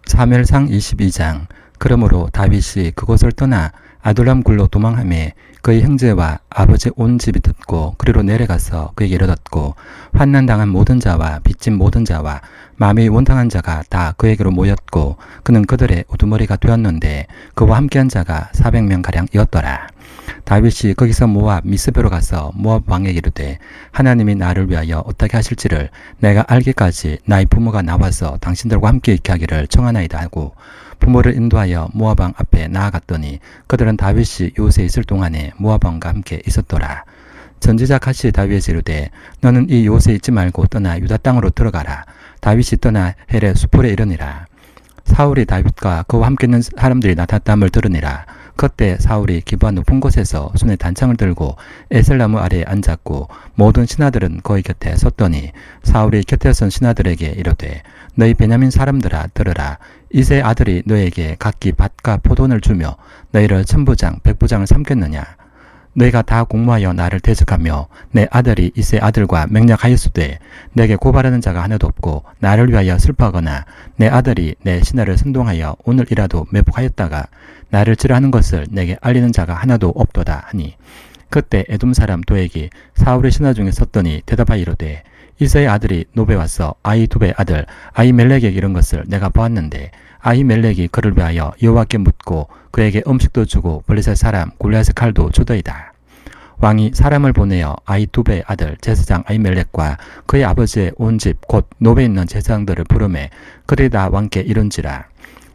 사무엘상 22장. 그러므로 다윗이 그곳을 떠나 아둘람 굴로 도망하며 그의 형제와 아버지 온 집이 듣고 그리로 내려가서 그에게 이르렀고 환난당한 모든 자와 빚진 모든 자와 마음이 원탕한 자가 다 그에게로 모였고 그는 그들의 우두머리가 되었는데 그와 함께한 자가 400명가량이었더라. 다윗이 거기서 모압 미스베로 가서 모압 왕에게 이르되 하나님이 나를 위하여 어떻게 하실지를 내가 알기까지 나의 부모가 나와서 당신들과 함께 있게 하기를 청하나이다 하고 부모를 인도하여 모압 왕 앞에 나아갔더니 그들은 다윗이 요새에 있을 동안에 모압 왕과 함께 있었더라. 전지자 갓이 다윗에게 이르되 너는 이 요새에 있지 말고 떠나 유다 땅으로 들어가라. 다윗이 떠나 헬의 수풀에 이르니라. 사울이 다윗과 그와 함께 있는 사람들이 나타났음을 들으니라. 그때 사울이 기브아 높은 곳에서 손에 단창을 들고 에셀나무 아래에 앉았고 모든 신하들은 그의 곁에 섰더니 사울이 곁에 선 신하들에게 이르되 너희 베냐민 사람들아 들으라. 이세 아들이 너에게 각기 밭과 포도원을 주며 너희를 천부장 백부장을 삼겠느냐? 너희가 다 공모하여 나를 대적하며 내 아들이 이세 아들과 맹약하였으되 내게 고발하는 자가 하나도 없고 나를 위하여 슬퍼하거나 내 아들이 내 신하를 선동하여 오늘이라도 매복하였다가 나를 치료하는 것을 내게 알리는 자가 하나도 없도다 하니 그때 에돔 사람 도액이 사울의 신하 중에 섰더니 대답하여 이르되 이새의 아들이 노베 와서 아히두베의 아들 아히멜렉에게 이른 것을 내가 보았는데 아히멜렉이 그를 위하여 여호와께 묻고 그에게 음식도 주고 블레셋 사람 골리앗의 칼도 주더이다. 왕이 사람을 보내어 아히두베의 아들 제사장 아히멜렉과 그의 아버지의 온 집 곧 노베에 있는 제사장들을 부르매 그들이 다 왕께 이른지라.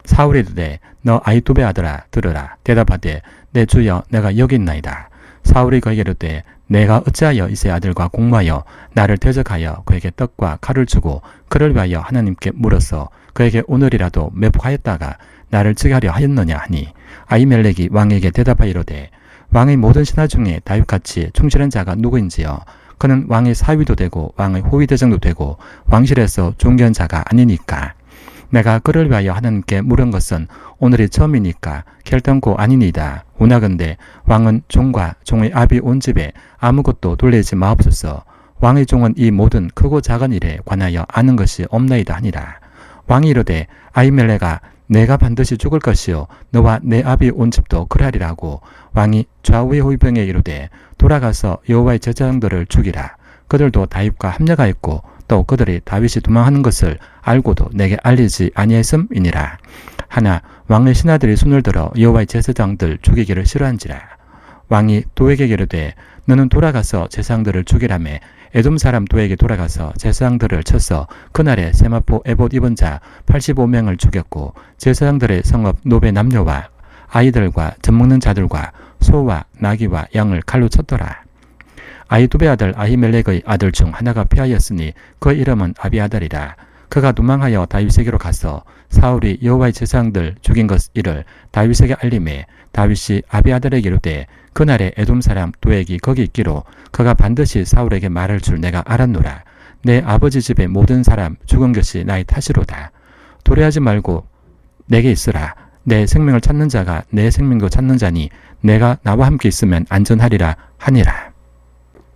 사울이 이르되 너 아히두베 아들아 들으라. 대답하되 내 주여 내가 여기 있나이다. 사울이 그에게 이르되 내가 어찌하여 이새의 아들과 공모하여 나를 대적하여 그에게 떡과 칼을 주고 그를 위하여 하나님께 물어서 그에게 오늘이라도 매복하였다가 나를 치게 하려 하였느냐 하니 아히멜렉이 왕에게 대답하여 이르되 왕의 모든 신하 중에 다윗같이 충실한 자가 누구인지요. 그는 왕의 사위도 되고 왕의 호위대장도 되고 왕실에서 존귀한 자가 아니니까. 내가 그를 위하여 하나님께 물은 것은 오늘이 처음이니까 결단코 아니니이다. 오나건대 왕은 종과 종의 아비 온 집에 아무것도 돌리지 마옵소서. 왕의 종은 이 모든 크고 작은 일에 관하여 아는 것이 없나이다 하니라. 왕이 이르되 아히멜렉아 내가 반드시 죽을 것이요 너와 내 아비 온 집도 그러하리라고. 왕이 좌우의 호위병에 이르되 돌아가서 여호와의 제사장들을 죽이라. 그들도 다윗과 합력하였고 또 그들이 다윗이 도망하는 것을 알고도 내게 알리지 아니했음이니라. 하나 왕의 신하들이 손을 들어 여호와의 제사장들 죽이기를 싫어한지라. 왕이 도에게 이르되 너는 돌아가서 제사장들을 죽이라매 에돔 사람 도에게 돌아가서 제사장들을 쳐서 그날에 세마포 에봇 입은 자 85명을 죽였고 제사장들의 성읍 노베 남녀와 아이들과 젖먹는 자들과 소와 나귀와 양을 칼로 쳤더라. 아히두베 아들 아히멜렉의 아들 중 하나가 피하였으니 그 이름은 아비아달이라. 그가 도망하여 다윗에게로 가서 사울이 여호와의 제사장들 죽인 것 이를 다윗에게 알림해 다윗이 아비아달에게 이르되 그날에 에돔 사람 도액이 거기 있기로 그가 반드시 사울에게 말할 줄 내가 알았노라. 내 아버지 집의 모든 사람 죽은 것이 나의 탓이로다. 도래하지 말고 내게 있으라. 내 생명을 찾는 자가 내 생명도 찾는 자니 내가 나와 함께 있으면 안전하리라 하니라.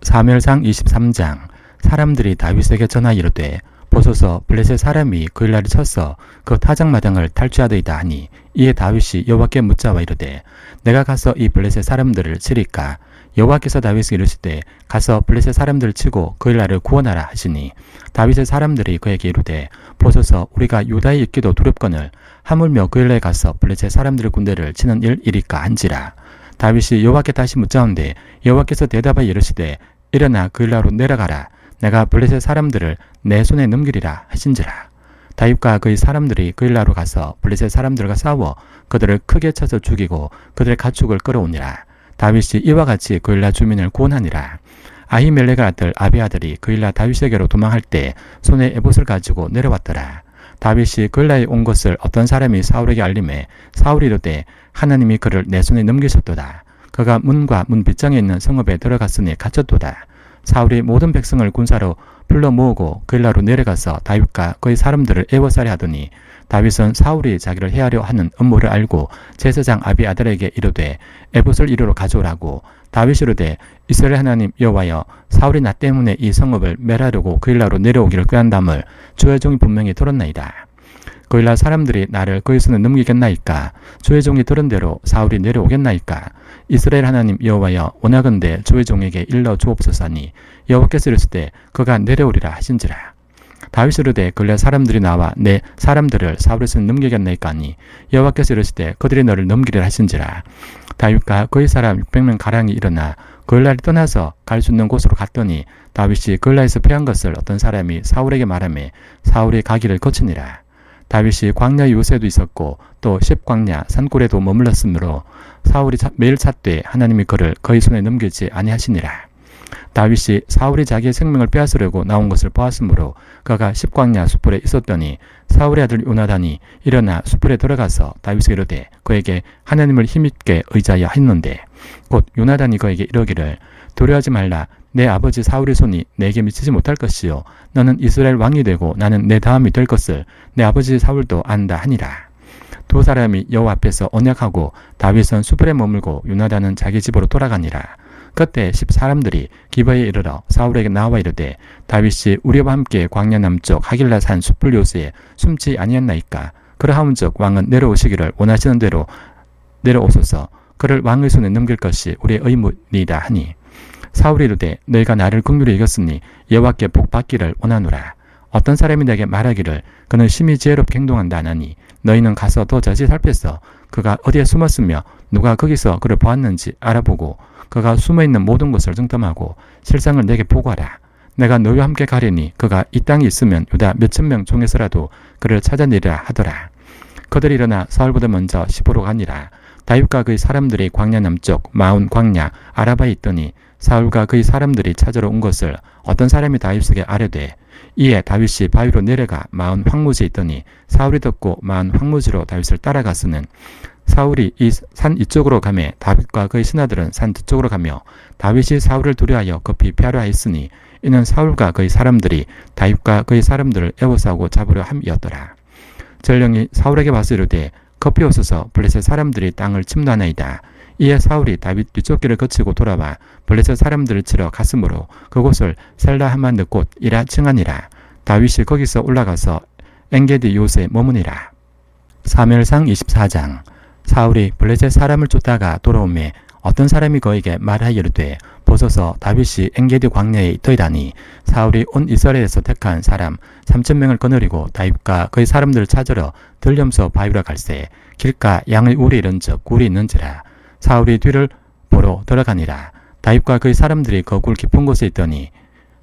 사무엘상 23장. 사람들이 다윗에게 전하 이르되 보소서 블레셋 사람이 그일날을 쳐서 그 타작마당을 탈취하더이다 하니 이에 다윗이 여호와께 묻자와 이르되 내가 가서 이 블레셋 사람들을 치리까. 여호와께서 다윗에게 이르시되 가서 블레셋 사람들을 치고 그일날을 구원하라 하시니 다윗의 사람들이 그에게 이르되 보소서 우리가 유다에 있기도 두렵거늘 하물며 그일날에 가서 블레셋 사람들의 군대를 치는 일이리까 한지라. 다윗이 여호와께 다시 묻자온데 여호와께서 대답하여 이르시되 일어나 그일날로 내려가라. 내가 블레셋 사람들을 내 손에 넘기리라 하신지라. 다윗과 그의 사람들이 그일라로 가서 블레셋 사람들과 싸워 그들을 크게 쳐서 죽이고 그들의 가축을 끌어오니라. 다윗이 이와 같이 그일라 주민을 구원하니라. 아히멜렉의 아들 아비아들이 그일라 다윗에게로 도망할 때 손에 에봇을 가지고 내려왔더라. 다윗이 그일라에 온 것을 어떤 사람이 사울에게 알림해 사울이 이르되 하나님이 그를 내 손에 넘기셨도다. 그가 문과 문 빗장에 있는 성읍에 들어갔으니 갇혔도다. 사울이 모든 백성을 군사로 불러 모으고 그일라로 내려가서 다윗과 그의 사람들을 애워싸려 하더니 다윗은 사울이 자기를 해하려 하는 음모를 알고 제사장 아비아달에게 이르되 에봇을 이리로 가져오라고. 다윗이 이르되 이스라엘 하나님 여호와여 사울이 나 때문에 이 성읍을 멸하려고 그일라로 내려오기를 꾀한담을 주의 종이 분명히 들었나이다. 그일라 사람들이 나를 그의 손에 넘기겠나이까. 주의 종이 들은 대로 사울이 내려오겠나이까. 이스라엘 하나님 여호와여 원하건대 주의 종에게 일러 주옵소서니 여호와께서 이르시되 그가 내려오리라 하신지라. 다윗이 이르되 그일라 사람들이 나와 내 사람들을 사울의 손에 넘기겠나이까 하니 여호와께서 이르시되 그들이 너를 넘기리라 하신지라. 다윗과 그의 사람 600명 가량이 일어나 그일라를 떠나서 갈 수 있는 곳으로 갔더니 다윗이 그일라에서 패한 것을 어떤 사람이 사울에게 말하매 사울이 가기를 거치니라. 다윗이 광야 요새도 있었고 또 십광야 산골에도 머물렀으므로 사울이 매일 찾되 하나님이 그를 그의 손에 넘기지 아니하시니라. 다윗이 사울이 자기의 생명을 빼앗으려고 나온 것을 보았으므로 그가 십광야 숯불에 있었더니 사울의 아들 요나단이 일어나 숯불에 들어가서 다윗에게 이르되 그에게 하나님을 힘있게 의지하여 했는데 곧 요나단이 그에게 이르기를 두려워하지 말라. 내 아버지 사울의 손이 내게 미치지 못할 것이요 너는 이스라엘 왕이 되고 나는 내 다음이 될 것을 내 아버지 사울도 안다 하니라. 두 사람이 여호와 앞에서 언약하고 다윗은 숯불에 머물고 요나단은 자기 집으로 돌아가니라. 그때 10사람들이 기브아에 이르러 사울에게 나와 이르되 다윗이 우리와 함께 광야 남쪽 하길라 산 숯불 요새에 숨지 아니했나이까. 그러하온즉 왕은 내려오시기를 원하시는 대로 내려오소서. 그를 왕의 손에 넘길 것이 우리의 의무니이다 하니 사울이 이르되 너희가 나를 긍휼히 여겼으니 여호와께 복 받기를 원하노라. 어떤 사람이 내게 말하기를 그는 심히 지혜롭게 행동한다 하나니 너희는 가서 더 자세히 살펴서 그가 어디에 숨었으며 누가 거기서 그를 보았는지 알아보고 그가 숨어있는 모든 것을 정탐하고 실상을 내게 보고하라. 내가 너희와 함께 가려니 그가 이 땅에 있으면 유다 몇천 명 중에서라도 그를 찾아내리라 하더라. 그들이 일어나 사울보다 먼저 시보로 가니라. 다윗과 그의 사람들이 광야 남쪽 마운 광야 아라바에 있더니 사울과 그의 사람들이 찾으러 온 것을 어떤 사람이 다윗에게 아뢰되 이에 다윗이 바위로 내려가 마운 황무지에 있더니 사울이 듣고 마운 황무지로 다윗을 따라갔으는 사울이 이 산 이쪽으로 가매 다윗과 그의 신하들은 산 뒤쪽으로 가며 다윗이 사울을 두려하여 급히 피하려 하였으니 이는 사울과 그의 사람들이 다윗과 그의 사람들을 에워싸고 잡으려 함이었더라. 전령이 사울에게 와서 이르되 급히 오소서 블레셋 사람들이 땅을 침노하나이다. 이에 사울이 다윗 뒤쫓기를 거치고 돌아와 블레셋 사람들을 치러 갔으므로 그곳을 셀라하만 곳이라 칭하니라. 다윗이 거기서 올라가서 엔게디 요새에 머무니라. 사무엘상 24장. 사울이 블레셋 사람을 쫓다가 돌아오매 어떤 사람이 그에게 말하여 이르되 보소서 다윗이 엔게디 광야에 있더이다니. 사울이 온 이스라엘에서 택한 사람 3,000명을 거느리고 다윗과 그의 사람들을 찾으러 들렴서 바위로 갈새 길가 양의 울이 이른즉 굴이 있는지라. 사울이 뒤를 보러 들어가니라. 다윗과 그의 사람들이 그 굴 깊은 곳에 있더니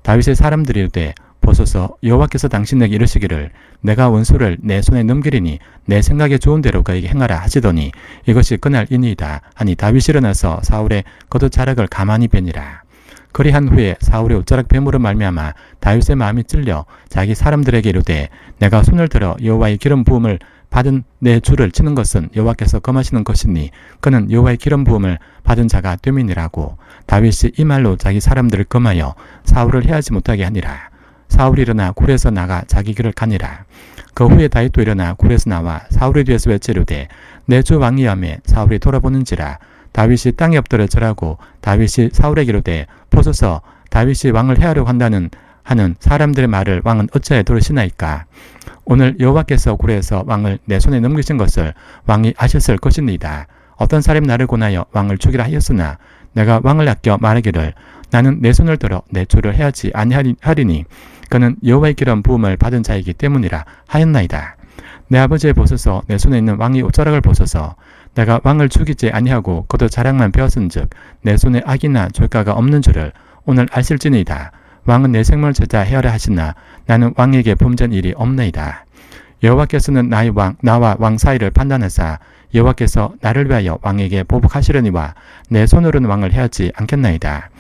다윗의 사람들이 이르되 보소서 여호와께서 당신에게 이르시기를 내가 원수를 내 손에 넘기리니 내 생각에 좋은 대로 그에게 행하라 하시더니 이것이 그날이니이다 하니 다윗이 일어나서 사울의 겉옷자락을 가만히 베니라. 그리한 후에 사울의 옷자락 뱀으로 말미암아 다윗의 마음이 찔려 자기 사람들에게 이르되 내가 손을 들어 여호와의 기름 부음을 받은 내 주를 치는 것은 여호와께서 검하시는 것이니 그는 여호와의 기름 부음을 받은 자가 됨이니라고. 다윗이 이 말로 자기 사람들을 검하여 사울을 해하지 못하게 하니라. 사울이 일어나 굴에서 나가 자기 길을 가니라. 그 후에 다윗도 일어나 굴에서 나와 사울의 뒤에서 외치르되 내 주 왕이여매. 사울이 돌아보는지라. 다윗이 땅에 엎드려 절하고 다윗이 사울에게 이르되 보소서 다윗이 왕을 해하려고 하는 사람들의 말을 왕은 어찌하여 들으시나이까. 오늘 여호와께서 굴에서 왕을 내 손에 넘기신 것을 왕이 아셨을 것입니다. 어떤 사람이 나를 권하여 왕을 죽이라 하였으나 내가 왕을 아껴 말하기를 나는 내 손을 들어 내 주를 해하지 아니하리니 그는 여호와의 기름 부음을 받은 자이기 때문이라 하였나이다. 내 아버지의 보소서 내 손에 있는 왕의 옷자락을 보소서. 내가 왕을 죽이지 아니하고 그도 자랑만 배웠은즉 내 손에 악이나 죄가가 없는 줄을 오늘 아실지니이다. 왕은 내 생명을 제자 헤아려 하시나 나는 왕에게 범죄한 일이 없나이다. 여호와께서는 나와 왕 사이를 판단하사 여호와께서 나를 위하여 왕에게 보복하시려니와 내 손으로는 왕을 해하지 않겠나이다.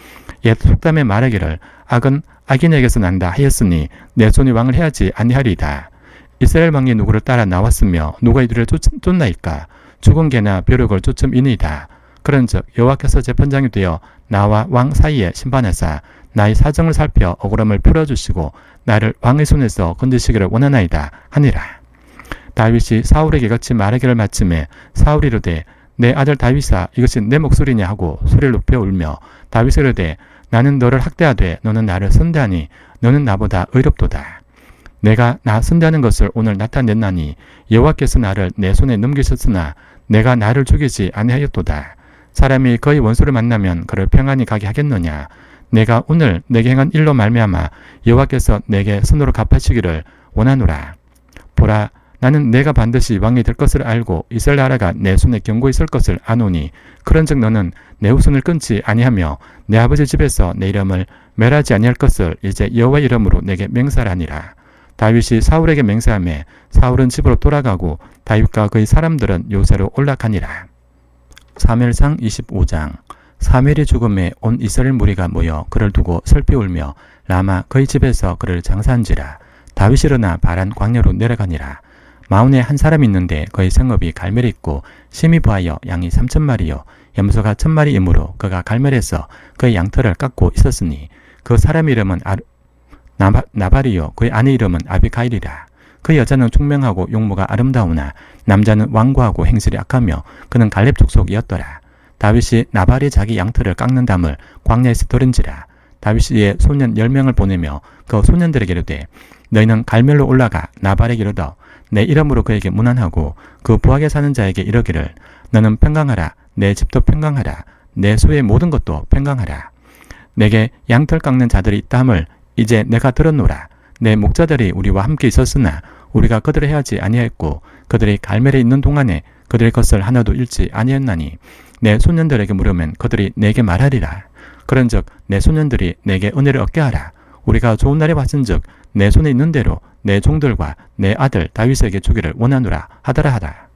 옛 속담에 말하기를 악은 악인에게서 난다 하였으니 내 손이 왕을 해하지 아니하리이다. 이스라엘 왕이 누구를 따라 나왔으며 누가 이들을 쫓나이까. 죽은 개나 벼룩을 쫓음이니이다. 그런즉 여호와께서 재판장이 되어 나와 왕 사이에 심판하사 나의 사정을 살펴 억울함을 풀어주시고 나를 왕의 손에서 건지시기를 원하나이다 하니라. 다윗이 사울에게 같이 말하기를 마침에 사울이 이르되 내 아들 다윗아 이것이 내 목소리냐 하고 소리를 높여 울며 다윗이 이르되 나는 너를 학대하되 너는 나를 선대하니 너는 나보다 의롭도다. 내가 나 선대하는 것을 오늘 나타냈나니 여호와께서 나를 내 손에 넘기셨으나 내가 나를 죽이지 아니하였도다. 사람이 그의 원수를 만나면 그를 평안히 가게 하겠느냐. 내가 오늘 내게 행한 일로 말미암아 여호와께서 내게 선으로 갚아주기를 원하노라. 보라 나는 내가 반드시 왕이 될 것을 알고 이스라엘 나라가 내 손에 견고히 설 것을 아노니 그런즉 너는 내 후손을 끊지 아니하며 내 아버지 집에서 내 이름을 멸하지 아니할 것을 이제 여호와의 이름으로 내게 맹세하니라. 다윗이 사울에게 맹세하매 사울은 집으로 돌아가고 다윗과 그의 사람들은 요새로 올라가니라. 사무엘상 25장. 사무엘이 죽음에 온 이스라엘 무리가 모여 그를 두고 슬피 울며 라마 그의 집에서 그를 장사한지라. 다윗이 일어나 바란 광야로 내려가니라. 마온에 한 사람이 있는데 그의 생업이 갈멜이 있고 심히 부하여 양이 3,000마리요 염소가 1,000마리이므로 그가 갈멜에서 그의 양털을 깎고 있었으니 그 사람 이름은 나발이요 그의 아내 이름은 아비가일이라. 그 여자는 총명하고 용모가 아름다우나 남자는 완고하고 행실이 악하며 그는 갈렙 족속이었더라. 다윗이 나발이 자기 양털을 깎는 담을 광야에서 들은지라. 다윗이 소년 10명을 보내며 그 소년들에게 이르되 너희는 갈멜로 올라가 나발에게 이르러 내 이름으로 그에게 문안하고 그 부하게 사는 자에게 이르기를 너는 평강하라. 내 집도 평강하라. 내 소의 모든 것도 평강하라. 내게 양털 깎는 자들이 있다 함을 이제 내가 들었노라. 내 목자들이 우리와 함께 있었으나 우리가 그들을 해하지 아니하였고 그들이 갈멜에 있는 동안에 그들의 것을 하나도 잃지 아니했나니 내 소년들에게 물으면 그들이 내게 말하리라. 그런즉 내 소년들이 내게 은혜를 얻게 하라. 우리가 좋은 날이 왔은즉 내 손에 있는 대로 내 종들과 내 아들 다윗에게 주기를 원하노라 하더라 하다.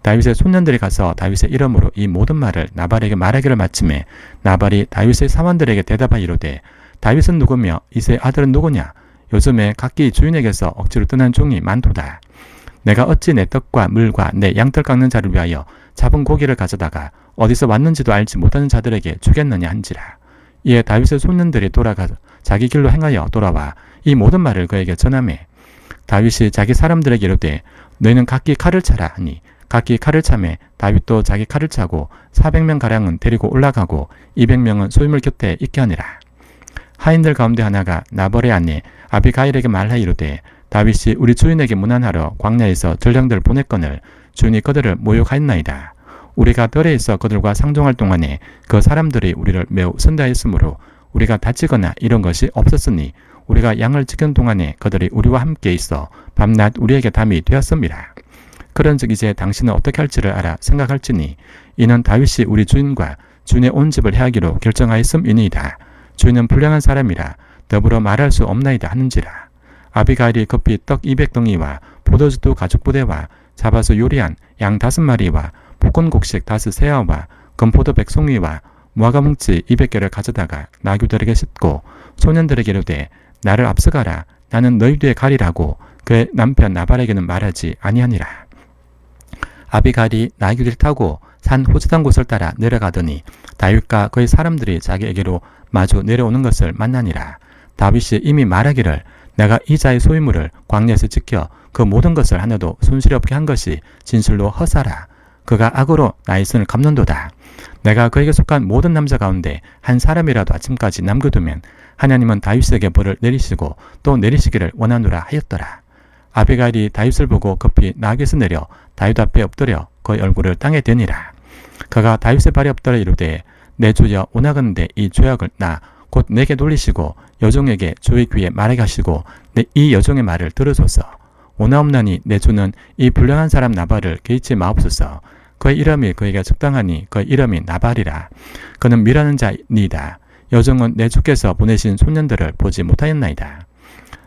다윗의 손년들이 가서 다윗의 이름으로 이 모든 말을 나발에게 말하기를 마침에 나발이 다윗의 사원들에게 대답하여 이르되 다윗은 누구며 이새의 아들은 누구냐? 요즘에 각기 주인에게서 억지로 떠난 종이 많도다. 내가 어찌 내 떡과 물과 내 양털 깎는 자를 위하여 잡은 고기를 가져다가 어디서 왔는지도 알지 못하는 자들에게 주겠느냐 한지라. 이에 다윗의 손년들이 돌아가 자기 길로 행하여 돌아와 이 모든 말을 그에게 전하매 다윗이 자기 사람들에게 이르되 너희는 각기 칼을 차라 하니 각기 칼을 차매 다윗도 자기 칼을 차고 400명 가량은 데리고 올라가고 200명은 소유물 곁에 있게 하니라. 하인들 가운데 하나가 나발의 아내 아비가일에게 말하여 이르되 다윗이 우리 주인에게 문안하러 광야에서 전령들을 보냈거늘 주인이 그들을 모욕하였나이다. 우리가 뜰에 있어 그들과 상종할 동안에 그 사람들이 우리를 매우 선대하였으므로 우리가 다치거나 이런 것이 없었으니 우리가 양을 지키는 동안에 그들이 우리와 함께 있어 밤낮 우리에게 담이 되었습니다. 그런즉 이제 당신은 어떻게 할지를 알아 생각할지니 이는 다윗이 우리 주인과 주인의 온 집을 해하기로 결정하였음이니이다. 주인은 불량한 사람이라 더불어 말할 수 없나이다 하는지라. 아비가일이 급히 떡 200덩이와 포도주 가죽 부대와 잡아서 요리한 양 5마리와 볶은 곡식 5세아와 금포도 100송이와 무화과 뭉치 200개를 가져다가 나귀들에게 싣고 소년들에게 이르되 나를 앞서가라. 나는 너희 뒤에 가리라고 그의 남편 나발에게는 말하지 아니하니라. 아비가일이 나귀를 타고 산 호짓한 곳을 따라 내려가더니 다윗과 그의 사람들이 자기에게로 마주 내려오는 것을 만나니라. 다윗이 이미 말하기를 내가 이 자의 소유물을 광야에서 지켜 그 모든 것을 하나도 손실이 없게 한 것이 진실로 허사라. 그가 악으로 나의 선을 갚는도다. 내가 그에게 속한 모든 남자 가운데 한 사람이라도 아침까지 남겨두면 하나님은 다윗에게 벌을 내리시고 또 내리시기를 원하노라 하였더라. 아비가일이 다윗을 보고 급히 나귀에서 내려 다윗 앞에 엎드려 그의 얼굴을 땅에 대니라. 그가 다윗의 발에 엎드려 이르되 내 주여 원하건대 이 죄악을 나 곧 내게 돌리시고 여종에게 주의 귀에 말하게 하시고 이 여종의 말을 들으소서. 원하옵나니 내 주는 이 불량한 사람 나발을 개의치 마옵소서. 그의 이름이 그에게 적당하니 그의 이름이 나발이라. 그는 미라는 자니이다. 여종은 내 주께서 보내신 소년들을 보지 못하였나이다.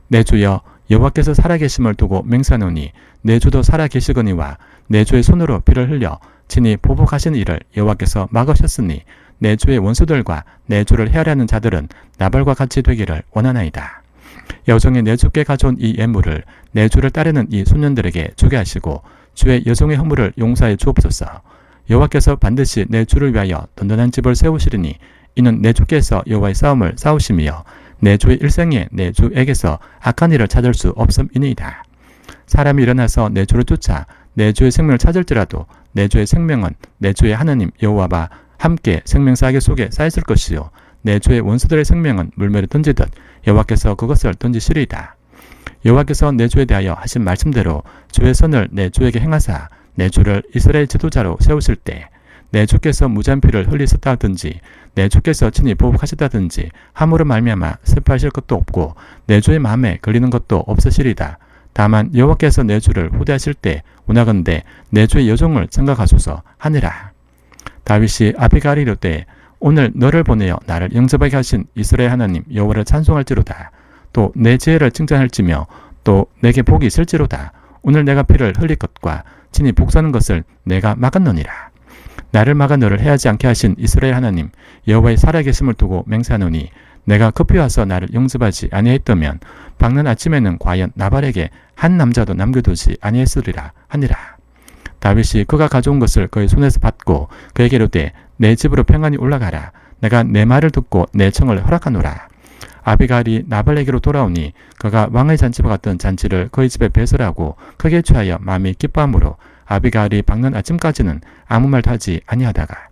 내 주여 여호와께서 살아계심을 두고 맹세하노니 내 주도 살아계시거니와 내 주의 손으로 피를 흘려 친히 보복하신 일을 여호와께서 막으셨으니 내 주의 원수들과 내 주를 헤아려는 자들은 나발과 같이 되기를 원하나이다. 여종이 내 주께 가져온 이 예물을 내 주를 따르는 이 소년들에게 주게 하시고 주의 여종의 허물을 용서해 주옵소서. 여호와께서 반드시 내 주를 위하여 든든한 집을 세우시리니 이는 내 주께서 여호와의 싸움을 싸우시며 내 주의 일생에 내 주에게서 악한 일을 찾을 수 없음이니이다. 사람이 일어나서 내 주를 쫓아 내 주의 생명을 찾을지라도 내 주의 생명은 내 주의 하나님 여호와와 함께 생명사계 속에 쌓였을 것이요 내 주의 원수들의 생명은 물매를 던지듯 여호와께서 그것을 던지시리이다. 여호와께서 내 주에 대하여 하신 말씀대로 주의 선을 내 주에게 행하사 내 주를 이스라엘 지도자로 세우실 때 내 주께서 무지한 피를 흘리셨다든지 내 주께서 친히 보복하셨다든지 함으로 말미암아 슬퍼하실 것도 없고 내 주의 마음에 걸리는 것도 없으시리다. 다만 여호와께서 내 주를 후대하실 때 원하건대 내 주의 여종을 생각하소서 하니라. 다윗이 아비가일이 이르되 오늘 너를 보내어 나를 영접하게 하신 이스라엘 하나님 여호와를 찬송할지로다. 또 내 지혜를 칭찬할지며 또 내게 복이 있을지로다. 오늘 내가 피를 흘릴 것과 친히 복사하는 것을 내가 막았느니라. 나를 막아 너를 해하지 않게 하신 이스라엘 하나님 여호와의 살아계심을 두고 맹세하노니 내가 급히 와서 나를 영접하지 아니했다면 밝는 아침에는 과연 나발에게 한 남자도 남겨두지 아니했으리라 하니라. 다윗이 그가 가져온 것을 그의 손에서 받고 그에게 이르되 내 집으로 평안히 올라가라. 내가 내 말을 듣고 내 청을 허락하노라. 아비가일이 나발에게로 돌아오니 그가 왕의 잔치와 같은 잔치를 그의 집에 배설하고 크게 취하여 마음이 기뻐하므로 아비가일이 밝는 아침까지는 아무 말도 하지 아니하다가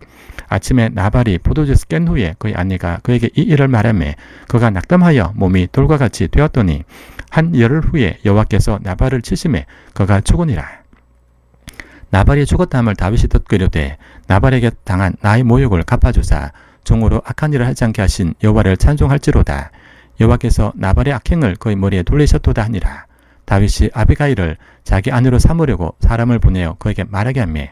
아침에 나발이 포도주에서 깬 후에 그의 아내가 그에게 이 일을 말하매 그가 낙담하여 몸이 돌과 같이 되었더니 한 열흘 후에 여호와께서 나발을 치심해 그가 죽으니라. 나발이 죽었다함을 다윗이 듣고 이르되 나발에게 당한 나의 모욕을 갚아주사 종으로 악한 일을 하지 않게 하신 여호와를 찬송할지로다. 여호와께서 나발의 악행을 그의 머리에 돌리셨도다 하니라. 다윗이 아비가일을 자기 아내로 삼으려고 사람을 보내어 그에게 말하게 하며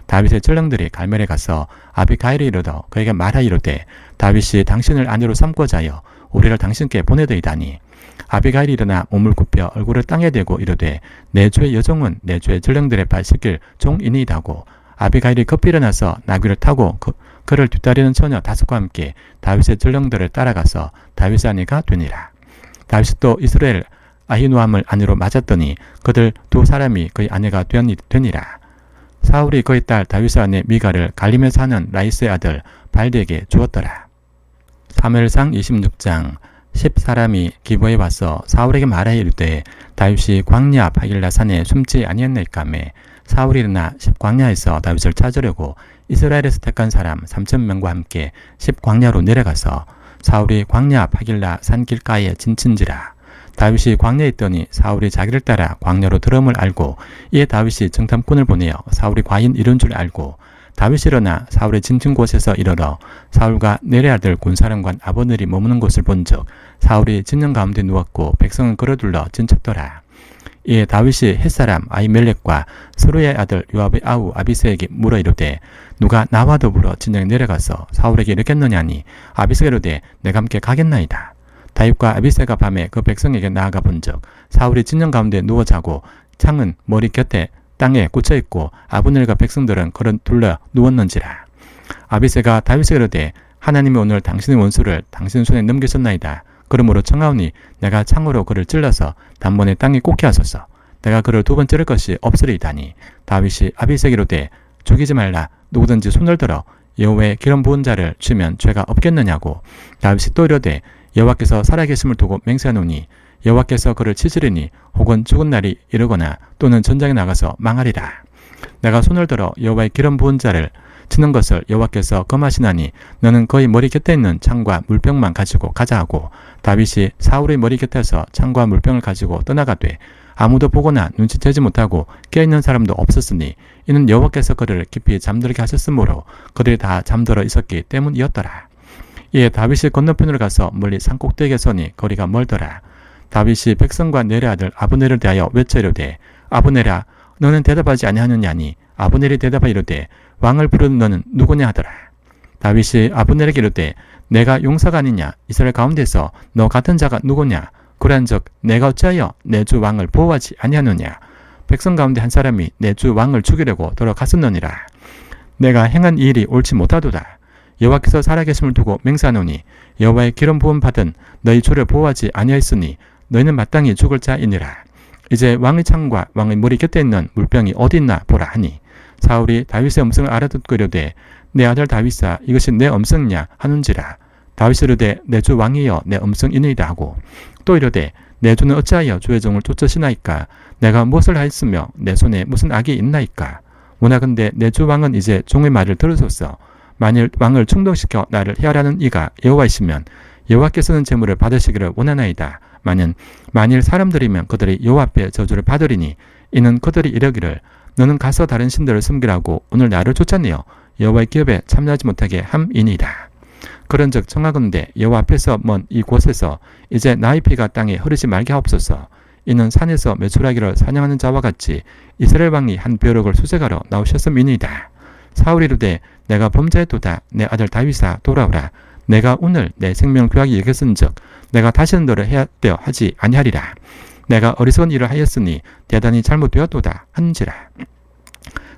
다윗의 전령들이 갈멜에 가서 아비가일이 이르러 그에게 말하이로되 다윗이 당신을 아내로 삼고자 하여 우리를 당신께 보내더이다니. 아비가일이 일어나 몸을 굽혀 얼굴을 땅에 대고 이르되 내 주의 여종은 내 주의 전령들의 발 씻길 종이니이다 하고 아비가일이 급히 일어나서 나귀를 타고 그를 뒤따르는 처녀 5과 함께 다윗의 전령들을 따라가서 다윗의 아내가 되니라. 다윗이 또 이스라엘 아히노함을 아내로 맞았더니 그들 두 사람이 그의 아내가 되니라. 사울이 그의 딸 다윗의 아내 미가를 갈림에 사는 라이스의 아들 발드에게 주었더라. 사무엘상 26장 10사람이 기브에 와서 사울에게 말하여 이르되 다윗이 광야 앞 하길라 산에 숨지 아니했나이까매 사울이 일어나 10광야에서 다윗을 찾으려고 이스라엘에서 택한 사람 3,000명과 함께 10광야로 내려가서 사울이 광야 앞 하길라 산 길가에 진친지라. 다윗이 광야에 있더니 사울이 자기를 따라 광야로 들어옴을 알고 이에 다윗이 정탐꾼을 보내어 사울이 과인 이른 줄 알고 다윗이 일어나 사울의 진친 곳에서 이르러 사울과 넬의 아들 군사령관 아브넬이 머무는 곳을 본즉 사울이 진영 가운데 누웠고 백성은 그를 둘러 진쳤더라. 이에 다윗이 햇사람 아히멜렉과 스루야의 아들 요압의 아우 아비새에게 물어 이르되 누가 나와 더불어 진영에 내려가서 사울에게 이르겠느냐니 아비새가 이르되 내가 함께 가겠나이다. 다윗과 아비새가 밤에 그 백성에게 나아가 본즉 사울이 진영 가운데 누워 자고 창은 머리 곁에 땅에 꽂혀 있고 아브넬과 백성들은 그를 둘러 누웠는지라. 아비새가 다윗에게 이르되 하나님이 오늘 당신의 원수를 당신 손에 넘기셨나이다. 그러므로 청하오니 내가 창으로 그를 찔러서 단번에 땅에 꽂게 하소서. 내가 그를 두 번 찌를 것이 없으리이다니. 다윗이 아비새에게 이르되 죽이지 말라. 누구든지 손을 들어 여호와의 기름 부은 자를 치면 죄가 없겠느냐고. 다윗이 또 이르되 여호와께서 살아계심을 두고 맹세하노니 여호와께서 그를 치시리니 혹은 죽은 날이 이르거나 또는 전장에 나가서 망하리라. 내가 손을 들어 여호와의 기름 부은 자를 치는 것을 여호와께서 금하시나니 너는 그의 머리 곁에 있는 창과 물병만 가지고 가자 하고 다윗이 사울의 머리 곁에서 창과 물병을 가지고 떠나가되 아무도 보거나 눈치채지 못하고 깨어있는 사람도 없었으니 이는 여호와께서 그를 깊이 잠들게 하셨으므로 그들이 다 잠들어 있었기 때문이었더라. 이에 다윗이 건너편으로 가서 멀리 산꼭대기에 서니 거리가 멀더라. 다윗이 백성과 넬의 아들 아브넬을 대하여 외쳐 이르되 아브넬아 너는 대답하지 아니하느냐니 아브넬이 대답하여 이르되 왕을 부르는 너는 누구냐 하더라. 다윗이 아브넬에게 이르되 내가 용사가 아니냐 이스라엘 가운데서 너 같은 자가 누구냐 그러한즉 내가 어찌하여 내 주 왕을 보호하지 아니하느냐 백성 가운데 한 사람이 내 주 왕을 죽이려고 들어갔었느니라. 내가 행한 이 일이 옳지 못하도다. 여호와께서 살아계심을 두고 맹세하노니 여호와의 기름 부음 받은 너희 주를 보호하지 아니하였으니 너희는 마땅히 죽을 자이니라. 이제 왕의 창과 왕의 머리 곁에 있는 물병이 어디 있나 보라 하니 사울이 다윗의 음성을 알아듣고 이르되 내 아들 다윗아 이것이 내 음성이냐 하는지라. 다윗이 이르되 내 주 왕이여 내 음성이니이다 하고 또 이르되 내 주는 어찌하여 주의 종을 쫓으시나이까 내가 무엇을 하였으며 내 손에 무슨 악이 있나이까. 원하건대 내 주 왕은 이제 종의 말을 들으소서. 만일 왕을 충동시켜 나를 해하라는 이가 여호와이시면 여호와께서는 제물을 받으시기를 원하나이다. 만일 사람들이면 그들이 여호와 앞에 저주를 받으리니 이는 그들이 이르기를 너는 가서 다른 신들을 섬기라고 오늘 나를 쫓아내어 여호와의 기업에 참여하지 못하게 함이니이다. 그런즉 청하건대 여호와 앞에서 먼 이곳에서 이제 나의 피가 땅에 흐르지 말게 하옵소서. 이는 산에서 메추라기를 사냥하는 자와 같이 이스라엘 왕이 한 벼룩을 수색하러 나오셨음이니이다. 사울이 이르되 내가 범죄했도다. 내 아들 다윗아 돌아오라. 내가 오늘 내 생명을 귀하게 여겼은즉 내가 다시는 너를 해하되어 하지 아니하리라. 내가 어리석은 일을 하였으니 대단히 잘못되었도다 한지라.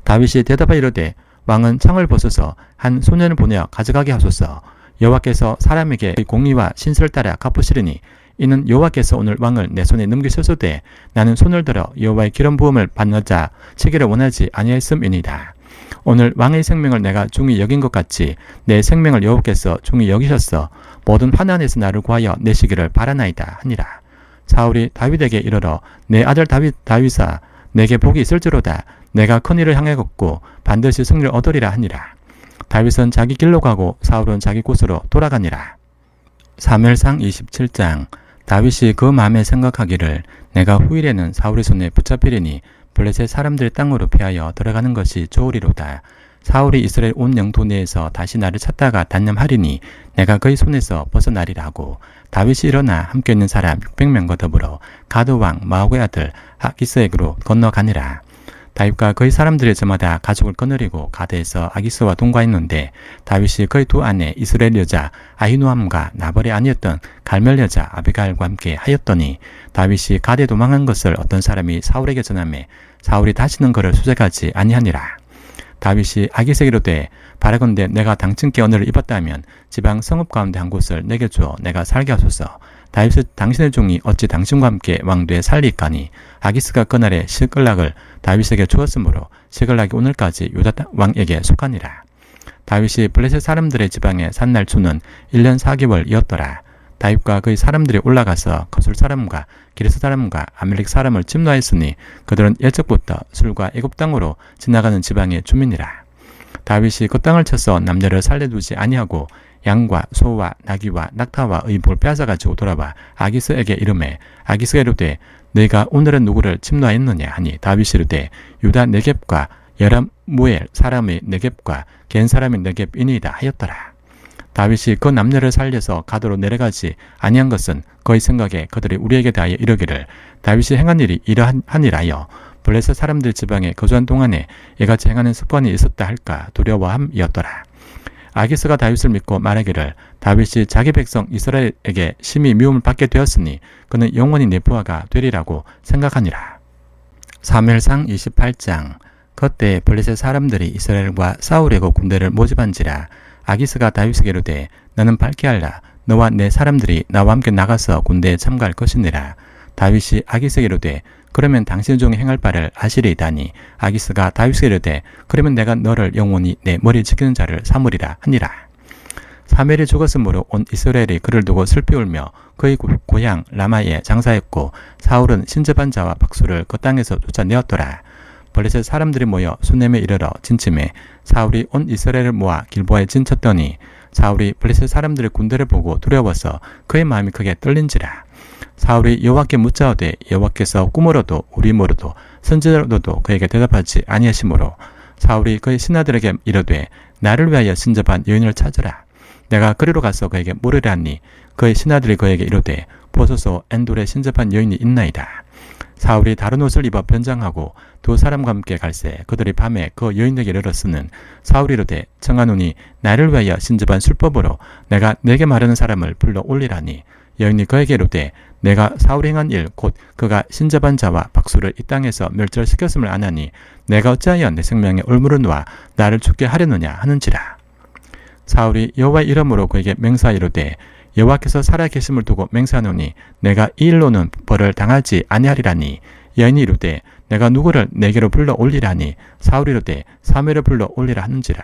다윗이 대답하여 이르되 왕은 창을 벗어서 한 소년을 보내어 가져가게 하소서. 여호와께서 사람에게 공의와 신설을 따라 갚으시리니 이는 여호와께서 오늘 왕을 내 손에 넘기셨으되 나는 손을 들어 여호와의 기름 부음을 받는 자 치기를 원하지 아니하였음이니이다. 오늘 왕의 생명을 내가 중히 여긴 것 같이 내 생명을 여호와께서 중히 여기셨어 모든 환난에서 나를 구하여 내시기를 바라나이다 하니라. 사울이 다윗에게 이르러 내 아들 다윗아 내게 복이 있을지로다. 내가 큰 일을 향해 걷고 반드시 승리를 얻으리라 하니라. 다윗은 자기 길로 가고 사울은 자기 곳으로 돌아가니라. 사무엘상 27장 다윗이 그 마음에 생각하기를 내가 후일에는 사울의 손에 붙잡히리니 블레셋 사람들의 땅으로 피하여 들어가는 것이 좋으리로다. 사울이 이스라엘 온 영토 내에서 다시 나를 찾다가 단념하리니 내가 그의 손에서 벗어나리라 하고 다윗이 일어나 함께 있는 사람 600명과 더불어 가드 왕 마옥의 아들 아기스에게로 건너가니라. 다윗과 그의 사람들의 저마다 가족을 거느리고 가드에서 아기스와 동거했는데 다윗이 그의 두 아내 이스라엘 여자 아히노함과 나발의 아니었던 갈멜 여자 아비가일과 함께 하였더니 다윗이 가드에 도망한 것을 어떤 사람이 사울에게 전하매 사울이 다시는 그를 수색하지 아니하니라. 다윗이 아기스에게 이르되 바라건대 내가 당신께 언어를 입었다 하면 지방 성읍 가운데 한 곳을 내게 주어 내가 살게 하소서. 다윗은 당신의 종이 어찌 당신과 함께 왕도에 살리까니 아기스가 그날에 시글락을 다윗에게 주었으므로 시글락이 오늘까지 유다 왕에게 속하니라. 다윗이 블레셋 사람들의 지방에 산 날 수는 1년 4개월이었더라. 다윗과 그의 사람들이 올라가서 거술 사람과 기르스 사람과 아멜렉 사람을 침노하였으니 그들은 예적부터 술과 애굽 땅으로 지나가는 지방의 주민이라. 다윗이 그 땅을 쳐서 남녀를 살려두지 아니하고 양과 소와 나귀와 낙타와 의복을 빼앗아가지고 돌아와 아기스에게 이르매 아기스가 이르되 네가 오늘은 누구를 침노하였느냐 하니 다윗이 이르되 유다 네겝과 여람무엘 사람의 네겝과 겐 사람의 네겝이니이다 하였더라. 다윗이 그 남녀를 살려서 가도로 내려가지 아니한 것은 그의 생각에 그들이 우리에게 대하여 이르기를 다윗이 행한 일이 이러하니라여 블레셋 사람들 지방에 거주한 동안에 이같이 행하는 습관이 있었다 할까 두려워함이었더라. 아기스가 다윗을 믿고 말하기를 다윗이 자기 백성 이스라엘에게 심히 미움을 받게 되었으니 그는 영원히 내 부하가 되리라고 생각하니라. 사무엘상 28장. 그때 블레셋 사람들이 이스라엘과 싸우려고 군대를 모집한지라. 아기스가 다윗에게 이르되 너는 밝게 알라. 너와 내 사람들이 나와 함께 나가서 군대에 참가할 것이니라. 다윗이 아기스에게 이르되 그러면 당신 종이 행할 바를 아시리이다니 아기스가 다윗에게 이르되 그러면 내가 너를 영원히 내 머리 지키는 자를 삼으리라 하니라. 사무엘이 죽었으므로 온 이스라엘이 그를 두고 슬피 울며 그의 고향 라마에 장사했고 사울은 신접한 자와 박수를 그 땅에서 쫓아내었더라. 블레셋 사람들이 모여 수넴에 이르러 진침해 사울이 온 이스라엘을 모아 길보아에 진쳤더니 사울이 블레셋 사람들의 군대를 보고 두려워서 그의 마음이 크게 떨린지라. 사울이 여호와께 묻자오되 여호와께서 꿈으로도 우림으로도 선지자로도 그에게 대답하지 아니하시므로 사울이 그의 신하들에게 이르되 나를 위하여 신접한 여인을 찾으라. 내가 그리로 가서 그에게 물으려 하니 그의 신하들이 그에게 이르되 보소서 엔돌에 신접한 여인이 있나이다. 사울이 다른 옷을 입어 변장하고 두 사람과 함께 갈새 그들이 밤에 그 여인에게 이르렀으는 사울이 이르되 청하노니 나를 위하여 신접한 술법으로 내가 내게 말하는 사람을 불러 올리라니 여인이 그에게 이르되 내가 사울이 행한 일 곧 그가 신접한 자와 박수를 이 땅에서 멸절시켰음을 아나니 내가 어찌하여 내 생명에 올무를 놓아 나를 죽게 하려느냐 하는지라. 사울이 여호와의 이름으로 그에게 맹세하여 이르되 여호와께서 살아계심을 두고 맹세하노니 내가 이 일로는 벌을 당하지 아니하리라니 여인이 이르되 내가 누구를 내게로 불러 올리라니 사울이 이르되 사무엘을 불러 올리라 하는지라.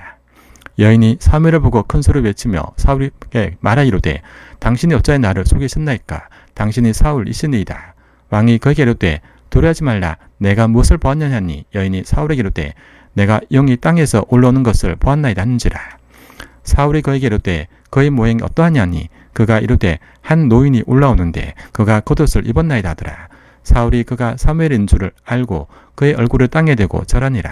여인이 사무엘을 보고 큰 소리를 외치며 사울에게 말하 이르되 당신이 어찌하여 나를 속이셨나이까 당신이 사울이시니이다. 왕이 그에게 이르되 두려워하지 말라 내가 무엇을 보았느냐 하니 여인이 사울에게 이르되 내가 영이 땅에서 올라오는 것을 보았나이다 하는지라. 사울이 그에게 이르되 그의 모양이 어떠하냐니 그가 이르되 한 노인이 올라오는데 그가 겉옷을 입었나이다 하더라. 사울이 그가 사무엘인 줄을 알고 그의 얼굴을 땅에 대고 절하니라.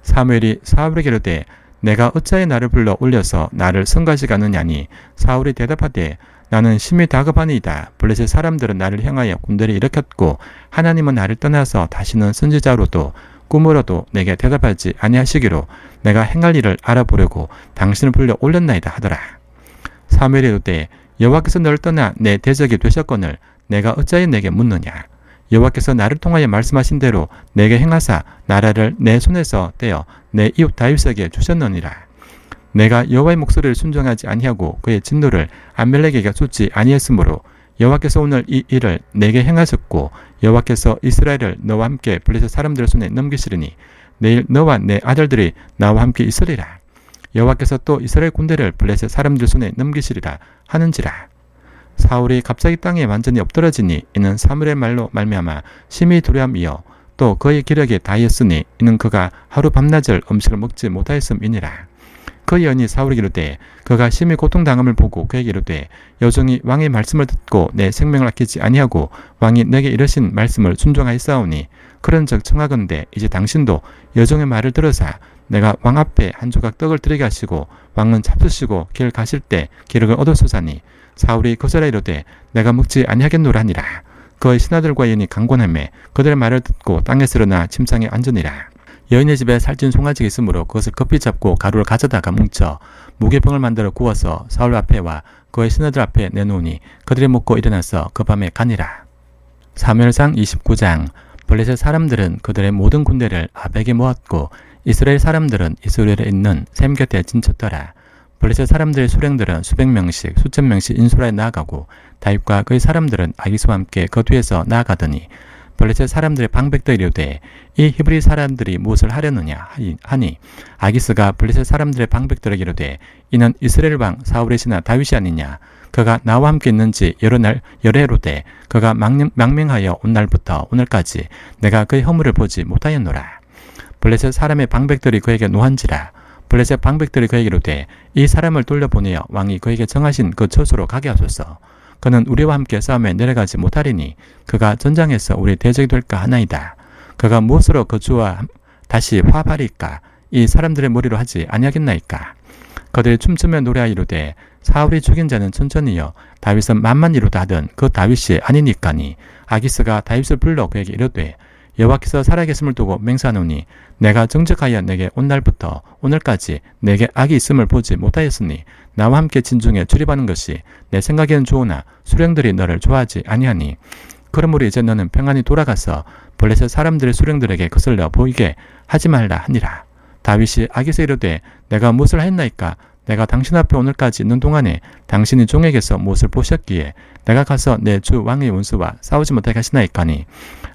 사무엘이 사울에게 이르되 내가 어찌하여 나를 불러 올려서 나를 성가시게 하느냐니 사울이 대답하되 나는 심히 다급하니이다. 블레셋 사람들은 나를 향하여 군대를 일으켰고 하나님은 나를 떠나서 다시는 선지자로도 꿈으로도 내게 대답하지 아니하시기로 내가 행할 일을 알아보려고 당신을 불러 올렸나이다 하더라. 사무엘이 이르되 여호와께서 너를 떠나 내 대적이 되셨거늘 내가 어찌하여 내게 묻느냐. 여호와께서 나를 통하여 말씀하신 대로 내게 행하사 나라를 내 손에서 떼어 내 이웃 다윗에게 주셨느니라. 내가 여호와의 목소리를 순종하지 아니하고 그의 진노를 아멜렉에게 쏟지 아니했으므로 여호와께서 오늘 이 일을 내게 행하셨고 여호와께서 이스라엘을 너와 함께 블레셋 사람들 손에 넘기시리니 내일 너와 내 아들들이 나와 함께 있으리라. 여호와께서 또 이스라엘 군대를 블레셋 사람들 손에 넘기시리라 하는지라. 사울이 갑자기 땅에 완전히 엎드러지니 이는 사무엘의 말로 말미암아 심히 두려움이요 또 그의 기력이 다하였으니 이는 그가 하루 밤낮을 음식을 먹지 못하였음이니라. 그 여인이 사울에게 이르되 그가 심히 고통당함을 보고 그에게 이르되 여종이 왕의 말씀을 듣고 내 생명을 아끼지 아니하고 왕이 내게 이르신 말씀을 순종하였사오니 그런즉 청하건대 이제 당신도 여종의 말을 들으사 내가 왕 앞에 한 조각 떡을 드리게 하시고 왕은 잡수시고 길 가실 때 기력을 얻었소사니 사울이 거절하 이르되 내가 먹지 아니하겠노라 하니라. 그의 신하들과 여인이 강권하매 그들의 말을 듣고 땅에서 일어나 침상에 앉으니라. 여인의 집에 살찐 송아지가 있으므로 그것을 급히 잡고 가루를 가져다가 뭉쳐 무게병을 만들어 구워서 사울 앞에와 그의 신하들 앞에 내놓으니 그들이 먹고 일어나서 그 밤에 가니라. 사무엘상 29장. 블레셋 사람들은 그들의 모든 군대를 아벡에 모았고 이스라엘 사람들은 이스라엘에 있는 셈 곁에 진쳤더라. 블레셋 사람들의 수령들은 수백 명씩 수천 명씩 인수라에 나아가고 다윗과 그의 사람들은 아기스와 함께 그 뒤에서 나아가더니 블레셋 사람들의 방백도 이르되 이 히브리 사람들이 무엇을 하려느냐 하니 아기스가 블레셋 사람들의 방백들에게 이르되 이는 이스라엘 왕 사울의 신하 다윗이 아니냐. 그가 나와 함께 있는지 여러 해로되 그가 망명하여 온 날부터 오늘까지 내가 그의 허물을 보지 못하였노라. 블레셋 사람의 방백들이 그에게 노한지라. 블레셋 방백들이 그에게 이르되 이 사람을 돌려보내어 왕이 그에게 정하신 그 처소로 가게 하소서. 그는 우리와 함께 싸움에 내려가지 못하리니 그가 전장에서 우리 대적이 될까 하나이다. 그가 무엇으로 그 주와 다시 화발일까? 이 사람들의 머리로 하지 아니하겠나이까? 그들이 춤추며 노래하이르되 사울이 죽인 자는 천천히여 다윗은 만만 이루다 하던 그 다윗이 아니니까니. 아기스가 다윗을 불러 그에게 이르되 여호와께서 살아계심을 두고 맹세하노니 내가 정직하여 내게 온 날부터 오늘까지 내게 악이 있음을 보지 못하였으니 나와 함께 진중에 출입하는 것이 내 생각에는 좋으나 수령들이 너를 좋아하지 아니하니 그러므로 이제 너는 평안히 돌아가서 블레셋 사람들의 수령들에게 거슬러 보이게 하지 말라 하니라. 다윗이 아기스에 이르되 내가 무엇을 했나이까? 내가 당신 앞에 오늘까지 있는 동안에 당신이 종에게서 무엇을 보셨기에 내가 가서 내 주 왕의 원수와 싸우지 못하게 하시나이까니.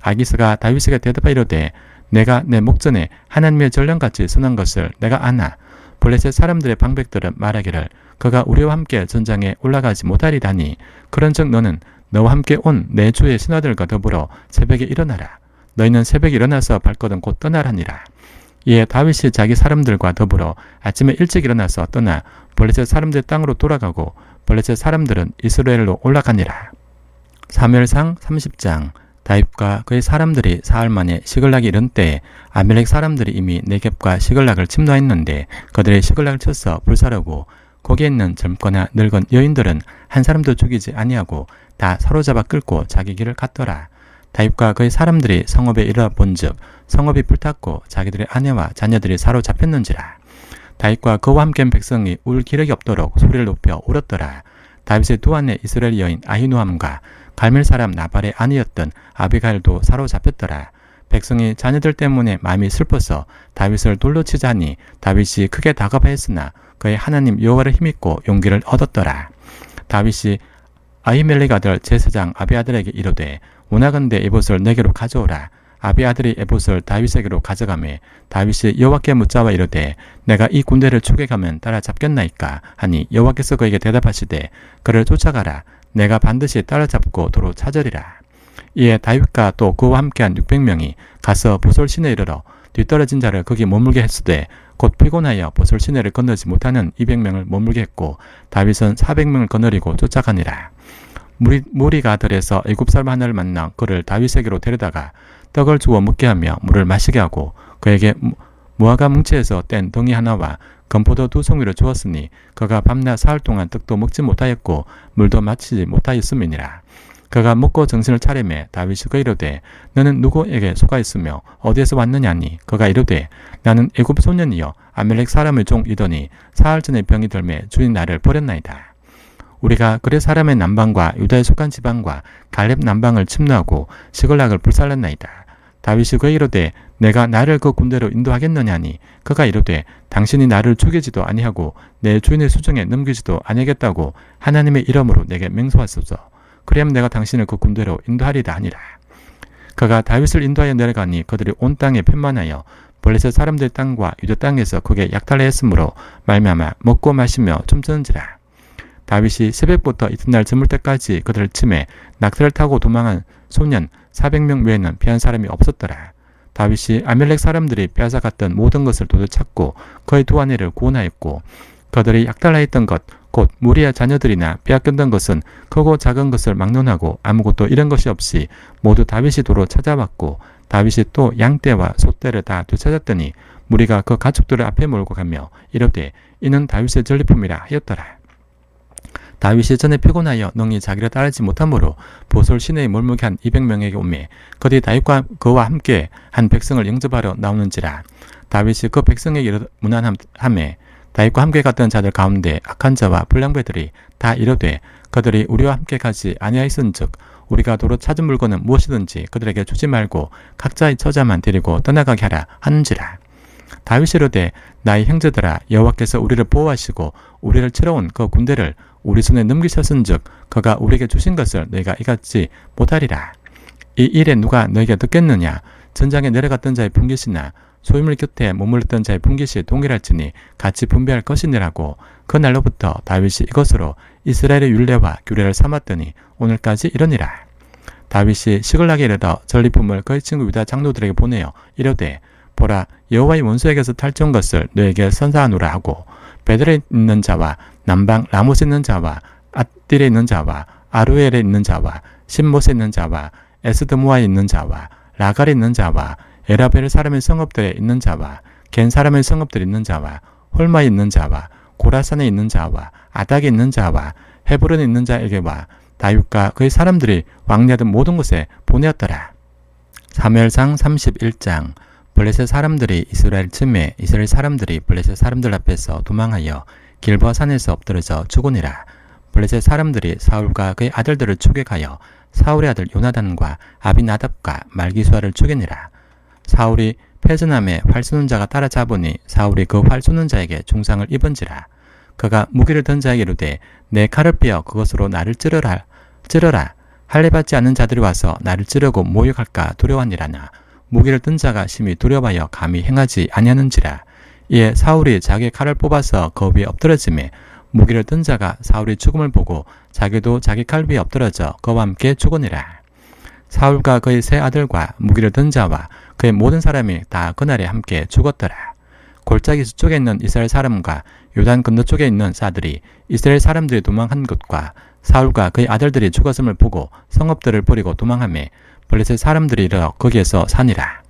아기스가 다윗에게 대답하여 이르되 내가 내 목전에 하나님의 전령같이 선한 것을 내가 아나. 블레셋 사람들의 방백들은 말하기를 그가 우리와 함께 전장에 올라가지 못하리라니. 그런즉 너는 너와 함께 온 내 주의 신하들과 더불어 새벽에 일어나라. 너희는 새벽에 일어나서 발걸음 곧 떠나라니라. 이에 다윗이 자기 사람들과 더불어 아침에 일찍 일어나서 떠나 블레셋 사람들의 땅으로 돌아가고 블레셋 사람들은 이스라엘로 올라가니라. 사무엘상 30장. 다윗과 그의 사람들이 사흘 만에 시글락이 이른 때에 아멜렉 사람들이 이미 네겝과 시글락을 침노했는데 그들이 시글락을 쳐서 불사르고 거기에 있는 젊거나 늙은 여인들은 한 사람도 죽이지 아니하고 다 사로잡아 끌고 자기 길을 갔더라. 다윗과 그의 사람들이 성읍에 이르러 본즉 성읍이 불탔고 자기들의 아내와 자녀들이 사로잡혔는지라. 다윗과 그와 함께한 백성이 울 기력이 없도록 소리를 높여 울었더라. 다윗의 두 아내 이스라엘 여인 아히노함과 갈멜 사람 나발의 아내였던 아비가일도 사로잡혔더라. 백성이 자녀들 때문에 마음이 슬퍼서 다윗을 돌로 치자 하니 다윗이 크게 다급하였으나 그의 하나님 여호와를 힘입고 용기를 얻었더라. 다윗이 아히멜렉 아들 제사장 아비아들에게 이르되 원하건대 에봇을 내게로 가져오라. 아비아들이 에봇을 다윗에게로 가져가매 다윗이 여호와께 묻자와 이르되 내가 이 군대를 추격하면 따라잡겠나이까 하니 여호와께서 그에게 대답하시되 그를 쫓아가라. 내가 반드시 따라잡고 도로 찾으리라. 이에 다윗과 또 그와 함께한 600명이 가서 보솔 시내에 이르러 뒤떨어진 자를 거기 머물게 했으되 곧 피곤하여 보솔 시내를 건너지 못하는 200명을 머물게 했고 다윗은 400명을 거느리고 쫓아가니라. 무리가 들에서 애굽 사람 하나를 만나 그를 다윗에게로 데려다가 떡을 주어 먹게 하며 물을 마시게 하고 그에게 무화과 뭉치에서 뗀 덩이 하나와 건포도 2송이를 주었으니 그가 밤낮 사흘 동안 떡도 먹지 못하였고 물도 마시지 못하였음이니라. 그가 먹고 정신을 차리매 다윗이 그에게 이르되 너는 누구에게 속하였으며 어디에서 왔느냐니 그가 이르되 나는 애굽 소년이여 아멜렉 사람의 종이더니 사흘 전에 병이 들매 주인 나를 버렸나이다. 우리가 그레 사람의 남방과 유다에 속한 지방과 갈렙 남방을 침노하고 시글락을 불살랐나이다. 다윗이 그에게 이르되 내가 나를 그 군대로 인도하겠느냐니 그가 이르되 당신이 나를 죽이지도 아니하고 내 주인의 수중에 넘기지도 아니하겠다고 하나님의 이름으로 내게 맹세하소서. 그리하면 내가 당신을 그 군대로 인도하리다 하니라. 그가 다윗을 인도하여 내려가니 그들이 온 땅에 편만하여 블레셋 사람들의 땅과 유다 땅에서 그게 약탈하였으므로 말미암아 먹고 마시며 춤추는지라. 다윗이 새벽부터 이튿날 저물 때까지 그들을 치매 낙타를 타고 도망한 소년 400명 외에는 피한 사람이 없었더라. 다윗이 아멜렉 사람들이 빼앗아갔던 모든 것을 도려찾고 그의 두 아내를 구원하였고 그들이 약탈하였던 것 곧 무리의 자녀들이나 빼앗겼던 것은 크고 작은 것을 막론하고 아무것도 잃은 것이 없이 모두 다윗이 도로 찾아왔고 다윗이 또 양떼와 소떼를 다 되찾았더니 무리가 그 가축들을 앞에 몰고 가며 이르되 이는 다윗의 전리품이라 하였더라. 다윗이 전에 피곤하여 능히 자기를 따르지 못하므로 보솔 시내에 몰목이 한 200명에게 오매 그들이 다윗과 그와 함께 한 백성을 영접하러 나오는지라. 다윗이 그 백성에게 문안하매 다윗과 함께 갔던 자들 가운데 악한 자와 불량배들이 다 이르되 그들이 우리와 함께 가지 아니하였은즉 우리가 도로 찾은 물건은 무엇이든지 그들에게 주지 말고 각자의 처자만 데리고 떠나가게 하라 하는지라. 다윗이 이르되 나의 형제들아 여호와께서 우리를 보호하시고 우리를 치러 온 그 군대를 우리 손에 넘기셨은즉 그가 우리에게 주신 것을 너희가 이같지 못하리라. 이 일에 누가 너희에게 듣겠느냐. 전장에 내려갔던 자의 분깃이나 소유물 곁에 머물렀던 자의 분깃이 동일할지니 같이 분배할 것이니라고. 그날로부터 다윗이 이것으로 이스라엘의 율례와 규례를 삼았더니 오늘까지 이르니라. 다윗이 시글락에 이르러 전리품을 그의 친구 유다 장로들에게 보내어 이르되 보라 여호와의 원수에게서 탈취한 것을 너에게 선사하노라 하고 베델에 있는 자와 남방 라못에 있는 자와 앗딜에 있는 자와 아루엘에 있는 자와 신못에 있는 자와 에스드모아에 있는 자와 라갈에 있는 자와 에라벨 사람의 성읍들에 있는 자와 겐 사람의 성읍들에 있는 자와 홀마에 있는 자와 고라산에 있는 자와 아닥에 있는 자와 헤브론에 있는 자에게와 다윗과 그의 사람들이 왕래하던 모든 곳에 보내었더라. 사무엘상 31장. 블레셋 사람들이 이스라엘 쯤에 이스라엘 사람들이 블레셋 사람들 앞에서 도망하여 길보아 산에서 엎드러져 죽으니라. 블레셋 사람들이 사울과 그의 아들들을 추격하여 사울의 아들 요나단과 아비나답과 말기수아를 죽이니라. 사울이 패전함에 활 쏘는 자가 따라잡으니 사울이 그 활 쏘는 자에게 중상을 입은지라. 그가 무기를 든 자에게 이르되 내 칼을 빼어 그것으로 나를 찌르라. 할례 받지 않는 자들이 와서 나를 찌르고 모욕할까 두려워하니라나. 무기를 든 자가 심히 두려워하여 감히 행하지 아니하는지라. 이에 사울이 자기의 칼을 뽑아서 그 위에 엎드러지매 무기를 든 자가 사울의 죽음을 보고 자기도 자기 칼 위에 엎드러져 그와 함께 죽으니라. 사울과 그의 세 아들과 무기를 든 자와 그의 모든 사람이 다 그날에 함께 죽었더라. 골짜기 서쪽에 있는 이스라엘 사람과 요단 건너쪽에 있는 사들이 이스라엘 사람들이 도망한 것과 사울과 그의 아들들이 죽었음을 보고 성읍들을 버리고 도망하매 블레셋 사람들이 이르러 거기에서 사니라.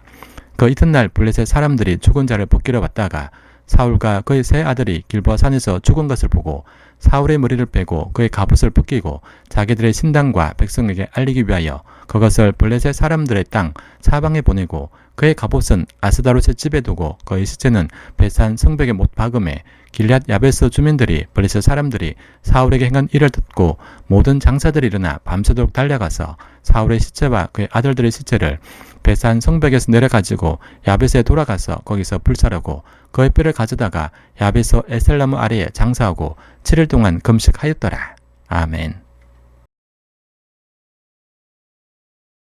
그 이튿날 블레셋 사람들이 죽은 자를 벗기러 왔다가 사울과 그의 세 아들이 길보아 산에서 죽은 것을 보고 사울의 머리를 빼고 그의 갑옷을 벗기고 자기들의 신당과 백성에게 알리기 위하여 그것을 블레셋 사람들의 땅 사방에 보내고 그의 갑옷은 아스다롯의 집에 두고 그의 시체는 베산 성벽에 못 박음에 길앗 야베스 주민들이 블레셋 사람들이 사울에게 행한 일을 듣고 모든 장사들이 일어나 밤새도록 달려가서 사울의 시체와 그의 아들들의 시체를 베산 성벽에서 내려가지고 야베스에 돌아가서 거기서 불사르고 그의 뼈를 가져다가 야베스 에셀나무 아래에 장사하고 7일 동안 금식하였더라. 아멘.